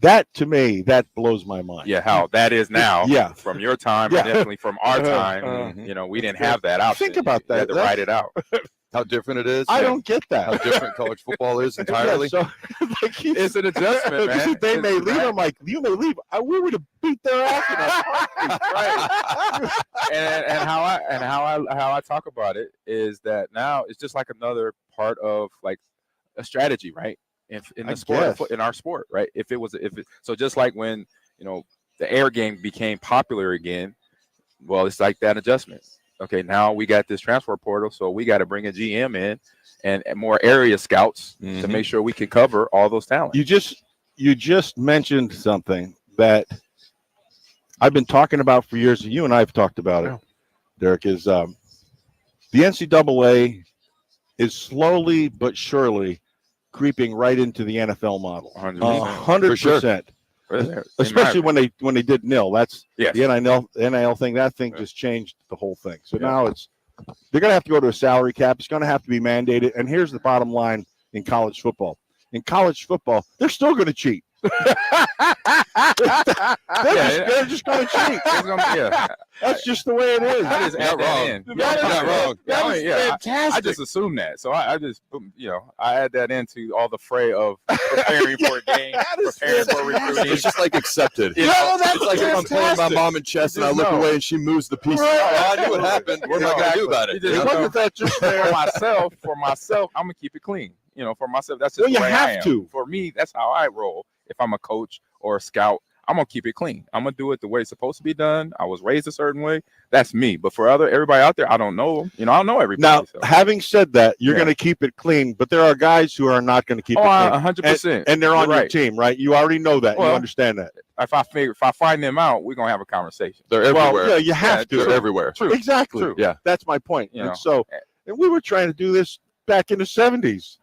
That, to me, that blows my mind. Yeah, how that is now. Yeah. From your time, and definitely from our time. We didn't have that option. Think about that. You had to write it out. How different it is. I don't get that. How different college football is entirely. Yeah, so, it's an adjustment, man. They may leave. I'm like, you may leave. We would have beat their ass in a right. and how I talk about it is that now it's just like another part of like a strategy, right? In the sport, in our sport, right? So just like when the air game became popular again, well, it's like that adjustment. Okay, now we got this transfer portal, so we got to bring a GM in and more area scouts to make sure we can cover all those talents. You just mentioned something that I've been talking about for years, and you and I have talked about it, Derek, is the NCAA is slowly but surely creeping right into the NFL model. 100%. Especially when they did nil. That's the NIL thing. That thing just changed the whole thing. So now they're going to have to go to a salary cap. It's going to have to be mandated. And here's the bottom line in college football. In college football, they're still going to cheat. They're just going to cheat. That's just the way it is. That is not wrong. Not wrong. That is fantastic. I just assume that. So I just, I add that into all the fray of preparing for a game, preparing for recruiting. It's just like accepted. That's like if I'm playing my mom in chess and I look away and she moves the piece. I knew what happened. What am I going to do about it? It wasn't that just for myself, I'm going to keep it clean. For myself, that's just the way I am. For me, that's how I roll. If I'm a coach or a scout, I'm gonna keep it clean. I'm gonna do it the way it's supposed to be done. I was raised a certain way. That's me. But for everybody out there, I don't know them. I don't know everybody. Now, having said that, you're gonna keep it clean, but there are guys who are not gonna keep it clean. 100%. And they're on your team, right? You already know that. Well, you understand that. If I find them out, we're gonna have a conversation. They're everywhere. Yeah, you have to. They're everywhere. True. Exactly. True. Yeah, that's my point. And we were trying to do this back in the 70s.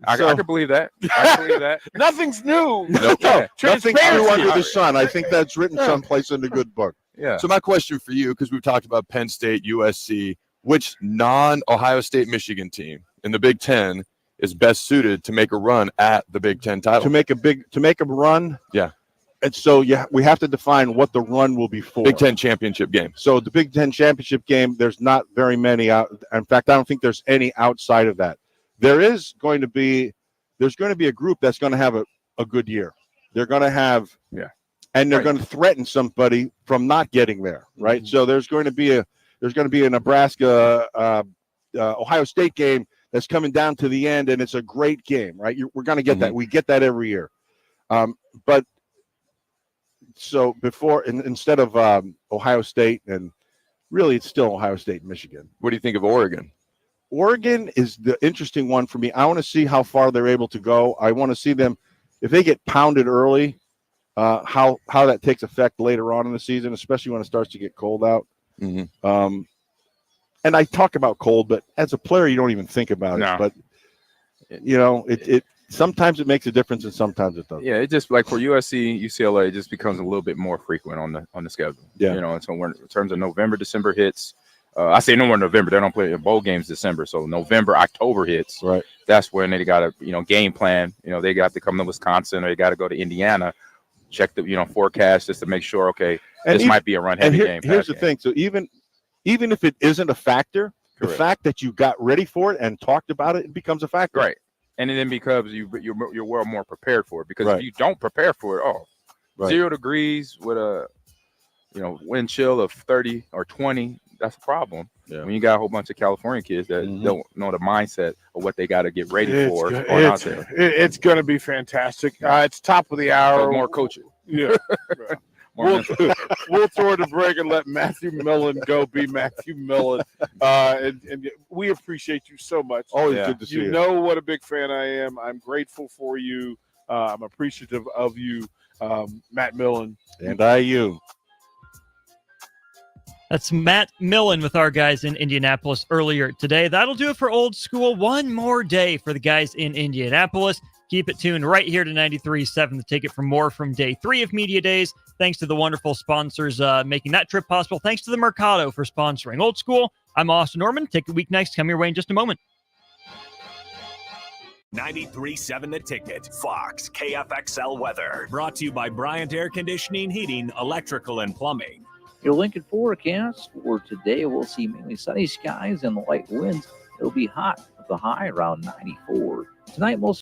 I can believe that. I can believe that. Nothing's new. Nothing's new under the sun. I think that's written someplace in the good book. Yeah. So my question for you, because we've talked about Penn State, USC, which non-Ohio State Michigan team in the Big Ten is best suited to make a run at the Big Ten title? To make a run? Yeah. And so we have to define what the run will be for. Big Ten championship game. So the Big Ten championship game, there's not very many out. In fact, I don't think there's any outside of that. There's going to be a group that's going to have a good year. They're going to have, and they're going to threaten somebody from not getting there, right? So there's going to be a Nebraska Ohio State game that's coming down to the end, and it's a great game, right? We're going to get that. We get that every year, but so before instead of Ohio State, and really it's still Ohio State and Michigan. What do you think of Oregon? Oregon is the interesting one for me. I want to see how far they're able to go. I want to see them, if they get pounded early, how that takes effect later on in the season, especially when it starts to get cold out. And I talk about cold, but as a player, you don't even think about it. But it sometimes it makes a difference, and sometimes it doesn't. Yeah, it just like for USC, UCLA, it just becomes a little bit more frequent on the schedule. Yeah, and so in terms of November, December hits. I say no more November. They don't play in bowl games December. So November, October hits. Right. That's when they got to, game plan. They got to come to Wisconsin or they got to go to Indiana, check the, forecast just to make sure, this might be a run-heavy game. Here's the thing. So even if it isn't a factor, the fact that you got ready for it and talked about it, it becomes a factor. Right. And then because you're well more prepared for it. Because if you don't prepare for it, 0 degrees with a, wind chill of 30 or 20, that's a problem. When you got a whole bunch of California kids that don't know the mindset of what they got to get ready for going out there. It's going to be fantastic. It's top of the hour. So more coaching. Yeah. We'll throw it a break and let Matthew Millen go be Matthew Millen. And we appreciate you so much. Always good to see you. You know what a big fan I am. I'm grateful for you. I'm appreciative of you, Matt Millen. And you. That's Matt Millen with our guys in Indianapolis earlier today. That'll do it for Old School. One more day for the guys in Indianapolis. Keep it tuned right here to 93.7 The Ticket for more from day 3 of Media Days. Thanks to the wonderful sponsors making that trip possible. Thanks to the Mercado for sponsoring Old School. I'm Austin Norman. Ticket Week next. Come your way in just a moment. 93.7 The Ticket, Fox, KFXL weather. Brought to you by Bryant Air Conditioning, Heating, Electrical, and Plumbing. Your Lincoln forecast for today, we'll see mainly sunny skies and light winds. It'll be hot with the high around 94. Tonight, most